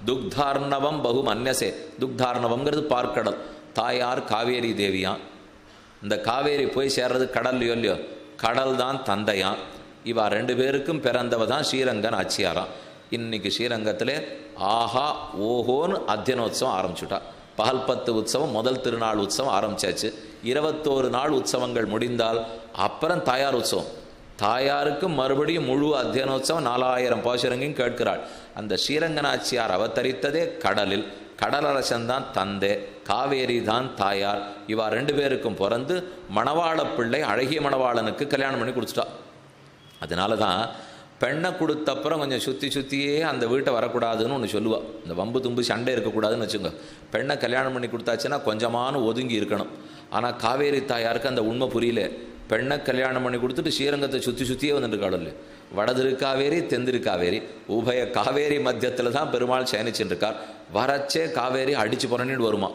துக்தார்ணவம் பகுமன்யசே. துக்தார்ணவங்கிறது பார்க்கடல். தாயார் காவேரி தேவியா. இந்த காவேரி போய் சேர்றது கடல்லையோ இல்லையோ? கடல் தான் தந்தையான். இவா ரெண்டு பேருக்கும் பிறந்தவ தான் ஸ்ரீரங்கன் ஆச்சியாராம். இன்னைக்கு ஸ்ரீரங்கத்திலே ஆஹா ஓஹோன்னு அத்தியனோத்சவம் ஆரம்பிச்சுட்டா. பகல் 10 உற்சவம், முதல் திருநாள் உற்சவம் ஆரம்பிச்சாச்சு. 21 நாள் உற்சவங்கள் முடிந்தால் அப்புறம் தாயார் உற்சவம். தாயாருக்கு மறுபடியும் முழு அத்தியனோத்சவம் 4000 பாசுரங்கையும் கேட்கிறாள். அந்த ஸ்ரீரங்கநாச்சியார் அவதரித்ததே கடலில். கடலரசன்தான் தந்தை, காவேரி தான் தாயார். இவா ரெண்டு பேருக்கும் பிறந்து மணவாள பிள்ளை அழகிய மணவாளனுக்கு கல்யாணம் பண்ணி கொடுத்துட்டா. அதனால தான் பெண்ணை கொடுத்தப்புறம் கொஞ்சம் சுற்றியே அந்த வீட்டை வரக்கூடாதுன்னு ஒன்று சொல்லுவாள். இந்த வம்பு தும்பு சண்டை இருக்கக்கூடாதுன்னு வச்சுங்க. பெண்ணை கல்யாணம் பண்ணி கொடுத்தாச்சுன்னா கொஞ்சமான ஒதுங்கி இருக்கணும். ஆனால் காவேரி தாயாருக்கு அந்த உண்மை புரியல. பெண்ணை கல்யாணம் பண்ணி கொடுத்துட்டு ஸ்ரீரங்கத்தை சுற்றியே வந்துட்டு இல்லை. வடதிரு காவேரி தெந்திரு காவேரி உபய காவேரி மத்தியத்தில் தான் பெருமாள் சயனிச்சுட்டு இருக்கார். வரச்சே காவேரி அடிச்சு போறேன்னு வருமா,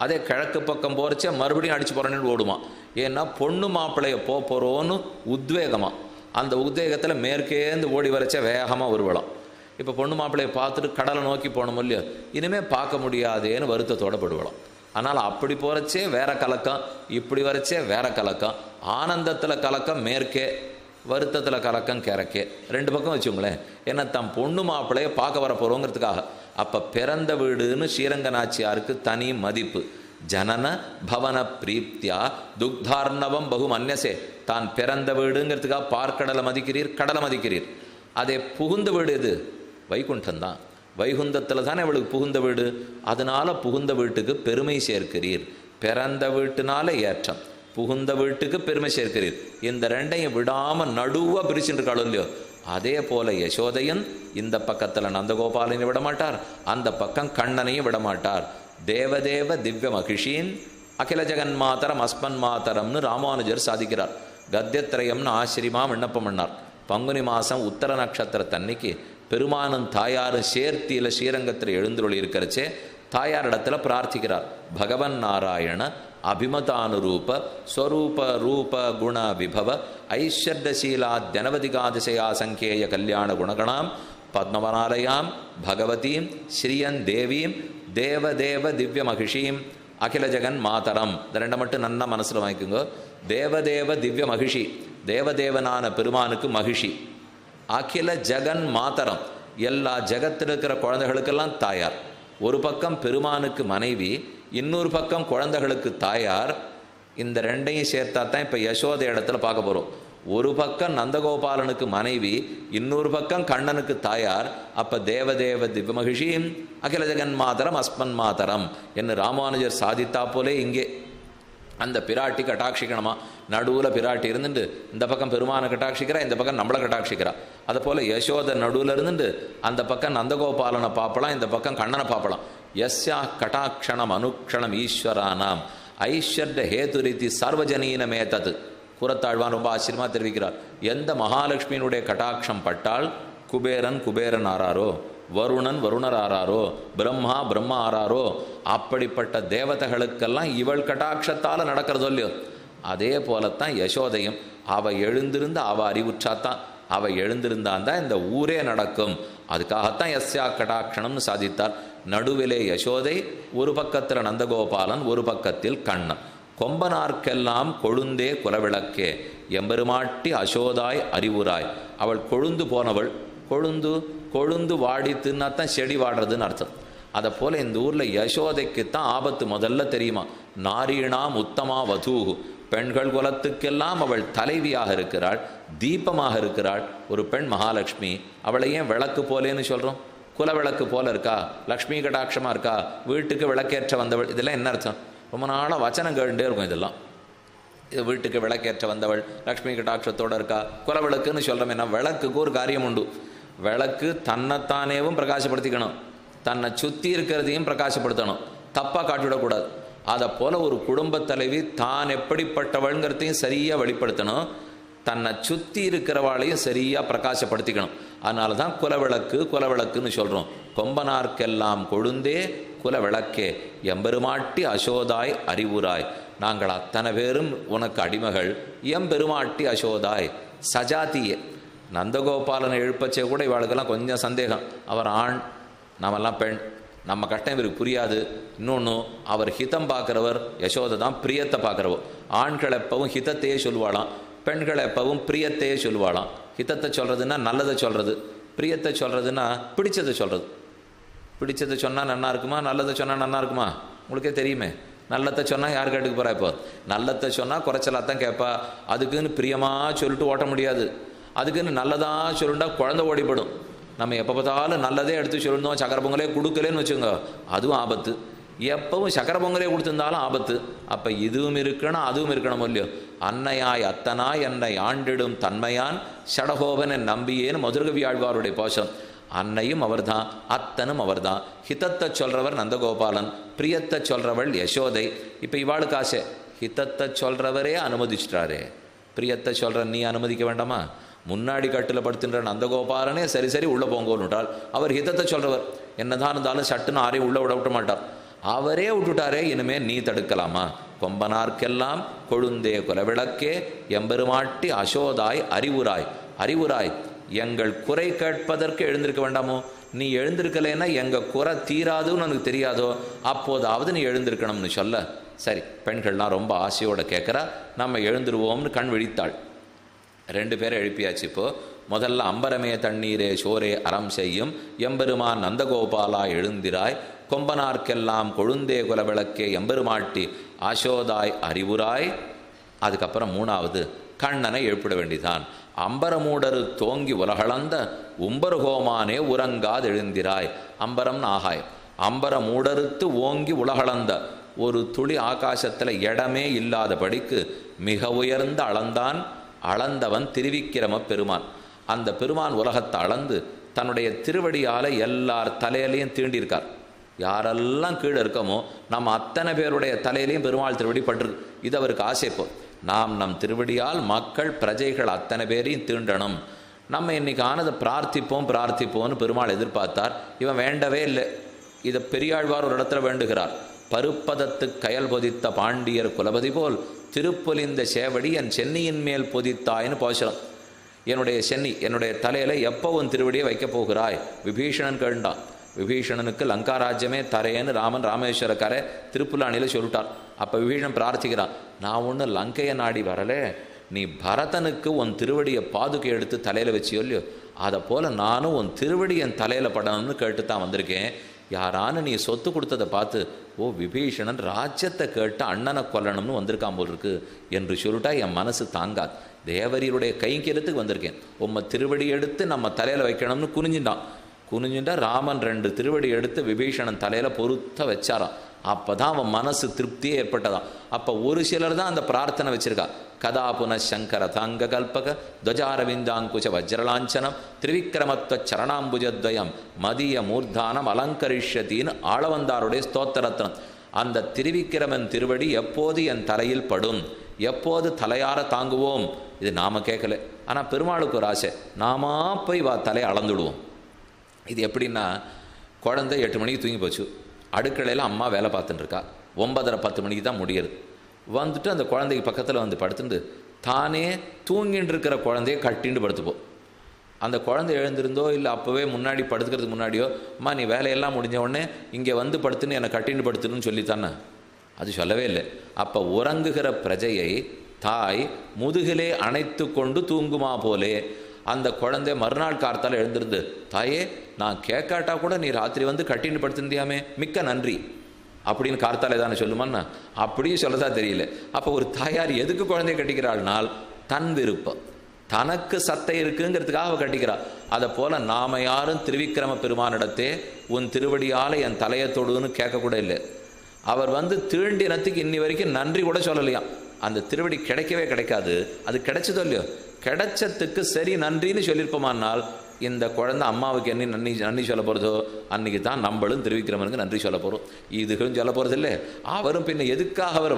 அதே கிழக்கு பக்கம் போறச்சே மறுபடியும் அடிச்சு போறேன்னு ஓடுமா. ஏன்னா பொண்ணு மாப்பிள்ளைய போகிறோன்னு உத்வேகமா. அந்த உத்வேகத்தில் மேற்கேந்து ஓடி வரைச்ச வேகமாக வருவலாம். இப்போ பொண்ணு மாப்பிள்ளையை பார்த்துட்டு கடலை நோக்கி போகணும் இல்லையோ, இனிமேல் பார்க்க முடியாதேன்னு வருத்தத்தோடு படுவலாம். ஆனால் அப்படி போகிறச்சே வேற கலக்கம், இப்படி வரைச்சே வேற கலக்கம். ஆனந்தத்தில் கலக்கம் மேற்கே, வருத்தத்தில் கலக்கம் கிழக்கே, ரெண்டு பக்கம் வச்சுங்களேன். ஏன்னா தம் பொண்ணு மாப்பிள்ளையை பார்க்க வர போகிறோங்கிறதுக்காக. அப்போ பிறந்த வீடுன்னு ஸ்ரீரங்கநாச்சியாருக்கு தனி மதிப்பு. ஜனன பவன பிரீப்தியா துக்தார்ணவம் பகுமன்யசே. தான் பிறந்த வீடுங்கிறதுக்காக பார்க்கடலை மதிக்கிறீர், கடலை மதிக்கிறீர். அதே புகுந்த வீடு எது? வைகுண்டம்தான். வைகுந்தத்தில் தானே அவளுக்கு புகுந்த வீடு. அதனால புகுந்த வீட்டுக்கு பெருமை சேர்க்கிறீர். பிறந்த வீட்டுனால ஏற்றம், புகுந்த வீட்டுக்கு பெருமை சேர்க்கிறீர். இந்த ரெண்டையும் விடாமல் நடுவாக பிரிச்சுட்டு இருக்காளோ இல்லையோ? அதே போல யசோதையன் இந்த பக்கத்தில் நந்தகோபாலனையும் விடமாட்டார், அந்த பக்கம் கண்ணனையும் விடமாட்டார். தேவதேவ திவ்ய மகிஷீன் அகில ஜெகன்மாதரம் அஸ்மன் மாதரம்னு ராமானுஜர் சாதிக்கிறார். கத்தியத்திரயம்னு ஆச்சரியமாக விண்ணப்பம் பண்ணார். பங்குனி மாதம் உத்தர நட்சத்திரத்தன்னைக்கு பெருமானும் தாயாரும் சேர்த்தியில் ஸ்ரீரங்கத்தில் எழுந்துள்ளி இருக்கிறச்சே தாயாரிடத்தில் பிரார்த்திக்கிறார். பகவன் நாராயண அபிமதானுரூப ஸ்வரூப ரூப குண விபவ ஐஸ்வர்யசீலா ஜனவதிகாதிசயா சங்கேய கல்யாண குணகணாம் பத்மவனாலயாம் பகவதீம் ஸ்ரீயன் தேவீம் தேவதேவ திவ்ய மகிஷீம் அகில ஜெகன் மாதரம். இந்த ரெண்டை மட்டும் நன்னா மனசில் வாங்கிக்கோங்க. தேவதேவ திவ்ய மகிஷி, தேவதேவனான பெருமானுக்கு மகிஷி. அகில ஜெகன் மாதரம், எல்லா ஜெகத்தில் இருக்கிற குழந்தைகளுக்கெல்லாம் தாயார். ஒரு பக்கம் பெருமானுக்கு மனைவி, இன்னொரு பக்கம் குழந்தைகளுக்கு தாயார். இந்த ரெண்டையும் சேர்த்தா தான் இப்போ யசோதை இடத்துல பார்க்க போகிறோம். ஒரு பக்கம் நந்தகோபாலனுக்கு மனைவி, இன்னொரு பக்கம் கண்ணனுக்கு தாயார். அப்போ தேவதேவ திவ்ய மகிஷீம் அகில ஜெகன் மாதரம் அஸ்மன் மாதரம் என்று ராமானுஜர் சாதித்தா போலே இங்கே அந்த பிராட்டி கட்டாட்சிக்கணுமா. நடுவில் பிராட்டி இருந்துட்டு இந்த பக்கம் பெருமானை கட்டாட்சிக்கிறா, இந்த பக்கம் நம்மளை கட்டாட்சிக்கிறா. அதை போல் யசோத நடுவில் இருந்துட்டு அந்த பக்கம் நந்தகோபாலனை பார்ப்பலாம், இந்த பக்கம் கண்ணனை பார்ப்பலாம். யஸ்யா கட்டாட்சணம் அனுக்ஷணம் ஈஸ்வரானாம் ஐஸ்வர்ய ஹேதுரிதி சர்வஜனீனமேதது. கூறத்தாழ்வான் ரொம்ப ஆச்சரியமாக தெரிவிக்கிறார். எந்த மகாலட்சுமியினுடைய கட்டாட்சம் பட்டால் குபேரன் குபேரன் ஆறாரோ, வருணன் வருணர் ஆறாரோ, பிரம்மா பிரம்மா ஆறாரோ, அப்படிப்பட்ட தேவதைகளுக்கெல்லாம் இவள் கட்டாட்சத்தால் நடக்கிறதோ இல்லையோ? அதே போலத்தான் யசோதையும் அவள் எழுந்திருந்து அவள் அறிவுற்றாத்தான், அவள் எழுந்திருந்தான் தான் இந்த ஊரே நடக்கும். அதுக்காகத்தான் யஸ்யா கடாட்சணம்னு சாதித்தார். நடுவிலே யசோதை, ஒரு பக்கத்தில் நந்தகோபாலன், ஒரு பக்கத்தில் கண்ணன். கொம்பனார்க்கெல்லாம் கொழுந்தே குலவிளக்கே எம்பெருமாட்டி அசோதாய் அறிவுராய். அவள் கொழுந்து போனவள். கொழுந்து கொழுந்து வாடித்துன்னாத்தான் செடி வாடுறதுன்னு அர்த்தம். அதை போல் இந்த ஊரில் யசோதைக்குத்தான் ஆபத்து முதல்ல தெரியுமா. நாரீணாம் உத்தமா வதூஹு, பெண்கள் குலத்துக்கெல்லாம் அவள் தலைவியாக இருக்கிறாள், தீபமாக இருக்கிறாள். ஒரு பெண் மகாலட்சுமி, அவளை ஏன் விளக்கு போலேன்னு சொல்கிறோம்? குலவிளக்கு போல இருக்கா, லக்ஷ்மி கடாட்சமாக இருக்கா, வீட்டுக்கு விளக்கேற்ற வந்தவள். இதெல்லாம் என்ன அர்த்தம்? ரொம்ப நாளாக வச்சனம் கேட்டுட்டே இருக்கும் இதெல்லாம். இது வீட்டுக்கு விளக்கேற்ற வந்தவள் லக்ஷ்மி கடாட்சத்தோடு இருக்கா. குலவிளக்குன்னு சொல்கிறோம். என்ன, விளக்குக்கு ஒரு காரியம் உண்டு. விளக்கு தன்னைத்தானேவும் பிரகாசப்படுத்திக்கணும், தன்னை சுற்றி இருக்கிறதையும் பிரகாசப்படுத்தணும், தப்பாக காட்டிவிடக்கூடாது. அதை போல் ஒரு குடும்பத் தலைவி தான் எப்படிப்பட்டவள்ங்கிறதையும் சரியாக வெளிப்படுத்தணும், தன்னை சுற்றி இருக்கிறவாளையும் சரியாக பிரகாசப்படுத்திக்கணும். அதனால தான் குலவிளக்கு குலவிளக்குன்னு சொல்கிறோம். கொம்பனார்க்கெல்லாம் கொழுந்தே குலவிளக்கே எம்பெருமாட்டி அசோதாய் அறிவுராய். நாங்கள் அத்தனை பேரும் உனக்கு அடிமகள், எம்பெருமாட்டி அசோதாய். சஜாத்தியே நந்தகோபாலனை எழுப்பச்சே கூட இவாளுக்கெல்லாம் கொஞ்சம் சந்தேகம். அவர் ஆண், நாமெல்லாம் பெண், நம்ம கஷ்டம் இவருக்கு புரியாது. இன்னொன்று, அவர் ஹிதம் பார்க்குறவர், யசோதை தான் பிரியத்தை பார்க்குறவர். ஆண்கள் எப்பவும் ஹிதத்தையே சொல்லுவாளாம், பெண்கள் எப்பவும் பிரியத்தையே சொல்லுவாளாம். ஹிதத்தை சொல்கிறதுன்னா நல்லதை சொல்கிறது, பிரியத்தை சொல்கிறதுன்னா பிடிச்சதை சொல்கிறது. பிடிச்சதை சொன்னால் நல்லா இருக்குமா, நல்லதை சொன்னால் நல்லா இருக்குமா? உங்களுக்கே தெரியுமே. நல்லத்தை சொன்னால் யார் கேட்டுக்கு போகிறா? இப்போ நல்லத்தை சொன்னால் குறைச்சலாக தான் கேட்பா. அதுக்குன்னு பிரியமாக சொல்லிட்டு ஓட்ட முடியாது. அதுக்குன்னு நல்லதாக சொல்லுண்டா குழந்தை ஓடிப்படும். நம்ம எப்போ பார்த்தாலும் நல்லதே எடுத்து சொல்லிருந்தோம், சக்கரை பொங்கலே கொடுக்கலன்னு வச்சுங்க, அதுவும் ஆபத்து. எப்பவும் சக்கரை பொங்கலே கொடுத்துருந்தாலும் ஆபத்து. அப்போ இதுவும் இருக்கணும் அதுவும் இருக்கணும் இல்லையோ. அன்னையாய் அத்தனாய் என்னை ஆண்டிடும் தன்மையான் ஷடகோபனை நம்பியேன்னு மதுரகவி ஆழ்வாருடைய போஷம். அன்னையும் அவர்தான், அத்தனும் அவர்தான். ஹிதத்தை சொல்கிறவர் நந்தகோபாலன், பிரியத்தை சொல்கிறவள் யசோதை. இப்போ இவாளுக்கு ஆசை, ஹிதத்தை சொல்கிறவரே அனுமதிச்சிட்டாரே, பிரியத்தை சொல்கிற நீ அனுமதிக்க வேண்டாமா? முன்னாடி கட்டில் படுத்துன்ற நந்தகோபாலனே சரி சரி உள்ளே போங்கன்னுட்டால், அவர் ஹிதத்தை சொல்கிறவர் என்னதான் இருந்தாலும் சட்டுன்னு ஆரையும் உள்ளே விட மாட்டார். அவரே விட்டுட்டாரே, இனிமே நீ தடுக்கலாமா? கொம்பனார்க்கெல்லாம் கொழுந்தே குலவிளக்கே எம்பெருமாட்டி அசோதாய் அறிவுராய். அறிவுராய், எங்கள் குறை கேட்பதற்கு எழுந்திருக்க வேண்டாமோ? நீ எழுந்திருக்கலைன்னா எங்கள் குறை தீராதுன்னு எனக்கு தெரியாதோ? அப்போதாவது நீ எழுந்திருக்கணும்னு சொல்ல. சரி, பெண்கள்லாம் ரொம்ப ஆசையோடு கேட்குறா, நம்ம எழுந்துருவோம்னு கண் விழித்தாள். 2 பேரை எழுப்பியாச்சு. இப்போது முதல்ல அம்பரமே தண்ணீரே சோரே அறம் செய்யும் எம்பெருமான் நந்தகோபாலா எழுந்திராய், கொம்பனார்க்கெல்லாம் கொழுந்தே குலவிளக்கே எம்பெருமாட்டி ஆசோதாய் அறிவுராய். அதுக்கப்புறம் 3வது கண்ணனை எழுப்பிட வேண்டிதான். அம்பரமூடரு தோங்கி உலகளந்த உம்பருகோமானே உறங்காது எழுந்திராய். அம்பரம்னு ஆகாயம். அம்பரமூடறுத்து ஓங்கி உலகளந்த, ஒரு துளி ஆகாசத்தில் இடமே இல்லாதபடிக்கு மிக உயர்ந்த அளந்தான். அளந்தவன் திருவிக்கிரம பெருமான். அந்த பெருமான் உலகத்தை அளந்து தன்னுடைய திருவடியால் எல்லார் தலையிலையும் தீண்டியிருக்கார். யாரெல்லாம் கீழே இருக்கமோ நம்ம அத்தனை பேருடைய தலையிலையும் பெருமாள் திருவடி பட்டிருக்கு. இது அவருக்கு ஆசைப்போ. நாம் நம் திருவடியால் மக்கள் பிரஜைகள் அத்தனை பேரையும் தீண்டணும். நம்ம இன்னைக்கு ஆனதை பிரார்த்திப்போம்னு பெருமாள் எதிர்பார்த்தார். இவன் வேண்டவே இல்லை. இதை பெரியாழ்வார் ஒரு இடத்துல வேண்டுகிறார். பருப்பதத்து கயல் பொதித்த பாண்டியர் குலபதி போல் திருப்பொலிந்த சேவடி என் சென்னியின் மேல் பொதித்தாயின்னு போசலம். என்னுடைய சென்னி, என்னுடைய தலையில் எப்போ உன் திருவடியை வைக்கப் போகிறாய்? விபீஷணன் கேண்டான். விபீஷணனுக்கு லங்காராஜ்யமே தரேன்னு ராமன் ராமேஸ்வர கரை திருப்புலானியில் சொல்லிட்டார். அப்போ விபீஷணன் பிரார்த்திக்கிறான், நான் ஒன்று லங்கையை நாடி வரலே, நீ பரதனுக்கு உன் திருவடியை பாதுகை எடுத்து தலையில் வச்சியோ இல்லையோ, அதை போல் நானும் உன் திருவடி என் தலையில் படணும்னு கேட்டு தான் வந்திருக்கேன். யாரானு நீ சொத்து கொடுத்ததை பார்த்து, ஓ விபீஷணன் ராஜ்யத்தை கேட்டு அண்ணனை கொல்லணும்னு வந்திருக்கான் போல் இருக்கு என்று சொல்லிட்டா என் மனசு தாங்காது. தேவரீருடைய கைங்கரியத்துக்கு வந்திருக்கேன், உம்மை திருவடி எடுத்து நம்ம தலையில் வைக்கணும்னு குனிஞ்சுட்டா ராமன் 2 திருவடி எடுத்து விபீஷணன் தலையில் பொருத்த வச்சாராம். அப்போ தான் அவன் மனசு திருப்தியே ஏற்பட்டதான். அப்போ ஒரு சிலர் தான் அந்த பிரார்த்தனை வச்சிருக்கா. கதா புனசங்கர தாங்க கல்பக துவஜாரவிந்தாங்குச்ச வஜ்ரலாஞ்சனம் திரிவிக்ரமத்வ சரணாம்புஜத்வயம் மதிய மூர்தானம் அலங்கரிஷத்தின்னு ஆளவந்தாருடைய ஸ்தோத்திரத்தனம். அந்த திருவிக்கிரமன் திருவடி எப்போது என் தலையில் படும், எப்போது தலையார தாங்குவோம், இது நாம் கேட்கல. ஆனால் பெருமாளுக்கு ஒரு ஆசை, நாம போய் தலையை அளந்துடுவோம். இது எப்படின்னா, குழந்தை 8 மணிக்கு தூங்கி போச்சு, அடுக்கலையில் அம்மா வேலை பார்த்துட்டுருக்கா, 9:30 10 மணிக்கு தான் முடியுது. வந்துட்டு அந்த குழந்தைக்கு பக்கத்தில் வந்து படுத்துட்டு தானே தூங்கின்னு இருக்கிற குழந்தைய கட்டின்னு படுத்துப்போம். அந்த குழந்தை எழுந்திருந்தோ இல்லை அப்போவே முன்னாடி படுத்துக்கிறதுக்கு முன்னாடியோ, அம்மா நீ வேலையெல்லாம் முடிஞ்ச உடனே இங்கே வந்து படுத்துன்னு என்னை கட்டின்னு படுத்துன்னு சொல்லித்தானே, அது சொல்லவே இல்லை. அப்போ உறங்குகிற பிரஜையை தாய் முதுகிலே அணைத்து கொண்டு தூங்குமா போலே அந்த குழந்தை மறுநாள் கார்த்தால் எழுந்திருந்து, தாயே நான் கேட்காட்டா கூட நீ ராத்திரி வந்து கட்டின்னு படுத்திருந்தியாமே, மிக்க நன்றி அப்படின்னு கார்த்தாலே தானே சொல்லுமான்னா, அப்படியும் சொல்லதா தெரியல. அப்போ ஒரு தாயார் எதுக்கு குழந்தைய கட்டிக்கிறாள்னால் தன் விருப்பம், தனக்கு சத்தை இருக்குங்கிறதுக்காக அவ கட்டிக்கிறாள். அதை போல நாம யாரும் திருவிக்கிரம பெருமானிடத்தே உன் திருவடியால் என் தலையை தொடுன்னு கேட்கக்கூட இல்லை. அவர் வந்து தீண்டினத்துக்கு இன்னி வரைக்கும் நன்றி கூட சொல்லலையாம். அந்த திருவடி கிடைக்கவே கிடைக்காது. அது கிடைச்சதோ இல்லையோ, கிடைச்சதுக்கு சரி நன்றின்னு சொல்லியிருப்போமானால் இந்த குழந்தை அம்மாவுக்கு என்ன நன்றி சொல்ல போகிறதோ அன்றைக்கி தான் நம்மளும் திருவிக்கிரமனுக்கு நன்றி சொல்ல போகிறோம். இதுக்கும் சொல்ல போகிறது இல்லை. அவரும் பின்ன எதுக்காக அவர்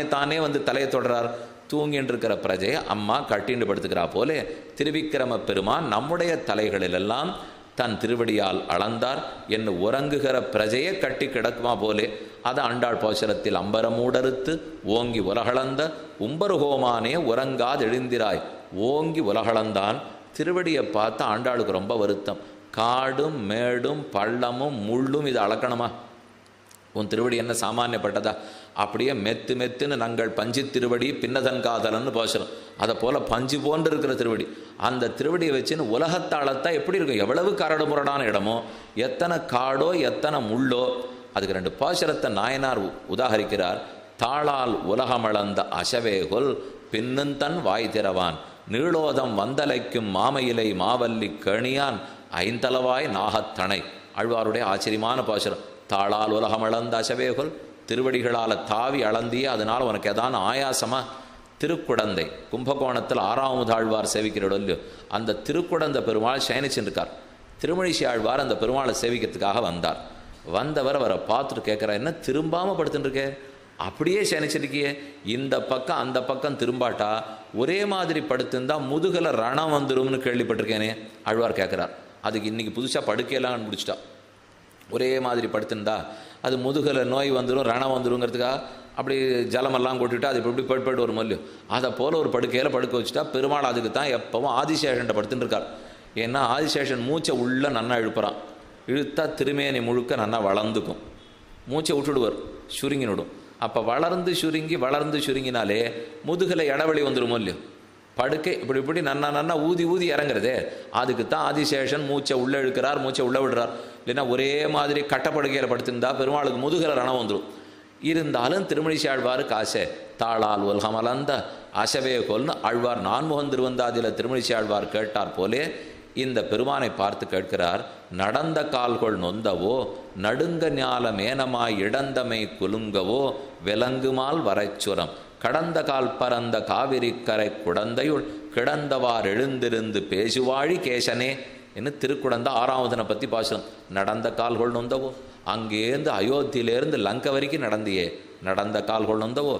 தானே வந்து தலையை தொடரார்? தூங்கின்னு இருக்கிற பிரஜையை அம்மா கட்டின்னு படுத்துக்கிறா போலே திருவிக்கிரம பெருமான் நம்முடைய தலைகளிலெல்லாம் தன் திருவடியால் அளந்தார். என்ன உறங்குகிற பிரஜையை கட்டி கிடக்குமா போலே அதை ஆண்டாள் பாசுரத்தில் அம்பரமூடறுத்து ஓங்கி உலகளந்த உம்பருகோமானே உறங்காது எழுந்திராய் ஓங்கி உலகளந்தான். திருவடியை பார்த்து ஆண்டாளுக்கு ரொம்ப வருத்தம். காடும் மேடும் பள்ளமும் முள்ளும் இது அளக்கணுமா? உன் திருவடி என்ன சாமானியப்பட்டதா? அப்படியே மெத்து மெத்துன்னு நாங்கள் பஞ்சு திருவடி பின்னதன் காதலன்னு பேசுகிறோம். அதை போல் பஞ்சு போன்று இருக்கிற திருவடி, அந்த திருவடியை வச்சுன்னு உலகத்தாளத்தான் எப்படி இருக்கும்? எவ்வளவு கரடு முரடான இடமோ, எத்தனை காடோ எத்தனை முள்ளோ. அதுக்கு 2 பாசுரத்தை நாயனார் உதாகரிக்கிறார். தாளால் உலகமளந்த அசவேகொல் பின்னுந்தன் வாய் திறவான் நீளோதம் வந்தலைக்கும் மாமையிலை மாவல்லி கேணியான் ஐந்தளவாய் நாகத்தனை. ஆழ்வாருடைய ஆச்சரியமான பாசுரம். தாளால் உலகமளந்த அசவேகொல், திருவடிகளால் தாவி அளந்தியே அதனால் உனக்கு எதான ஆயாசமா? திருக்குடந்தை கும்பகோணத்தில் 6வது ஆழ்வார் சேவிக்கிறோம் இல்லையோ, அந்த திருக்குடந்தை பெருமாள் சயனிச்சுருக்கார். திருமழிசை ஆழ்வார் அந்த பெருமாளை சேவிக்கிறதுக்காக வந்தார். வந்தவர் அவரை பார்த்துட்டு கேட்குறார், என்ன திரும்பாமல் படுத்துட்டுருக்கே, அப்படியே சயனிச்சிருக்கியே, இந்த பக்கம் அந்த பக்கம் திரும்பாட்டா ஒரே மாதிரி படுத்துருந்தா முதுகில் ரணம் வந்துடும்னு கேள்விப்பட்டிருக்கேனே. ஆழ்வார் கேட்குறார். அதுக்கு இன்றைக்கி புதுசாக படுக்கையெல்லாம் கண்டுபிடிச்சிட்டா. ஒரே மாதிரி படுத்துருந்தா அது முதுகில் நோய் வந்துடும் ரணம் வந்துடுங்கிறதுக்காக அப்படி ஜலமெல்லாம் கொட்டிவிட்டு அது இப்படி போய்ட்டு ஒரு மல்லியும் அதை போல் ஒரு படுக்கையில் படுக்க வச்சுட்டா. பெருமாள் அதுக்கு தான் எப்பவும் ஆதிசேஷன்ட்ட படுத்துட்டு இருக்கார். ஏன்னா ஆதிசேஷன் மூச்சை உள்ளே நன்னா இழுப்புறான். இழுத்தா திருமேனி முழுக்க நன்னா வளர்ந்துக்கும். மூச்சை விட்டுடுவார், சுருங்கினுடும். அப்போ வளர்ந்து சுருங்கினாலே முதுகில் இடவெளி வந்துடுமோ இல்லையோ. படுக்கை இப்படி நன்னா ஊதி இறங்குறதே, அதுக்கு தான் ஆதிசேஷன் மூச்சை உள்ளே இழுக்கிறார், மூச்சை உள்ளே விடுறார். இல்லைன்னா ஒரே மாதிரி கட்டப்படுக்கையில் படுத்திருந்தா பெருமாளுக்கு முதுகில் ரணம் வந்துடும். இருந்தாலும் திருமழிசை ஆழ்வாருக்கு ஆசை. தாளால் உலகமளந்த அசவே கொல்னு ஆழ்வார் நான்முகன் திருவந்தாதியில் திருமழிசை ஆழ்வார் கேட்டார் போலே இந்த பெருமானை பார்த்து கேட்கிறார். நடந்த கால்கொள் நொந்தவோ நடுங்க ஞால மேனமாய் இடந்தமை குலுங்கவோ விலங்குமால் வரைச்சுரம் கடந்த கால் பரந்த காவிரி கரை குடந்தையுள் கிடந்தவார் எழுந்திருந்து பேசுவாழி கேசனே என்று திருக்குடந்த 6வதனை பற்றி பாசனம். நடந்த கால்கொள் நொந்தவோ, அங்கேருந்து அயோத்தியிலேருந்து லங்கை வரைக்கும் நடந்தியே, நடந்த கால்கொள் நொந்தவோ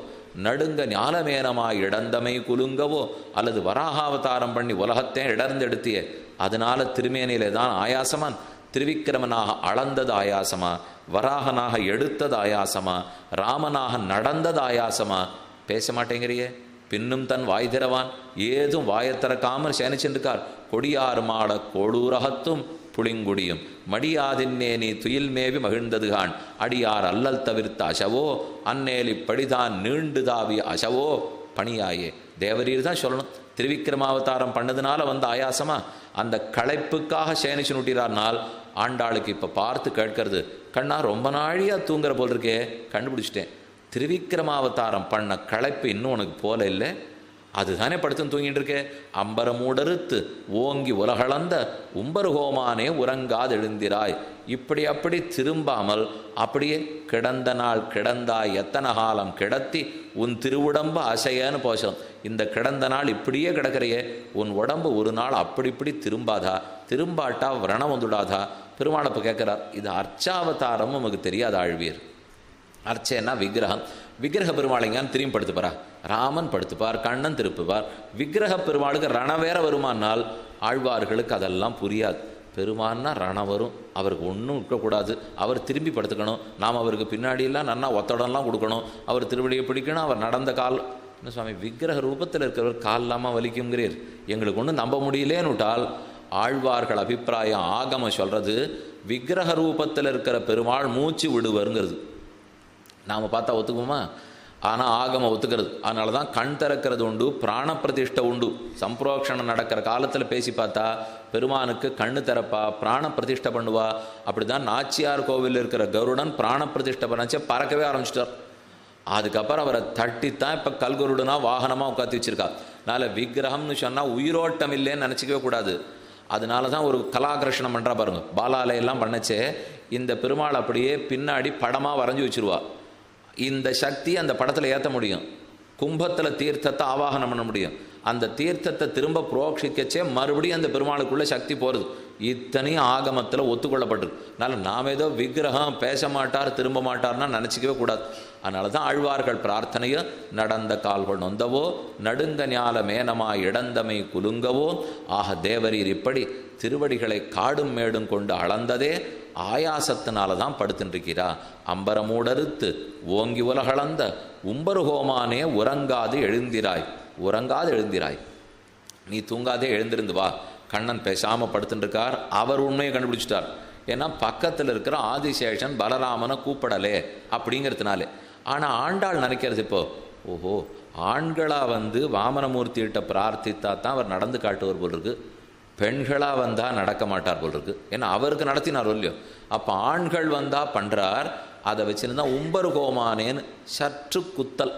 நடுங்க ஞாலமேனமாய் இடந்தமை குலுங்கவோ, அல்லது வராகாவதாரம் பண்ணி உலகத்தை இடர்ந்தெடுத்தியே, அதனால திருமேனியிலே தான் ஆயாசமான். திருவிக்கிரமனாக அளந்தது ஆயாசமா, வராகனாக எடுத்தது ஆயாசமா, ராமனாக நடந்தது ஆயாசமா? பேச மாட்டேங்கிறியே. பின்னும் தன் வாய் திறவான், ஏதும் வாயை திறக்காமல் சேனிச்சிருக்கார். கொடியார் மாட கோடூரகத்தும் புளிங்குடியும் மடியாதின்னே நீ துயில் மேவி மகிழ்ந்ததுகான் அடியார் அல்லல் தவிர்த்த அசவோ அந்நேலி படிதான் நீண்டு தாவிய அசவோ பணியாயே. தேவரீர் தான் சொல்லணும். திருவிக்கிரமாவதாரம் பண்ணதுனால வந்த ஆயாசமா? அந்த களைப்புக்காக சேனிச்சு நுட்டிறார்னால் ஆண்டாளுக்கு இப்போ பார்த்து கேட்கறது, கண்ணா ரொம்ப நாழியாக தூங்குற போல் இருக்கே, கண்டுபிடிச்சிட்டேன். திருவிக்கிரமாவதாரம் பண்ண களைப்பு இன்னும் உனக்கு போல இல்லை, அதுதானே படுத்துன்னு தூங்கிட்டு இருக்கே. அம்பரமூடறுத்து ஓங்கி உலகளந்த உம்பருகோமானே உறங்காது எழுந்திராய். இப்படி அப்படி திரும்பாமல் அப்படியே கிடந்த நாள் கிடந்தாய் எத்தனை காலம் கிடத்தி உன் திருவுடம்பு அசையன்னு போசம். இந்த கிடந்த நாள் இப்படியே கிடக்கிறையே, உன் உடம்பு ஒரு நாள் அப்படி இப்படி திரும்பாதா? திரும்பாட்டா விரணம் வந்துடாதா? பெருமாளப்ப கேட்குறார். இது அர்ச்சாவதாரம் நமக்கு தெரியாத ஆழ்வீர். அர்ச்சைன்னா விக்கிரகம். விக்கிரக பெருமாளைங்கான்னு திரும்பி படுத்துப்பாரா? ராமன் படுத்துப்பார், கண்ணன் திருப்புவார். விக்கிரக பெருமாளுக்கு ரண வேற வருமானால் ஆழ்வார்களுக்கு அதெல்லாம் புரியாது. பெருமான்னா ரணம் வரும், அவருக்கு ஒன்றும் விற்கக்கூடாது, அவர் திரும்பி படுத்துக்கணும், நாம் அவருக்கு பின்னாடியெல்லாம் நன்னா ஒத்தடம்லாம் கொடுக்கணும், அவர் திருவடியை பிடிக்கணும், அவர் நடந்த கால் என்ன சுவாமி விக்கிரக ரூபத்தில் இருக்கிறவர் கால் இல்லாமல் வலிக்குங்கிறீர், எங்களுக்கு ஒன்றும் நம்ப முடியலேன்னு விட்டால் ஆழ்வார்கள் அபிப்பிராயம் ஆகம சொல்கிறது விக்கிரக ரூபத்தில் இருக்கிற பெருமாள் மூச்சு விடுவருங்கிறது. நாம் பார்த்தா ஒத்துக்குமா? ஆனால் ஆகம ஒத்துக்கிறது. அதனால தான் கண் திறக்கிறது உண்டு, பிராண பிரதிஷ்டை உண்டு. சம்பிரோக்ஷணம் நடக்கிற காலத்தில் பேசி பார்த்தா பெருமானுக்கு கண்ணு திறப்பா, பிராண பிரதிஷ்டை பண்ணுவா. அப்படி தான் நாச்சியார் கோவிலில் இருக்கிற கருடன் பிராண பிரதிஷ்டை பண்ணாச்சே பறக்கவே ஆரம்பிச்சிட்டார். அதுக்கப்புறம் அவரை தட்டித்தான் இப்போ கல்கருடனா வாகனமாக உட்காந்து வச்சிருக்கா. அதனால் விக்கிரகம்னு சொன்னால் உயிரோட்டம் இல்லைன்னு நினச்சிக்கவே கூடாது. அதனால தான் ஒரு கலாகிருஷ்ணம் பண்ணுறா பாருங்க, பாலாலையெல்லாம் பண்ணச்சே இந்த பெருமாள் அப்படியே பின்னாடி படமாக வரைஞ்சி வச்சுருவா. இந்த சக்தி அந்த படத்தில் ஏற்ற முடியும். கும்பத்தில் தீர்த்தத்தை ஆவாகனம் பண்ண முடியும். அந்த தீர்த்தத்தை திரும்ப புரோக்ஷிக்கச்சே மறுபடியும் அந்த பெருமாளுக்குள்ளே சக்தி போகிறது. இத்தனையும் ஆகமத்தில் ஒத்துக்கொள்ளப்பட்டிருக்கு. அதனால் நாம் ஏதோ விக்கிரகம் பேச மாட்டார் திரும்ப மாட்டார்னா நினச்சிக்கவே கூடாது. அதனால தான் ஆழ்வார்கள் பிரார்த்தனையோ நடந்த கால்கள் நொந்தவோ நடுங்க ஞால மேனமாய் இடந்தமை குலுங்கவோ ஆக தேவரீர் இப்படி திருவடிகளை காடும் மேடும் கொண்டு அளந்ததே ஆயாசத்தினால தான் படுத்துருக்கிறா. அம்பரமூடறுத்து ஓங்கி உலகளந்த உம்பருகோமானே உறங்காது எழுந்திராய், உறங்காது எழுந்திராய், நீ தூங்காதே எழுந்திருந்து வா. கண்ணன் பேசாமல் படுத்துட்டுருக்கார். அவர் உண்மையை கண்டுபிடிச்சிட்டார். ஏன்னா பக்கத்தில் இருக்கிற ஆதிசேஷன் பலராமனை கூப்பிடலே அப்படிங்கிறதுனாலே. ஆனால் ஆண்டாள் நினைக்கிறது இப்போ, ஓஹோ ஆண்களாக வாமனமூர்த்திகிட்ட பிரார்த்தித்தா தான் அவர் நடந்து காட்டுவர் போல் இருக்கு, பெண்களாக வந்தால் நடக்க மாட்டார் போல் இருக்கு. ஏன்னா அவருக்கு நடத்தினார் இல்லையோ. அப்போ ஆண்கள் வந்தால் பண்ணுறார். அதை வச்சுருந்தா உம்பர் ஹோமானேன்னு சற்று குத்தல்.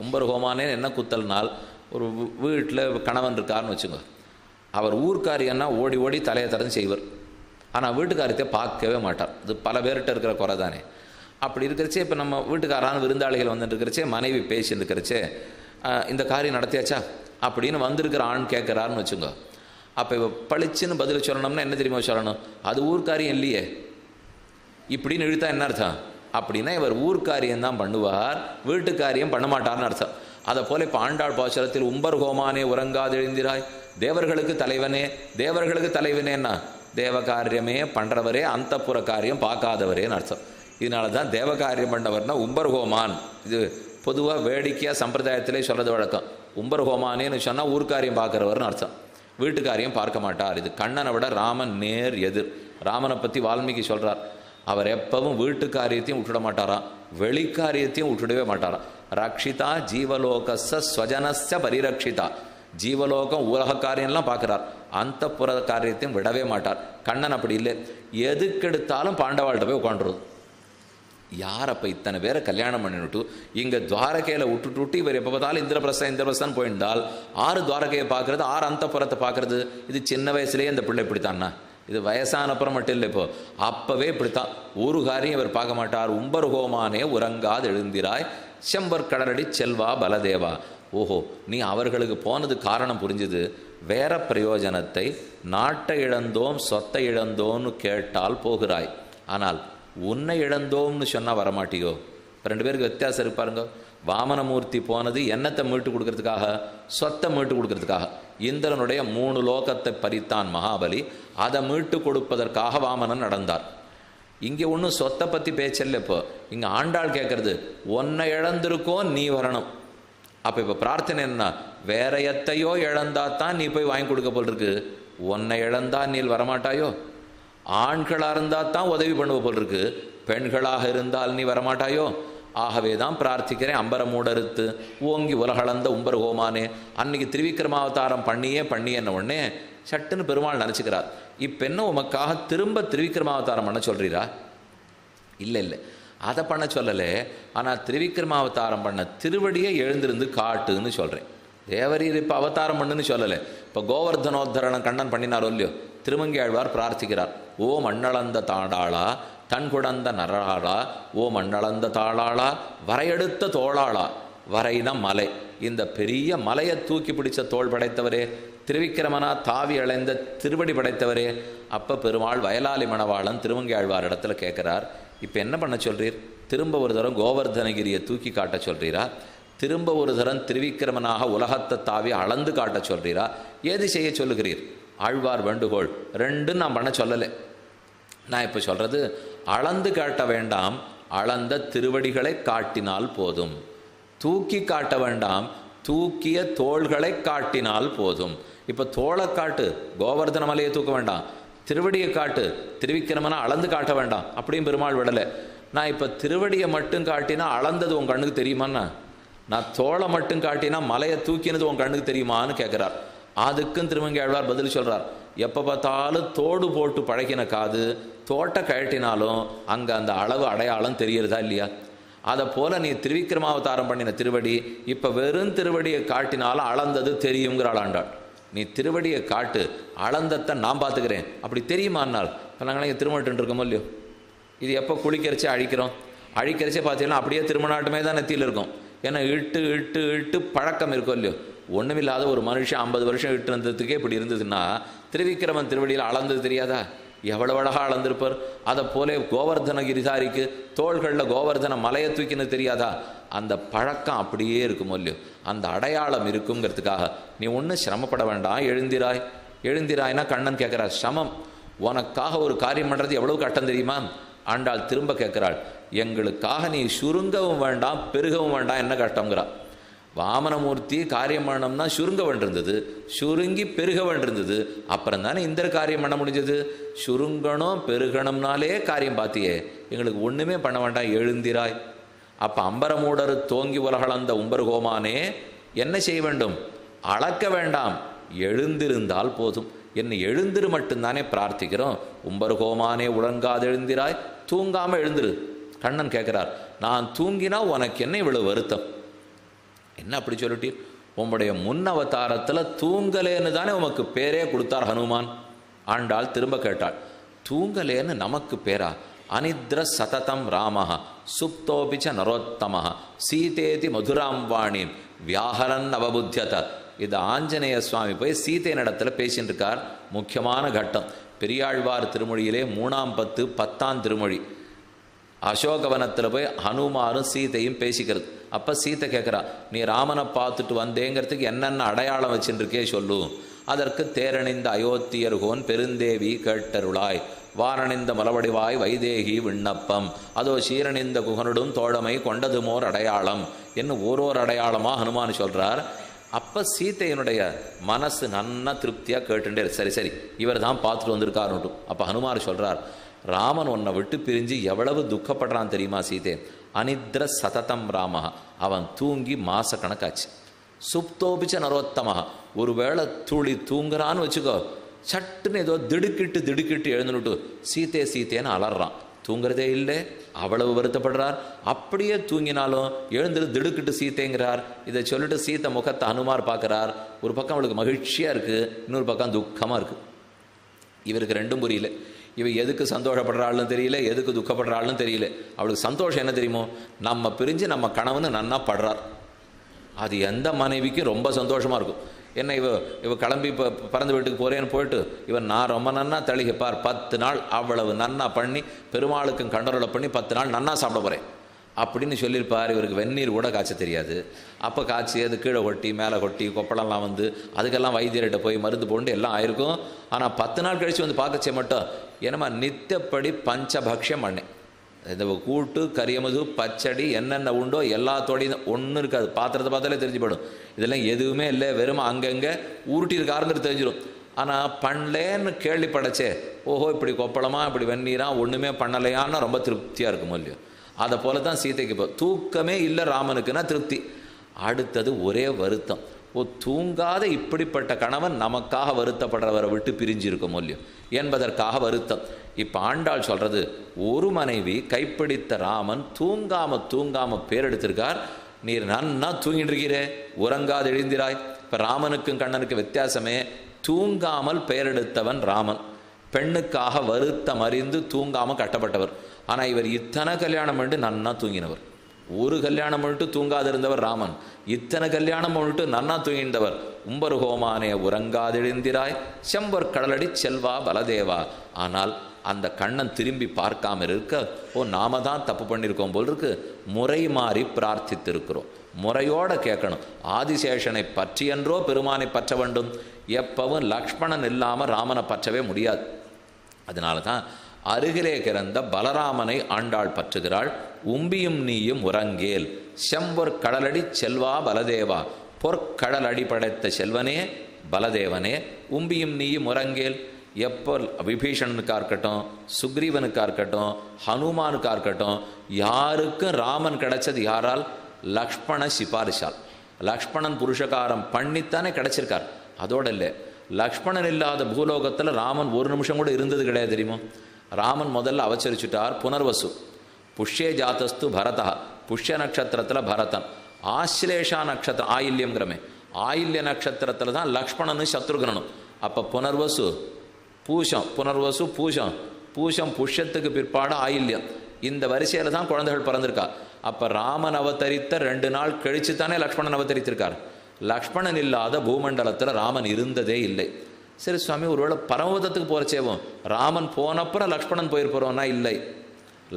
உம்பர் ஹோமானேன்னு என்ன குத்தல்னால், ஒரு வீட்டில் கணவன் இருக்காருன்னு வச்சுங்க, அவர் ஊர்க்காரியன்னா ஓடி ஓடி தலையை திறந்து செய்வர். ஆனால் வீட்டுக்காரியத்தை பார்க்கவே மாட்டார். இது பல பேர்கிட்ட இருக்கிற குறை தானே. அப்படி இருக்கிறச்சே இப்போ நம்ம வீட்டுக்காரான விருந்தாளிகள் வந்துட்டு இருக்கிறச்சே மனைவி பேசிட்டு இருக்கிறச்சே இந்த காரியம் நடத்தியாச்சா அப்படின்னு வந்திருக்கிற ஆண் கேட்குறாருன்னு வச்சுங்க. அப்போ இப்போ பளிச்சுன்னு பதில் சொல்லணும்னா என்ன தெரியுமா சொல்லணும், அது ஊர்க்காரியம் இல்லையே இப்படின்னு இழுத்தா என்ன அர்த்தம்? அப்படின்னா இவர் ஊர்க்காரியம் தான் பண்ணுவார், வீட்டுக்காரியம் பண்ண மாட்டார்னு அர்த்தம். அதை போல இப்போ ஆண்டாள் பாசுரத்தில் உம்பர் ஹோமானே உறங்காது எழுந்திராய், தேவர்களுக்கு தலைவனே, தேவர்களுக்கு தலைவனேன்னா தேவகாரியமே பண்ணுறவரே அந்தப்புற காரியம் பார்க்காதவரேன்னு அர்த்தம். இதனால தான் தேவகாரியம் பண்ணவர்னா உம்பர் ஹோமான். இது பொதுவாக வேடிக்கையாக சம்பிரதாயத்திலே சொல்கிறது வழக்கம். உம்பர் ஹோமானேன்னு சொன்னால் ஊர்க்காரியம் பார்க்குறவர்னு அர்த்தம், வீட்டுக்காரியம் பார்க்க மாட்டார். இது கண்ணனை விட ராமன் நேர் எதிர். ராமனை பற்றி வால்மீகி சொல்கிறார், அவர் எப்பவும் வீட்டுக்காரியத்தையும் விட்டுட மாட்டாராம், வெளிக்காரியத்தையும் விட்டுடவே மாட்டாராம். ரக்ஷிதா ஜீவலோகஸ்ஸ ஸ்வஜனஸ்ய பரிரக்ஷிதா, ஜீவலோகம் உலக காரியம்லாம் பார்க்குறார், அந்த புற காரியத்தையும் விடவே மாட்டார். கண்ணன் அப்படி இல்லை, எதுக்கெடுத்தாலும் பாண்டவாள்கிட்ட போய் உட்காந்துருது. யார் அப்போ இத்தனை பேரை கல்யாணம் பண்ணிவிட்டு இங்கே துவாரகையில் விட்டுட்டு இவர் எப்போ பார்த்தாலும் இந்திரபிரஸ்தான் போயிருந்தால் ஆறு துவாரகையை பார்க்குறது, ஆறு அந்த புறத்தை பார்க்குறது. இது சின்ன வயசுலேயே இந்த பிள்ளை இப்படித்தான்னா, இது வயசானப்புறம் மட்டும் இல்லை, இப்போ அப்போவே இப்படித்தான். ஒரு காரியம் இவர் பார்க்க மாட்டார். உம்பர் ஹோமானே உறங்காது எழுந்திராய் செம்பர் கடலடி செல்வா பலதேவா. ஓஹோ, நீ அவர்களுக்கு போனது காரணம் புரிஞ்சுது. வேற பிரயோஜனத்தை நாட்டை இழந்தோம் சொத்தை இழந்தோன்னு கேட்டால் போகிறாய், ஆனால் உன்னை இழந்தோம்னு சொன்னால் வரமாட்டியோ. இப்போ ரெண்டு பேருக்கு வித்தியாசம் இருப்பாருங்க. வாமனமூர்த்தி போனது என்னத்தை மீட்டு கொடுக்கறதுக்காக, சொத்தை மீட்டு கொடுக்கறதுக்காக. இந்திரனுடைய 3 லோகத்தை பறித்தான் மகாபலி, அதை மீட்டு கொடுப்பதற்காக வாமனன் நடந்தார். இங்கே ஒன்றும் சொத்தை பற்றி பேச்சல்ல. இப்போ இங்கே ஆண்டாள் கேட்கறது, உன்னை இழந்திருக்கோ நீ வரணும். அப்போ இப்போ பிரார்த்தனை என்ன, வேற எத்தையோ இழந்தாத்தான் நீ போய் வாங்கி கொடுக்க போல் இருக்கு, உன்னை இழந்தா நீ வரமாட்டாயோ. ஆண்களாக இருந்தால் தான் உதவி பண்ணுவ போல் இருக்கு, பெண்களாக இருந்தால் நீ வரமாட்டாயோ. ஆகவே தான் பிரார்த்திக்கிறேன், அம்பரமூடறுத்து ஓங்கி உலகளந்த உம்பர் ஹோமானே. அன்னைக்கு திருவிக்கிரமாவதாரம் பண்ணியேன்ன உடனே சட்டுன்னு பெருமாள் நினச்சிக்கிறார். இப்போ என்ன உமக்காக திரும்ப திருவிக்கிரமாவதாரம் பண்ண சொல்கிறீரா? இல்லை இல்லை, அதை பண்ண சொல்லலை. ஆனால் திருவிக்கிரமாவதாரம் பண்ண திருவடியை எழுந்திருந்து காட்டுன்னு சொல்கிறேன். தேவரீர் இப்போ அவதாரம் பண்ணுன்னு சொல்லலை. இப்போ கோவர்தனோத்தரணம் கண்ணன் பண்ணினாரோ இல்லையோ, திருமங்கை ஆழ்வார் பிரார்த்திக்கிறார், ஓ மண்ணளந்த தாடாளா தன் குடந்த நராளா, ஓ மண்ணளந்த தாளாளா வரையெடுத்த தோளாளா. வரைனா மலை, இந்த பெரிய மலையை தூக்கி பிடிச்ச தோள் படைத்தவரே, திருவிக்கிரமனா தாவி அலைந்த திருவடி படைத்தவரே. அப்போ பெருமாள் வயலாளி மணவாளன் திருமங்கை ஆழ்வார் இடத்துல கேட்குறார், இப்போ என்ன பண்ண சொல்கிறீர்? திரும்ப ஒரு தரம் கோவர்தனகிரியை தூக்கி காட்ட சொல்கிறீரா, திரும்ப ஒரு தரம் திருவிக்கிரமனாக உலகத்தை தாவி அளந்து காட்ட சொல்கிறீரா, ஏது செய்ய சொல்லுகிறீர்? ஆழ்வார் வேண்டுகோள் ரெண்டும் நான் பண்ண சொல்லலை. நான் இப்போ சொல்கிறது, அளந்து காட்ட வேண்டாம், அளந்த திருவடிகளை காட்டினால் போதும். தூக்கி காட்ட வேண்டாம், தூக்கிய தோள்களை காட்டினால் போதும். இப்போ தோளை காட்டு, கோவர்தன மலையை தூக்க வேண்டாம். திருவடியை காட்டு, திருவிக்கிரமனை அளந்து காட்ட வேண்டாம். அப்படியும் பெருமாள் விடலை. நான் இப்போ திருவடியை மட்டும் காட்டினா அளந்தது உன் கண்ணுக்கு தெரியுமாண்ணா? நான் தோளை மட்டும் காட்டினா மலையை தூக்கினது உன் கண்ணுக்கு தெரியுமான்னு கேட்குறார். அதுக்கும் திருமங்கையாழ்வார் பதில் சொல்கிறார், எப்போ பார்த்தாலும் தோடு போட்டு பழகின காது தோட்டை கழட்டினாலும் அங்கே அந்த அளவு அடையாளம் தெரியறதா இல்லையா? அதை போல் நீ திருவிக்கிரமாவதாரம் பண்ணின திருவடி இப்போ வெறும் திருவடியை காட்டினாலும் அளந்தது தெரியுங்கிறாள் ஆண்டாள். நீ திருவடியை காட்டு, அளந்தத்தை நான் பார்த்துக்கிறேன், அப்படி தெரியுமானால். இப்போ நாங்கள் இங்கே திருமணட்டு இருக்கோமோ இல்லையோ, இது எப்போ குளிக்கிறச்சே அழிக்கிறோம், அழிக்கிறச்சே பார்த்தீங்கன்னா அப்படியே திருமணாட்டமே தான் நெத்தியில் இருக்கும். ஏன்னா இட்டு இட்டு இட்டு பழக்கம் இருக்கும் இல்லையோ. ஒன்றுமில்லாத ஒரு மனுஷன் 50 வருஷம் இட்டு இருந்ததுக்கே இப்படி இருந்ததுன்னா திருவிக்கிரமன் திருவடியில் அளந்தது தெரியாதா? எவ்வளவு அழகாக அளந்திருப்பார். அதை போல கோவர்தன கிரிதாரிக்கு தோள்களில் கோவர்தன மலையை தூக்கினது தெரியாதா? அந்த பழக்கம் அப்படியே இருக்குமோ இல்லையோ, அந்த அடையாளம் இருக்குங்கிறதுக்காக நீ ஒன்றும் சிரமப்பட வேண்டாம், எழுந்திராய். எழுந்திராய்னா கண்ணன் கேட்குறார், சமம் உனக்காக ஒரு காரியம் பண்ணுறது எவ்வளவு கட்டம் தெரியுமா? ஆண்டாள் திரும்ப கேட்குறாள், எங்களுக்காக நீ சுருங்கவும் வேண்டாம் பெருகவும் வேண்டாம், என்ன கட்டங்கிறா? வாமனமூர்த்தி காரியம் பண்ணணும்னா சுருங்க வேண்டியிருந்தது, சுருங்கி பெருக வேண்டியிருந்தது. அப்புறம் தானே இந்த காரியம் பண்ண முடிஞ்சது. சுருங்கணும் பெருகணும்னாலே காரியம் பார்த்தியே, எங்களுக்கு ஒன்றுமே பண்ண வேண்டாம், எழுந்திராய். அப்போ அம்பரமூடர் தோங்கி உலகளந்த உம்பர்கோமானே என்ன செய்ய வேண்டும்? அளக்க வேண்டாம், எழுந்திருந்தால் போதும். என்னை எழுந்திரு மட்டும்தானே பிரார்த்திக்கிறோம். உம்பர்கோமானே உழங்காது எழுந்திராய், தூங்காமல் எழுந்திரு. கண்ணன் கேட்குறார், நான் தூங்கினா உனக்கு என்ன இவ்வளவு வருத்தம்? என்ன அப்படி சொல்லிட்டீர்? உம்முடைய முன் அவதாரத்தில் தூங்கலேன்னு தானே உமக்கு பேரே கொடுத்தார் ஹனுமான். ஆண்டாள் திரும்ப கேட்டாள், தூங்கலேன்னு நமக்கு பேரா? அனித்ர சததம் ராமஹ சுப்தோபிச்ச நரோத்தமஹ சீதேதி மதுராம் வாணிம் வியாஹரன் அவபுத்தியத. இது ஆஞ்சநேய சுவாமி போய் சீதை நடத்துல பேசின்னு இருக்கார். முக்கியமான கட்டம் பெரியாழ்வார் திருமொழியிலே 3ஆம் பத்து 10ஆம் திருமொழி. அசோகவனத்தில் போய் ஹனுமாரும் சீதையும் பேசிக்கிறது. அப்போ சீத்தை கேட்குறா, நீ ராமனை பார்த்துட்டு வந்தேங்கிறதுக்கு என்னென்ன அடையாளம் வச்சுருக்கே சொல்லு. அதற்கு தேரணிந்த அயோத்தியர்கோன் பெருந்தேவி கேட்டருளாய், வாரணிந்த மலவடிவாய் வைதேகி விண்ணப்பம், அதோ சீரணிந்த குகனுடும் தோழமை கொண்டதுமோர் அடையாளம் என்ன ஓரோரு அடையாளமாக ஹனுமான் சொல்கிறார். அப்போ சீத்தையினுடைய மனசு நன்னா திருப்தியாக கேட்டுட்டே, சரி சரி இவர் தான் பார்த்துட்டு வந்திருக்காருன்ட்டு. அப்போ ஹனுமார் சொல்கிறார், ராமன் உன்னை விட்டு பிரிஞ்சு எவ்வளவு துக்கப்படுறான் தெரியுமா சீதே? அனித்ர சததம் ராமஹ, அவன் தூங்கி மாச கணக்காச்சு. சுப்தோபிச்ச நரோத்தமஹ, ஒருவேளை துளி தூங்குறான்னு வச்சுக்கோ, சட்டுன்னு ஏதோ திடுக்கிட்டு எழுந்துனுட்டு சீத்தே சீத்தேன்னு அலறான். தூங்குறதே இல்லை, அவ்வளவு வருத்தப்படுறார். அப்படியே தூங்கினாலும் எழுந்துட்டு திடுக்கிட்டு சீத்தைங்கிறார். இதை சொல்லிட்டு சீத்தை முகத்தை ஹனுமார் பார்க்குறார். ஒரு பக்கம் அவளுக்கு மகிழ்ச்சியாக இருக்குது, இன்னொரு பக்கம் துக்கமாக இருக்குது. இவருக்கு ரெண்டும் புரியல. இவ எதுக்கு சந்தோஷப்படுறாள்னு தெரியல, எதுக்கு துக்கப்படுறாள்னு தெரியல. அவளுக்கு சந்தோஷம் என்ன தெரியுமோ, நம்ம பிரிஞ்சு நம்ம கணவனு நன்னா படுறார். அது எந்த மனைவிக்கும் ரொம்ப சந்தோஷமாக இருக்கும். என்ன இவ கிளம்பி இப்போ பறந்து வீட்டுக்கு போகிறேன்னு போயிட்டு இவன் நான் ரொம்ப நன்னா தளிகைப்பார் 10 நாள் அவ்வளவு நன்னா பண்ணி பெருமாளுக்கும் கண்டரோலை பண்ணி 10 நாள் நன்னா சாப்பிட போகிறேன் அப்படின்னு சொல்லியிருப்பார். இவருக்கு வெந்நீர் கூட காய்ச்ச தெரியாது. அப்போ காய்ச்சி அது கீழே கொட்டி மேலே கொட்டி கொப்பளம்லாம் வந்து அதுக்கெல்லாம் வைத்தியர்கிட்ட போய் மருந்து போண்டு எல்லாம் ஆயிருக்கும். ஆனால் 10 நாள் கழித்து வந்து பார்க்கச்சே மட்டும் என்னமா நித்தப்படி பஞ்சபக்ஷம் பண்ணேன். இந்த கூட்டு கரியமது பச்சடி என்னென்ன உண்டோ எல்லாத்தோடையும் ஒன்றும் இருக்காது. பாத்திரத்தை பார்த்தாலே தெரிஞ்சு போயிடும். இதெல்லாம் எதுவுமே இல்லை, வெறும் அங்கங்கே உருட்டியிருக்காருங்கிறது தெரிஞ்சிடும். ஆனால் பண்ணலேன்னு கேள்விப்படச்சே, ஓஹோ இப்படி கொப்பளமாக இப்படி வெந்நீரா ஒன்றுமே பண்ணலையான்னு ரொம்ப திருப்தியாக இருக்கும் இல்லையோ. அதை போல தான் சீதைக்கு இப்போ தூக்கமே இல்லை ராமனுக்குன்னா திருப்தி. அடுத்தது ஒரே வருத்தம், தூங்காத இப்படிப்பட்ட கணவன் நமக்காக வருத்தப்படுறவரை விட்டு பிரிஞ்சிருக்கும் இல்லையோ என்பதற்காக வருத்தம். இப்போ ஆண்டாள் சொல்கிறது, ஒரு மனைவி கைப்பிடித்த ராமன் தூங்காம பேரெடுத்திருக்கார். நீர் நன்னா தூங்கிட்டு இருக்கிறே, உறங்காது எழுந்திராய். இப்போ ராமனுக்கும் கண்ணனுக்கும் வித்தியாசமே, தூங்காமல் பெயரெடுத்தவன் ராமன். பெண்ணுக்காக வருத்தம் அறிந்து தூங்காமல் கட்டப்பட்டவர். ஆனால் இவர் இத்தனை கல்யாணம் பண்ணிட்டு நன்னா தூங்கினவர். ஒரு கல்யாணம் பண்ணிட்டு தூங்காது இருந்தவர் ராமன், இத்தனை கல்யாணம் பண்ணிட்டு நன்னா தூங்கின்றவர். உம்பர் ஹோமானே உறங்காதெழுந்திராய் செம்பர் கடலடி செல்வா பலதேவா. ஆனால் அந்த கண்ணன் திரும்பி பார்க்காம இருக்க, நாம தான் தப்பு பண்ணியிருக்கோம் போல் இருக்கு, முறை மாறி பிரார்த்தித்திருக்கிறோம். முறையோட கேட்கணும். ஆதிசேஷனை பற்றியன்றோ பெருமானை பற்ற வேண்டும். எப்பவும் லக்ஷ்மணன் இல்லாமல் ராமனை பற்றவே முடியாது. அதனால தான் அருகிலே கிடந்த பலராமனை ஆண்டாள் பற்றுகிறாள். உம்பியும் நீயும் உறங்கேல் செம்பொர் கடலடி செல்வா பலதேவா பொற்கடல் அடிபடைத்த செல்வனே பலதேவனே உம்பியும் நீயும் முரங்கேல். எப்போ விபீஷணனுக்கா இருக்கட்டும், சுக்ரீவனுக்கா இருக்கட்டும், ஹனுமானுக்கா இருக்கட்டும், யாருக்கும் ராமன் கிடைச்சது யாரால்? லக்ஷ்மண சிபாரிசால். லக்ஷ்மணன் புருஷகாரம் பண்ணித்தானே கிடைச்சிருக்கார். அதோட இல்லை, லக்ஷ்மணன் இல்லாத பூலோகத்தில் ராமன் ஒரு நிமிஷம் கூட இருந்தது கிடையாது தெரியுமோ. ராமன் முதல்ல அவசரிச்சுட்டார். புனர்வசு புஷ்யே ஜாத்தஸ்து பரதா, புஷ்ய நட்சத்திரத்தில் பரதன், ஆஸ்லேஷா நட்சத்திரம் ஆயில்யம்ங்கிறமே, ஆயில்ய நட்சத்திரத்தில் தான் லக்ஷ்மணனும் சத்ருகனும். அப்போ புனர்வசு பூஷம், புனர்வசு பூஷம், பூஷம் புஷ்யத்துக்கு பிற்பாடு ஆயில்யம். இந்த வரிசையில் தான் குழந்தைகள் பிறந்திருக்கா. அப்போ ராமன் அவதரித்த 2 நாள் கழிச்சு தானே லக்ஷ்மணன் அவதரித்திருக்கார். லக்ஷ்மணன் இல்லாத பூமண்டலத்தில் ராமன் இருந்ததே இல்லை. சரி சுவாமி, ஒருவேளை பரமபதத்துக்கு போகிறச்சேவும் ராமன் போனப்புறம் லக்ஷ்மணன் போயிருப்போம்னா இல்லை.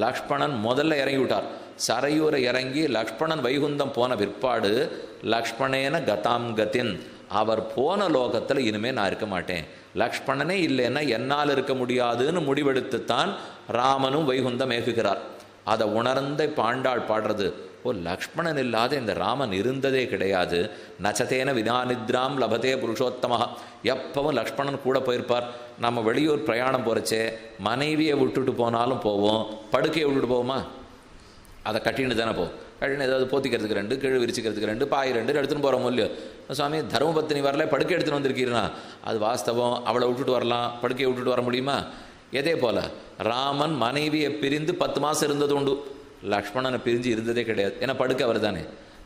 லக்ஷ்மணன் முதல்ல இறங்கி விட்டார். சரையூரை இறங்கி லக்ஷ்மணன் வைகுந்தம் போன பிற்பாடு லக்ஷ்மணேன கதாம் கதின், அவர் போன லோகத்தில் இனிமேல் நான் இருக்க மாட்டேன், லக்ஷ்மணனே இல்லைன்னா என்னால் இருக்க முடியாதுன்னு முடிவெடுத்துத்தான் ராமனும் வைகுந்தம் ஏகுகிறார். அதை உணர்ந்த பாண்டாள் பாடுறது, ஓ லக்ஷ்மணன் இல்லாத இந்த ராமன் இருந்ததே கிடையாது. நச்சதேன வினாநித்ராம் லபதே புருஷோத்தம. எப்பவும் லக்ஷ்மணன் கூட போயிருப்பார். நம்ம வெளியூர் பிரயாணம் போகிறச்சே மனைவியை விட்டுட்டு போனாலும் போவோம், படுக்கையை விட்டுட்டு போவோமா? அதை கட்டின்னு தானே போவோம். கட்டின்னு ஏதாவது போத்திக்கிறதுக்கு 2, கீழே விரிச்சிக்கிறதுக்கு 2, பாய் 2 எடுத்துன்னு போகிறோம் இல்லையோ. சுவாமி தர்மபத்தினி வரல, படுக்கை எடுத்துன்னு வந்திருக்கீங்கன்னா அது வாஸ்தவம். அவளை விட்டுட்டு வரலாம், படுக்கையை விட்டுட்டு வர முடியுமா? எதே போல் ராமன் மனைவியை பிரிந்து 10 மாதம் இருந்தது உண்டு, லக்ஷ்மணனை பிரிஞ்சு இருந்ததே கிடையாது. ஏன்னா படுக்கை அவர் தானே,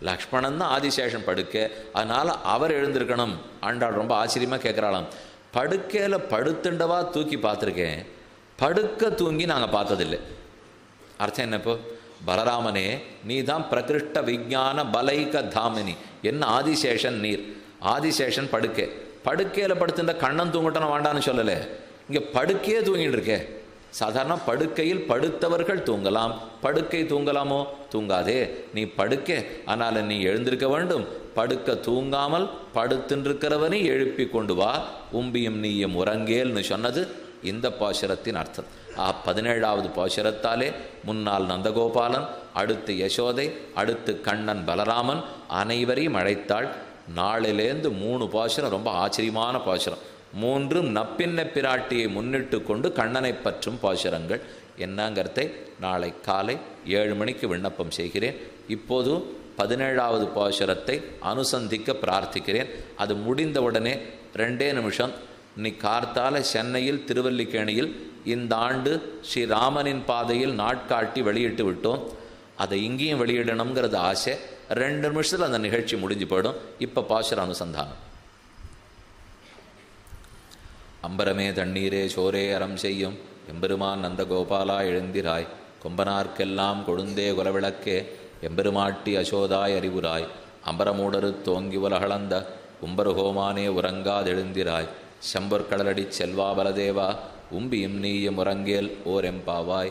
லக்ஷ்மணன் தான் ஆதிசேஷன் படுக்கை, அதனால் அவர் எழுந்திருக்கணும். ஆண்டாள் ரொம்ப ஆச்சரியமாக கேட்குறாளாம், படுக்கையில் படுத்துண்டவா தூக்கி பார்த்துருக்கேன், படுக்க தூங்கி நாங்கள் பார்த்ததில்லை. அர்த்தம் என்ன? இப்போ பலராமனே நீ தான் பிரகிருஷ்ட விஞ்ஞான பலைக தாமினி, என்ன ஆதிசேஷன் நீர். ஆதிசேஷன் படுக்கை, படுக்கையில் படுத்துட்ட கண்ணன் தூங்கட்டும் வேண்டான்னு சொல்லலை, இங்கே படுக்கையே தூங்கிட்டு இருக்கே. சாதாரண படுக்கையில் படுத்தவர்கள் தூங்கலாம், படுக்கை தூங்கலாமோ? தூங்காதே. நீ படுக்கை, ஆனால் நீ எழுந்திருக்க வேண்டும். படுக்க தூங்காமல் படுத்துருக்கிறவனை எழுப்பி கொண்டு வா, உம்பியும் நீயும் உறங்கேல்னு சொன்னது இந்த பாசுரத்தின் அர்த்தம். 17வது பாசுரத்தாலே முன்னால் நந்தகோபாலன், அடுத்து யசோதை, அடுத்து கண்ணன் பலராமன் அனைவரையும் அழைத்தாள். நாளிலேருந்து 3 பாசுரம் ரொம்ப ஆச்சரியமான பாசுரம். 3 நப்பின்ன பிராட்டியை முன்னிட்டு கொண்டு கண்ணனை பற்றும் பாசுரங்கள். என்னங்கிறதை நாளை காலை 7 மணிக்கு விண்ணப்பம் செய்கிறேன். இப்போது 17வது பாசுரத்தை அனுசந்திக்க பிரார்த்திக்கிறேன். அது முடிந்தவுடனே 2 நிமிஷம் இன்னைக்கு கார்த்தால சென்னையில் திருவல்லிக்கேணியில் இந்த ஆண்டு ஸ்ரீராமனின் பாதையில் நாட்காட்டி வெளியிட்டு விட்டோம். அதை இங்கேயும் வெளியிடணுங்கிறது ஆசை. 2 நிமிஷத்தில் அந்த நிகழ்ச்சி முடிஞ்சு போயிடும். இப்போ பாசுர அனுசந்தானம். அம்பரமே தண்ணீரே சோரே அறம் செய்யும் எம்பெருமான் நந்தகோபாலா எழுந்திராய், கொம்பனார்க்கெல்லாம் கொழுந்தே குலவிளக்கே எம்பெருமாட்டி அசோதாய் அறிவுராய், அம்பரமூடரு தோங்கி உலகளந்த உம்பருகோமானே உறங்காதெழுந்திராய், செம்பொற்கடலடி செல்வா பலதேவா உம்பியும் நீயும் உறங்கேல் ஓர் எம்பாவாய்.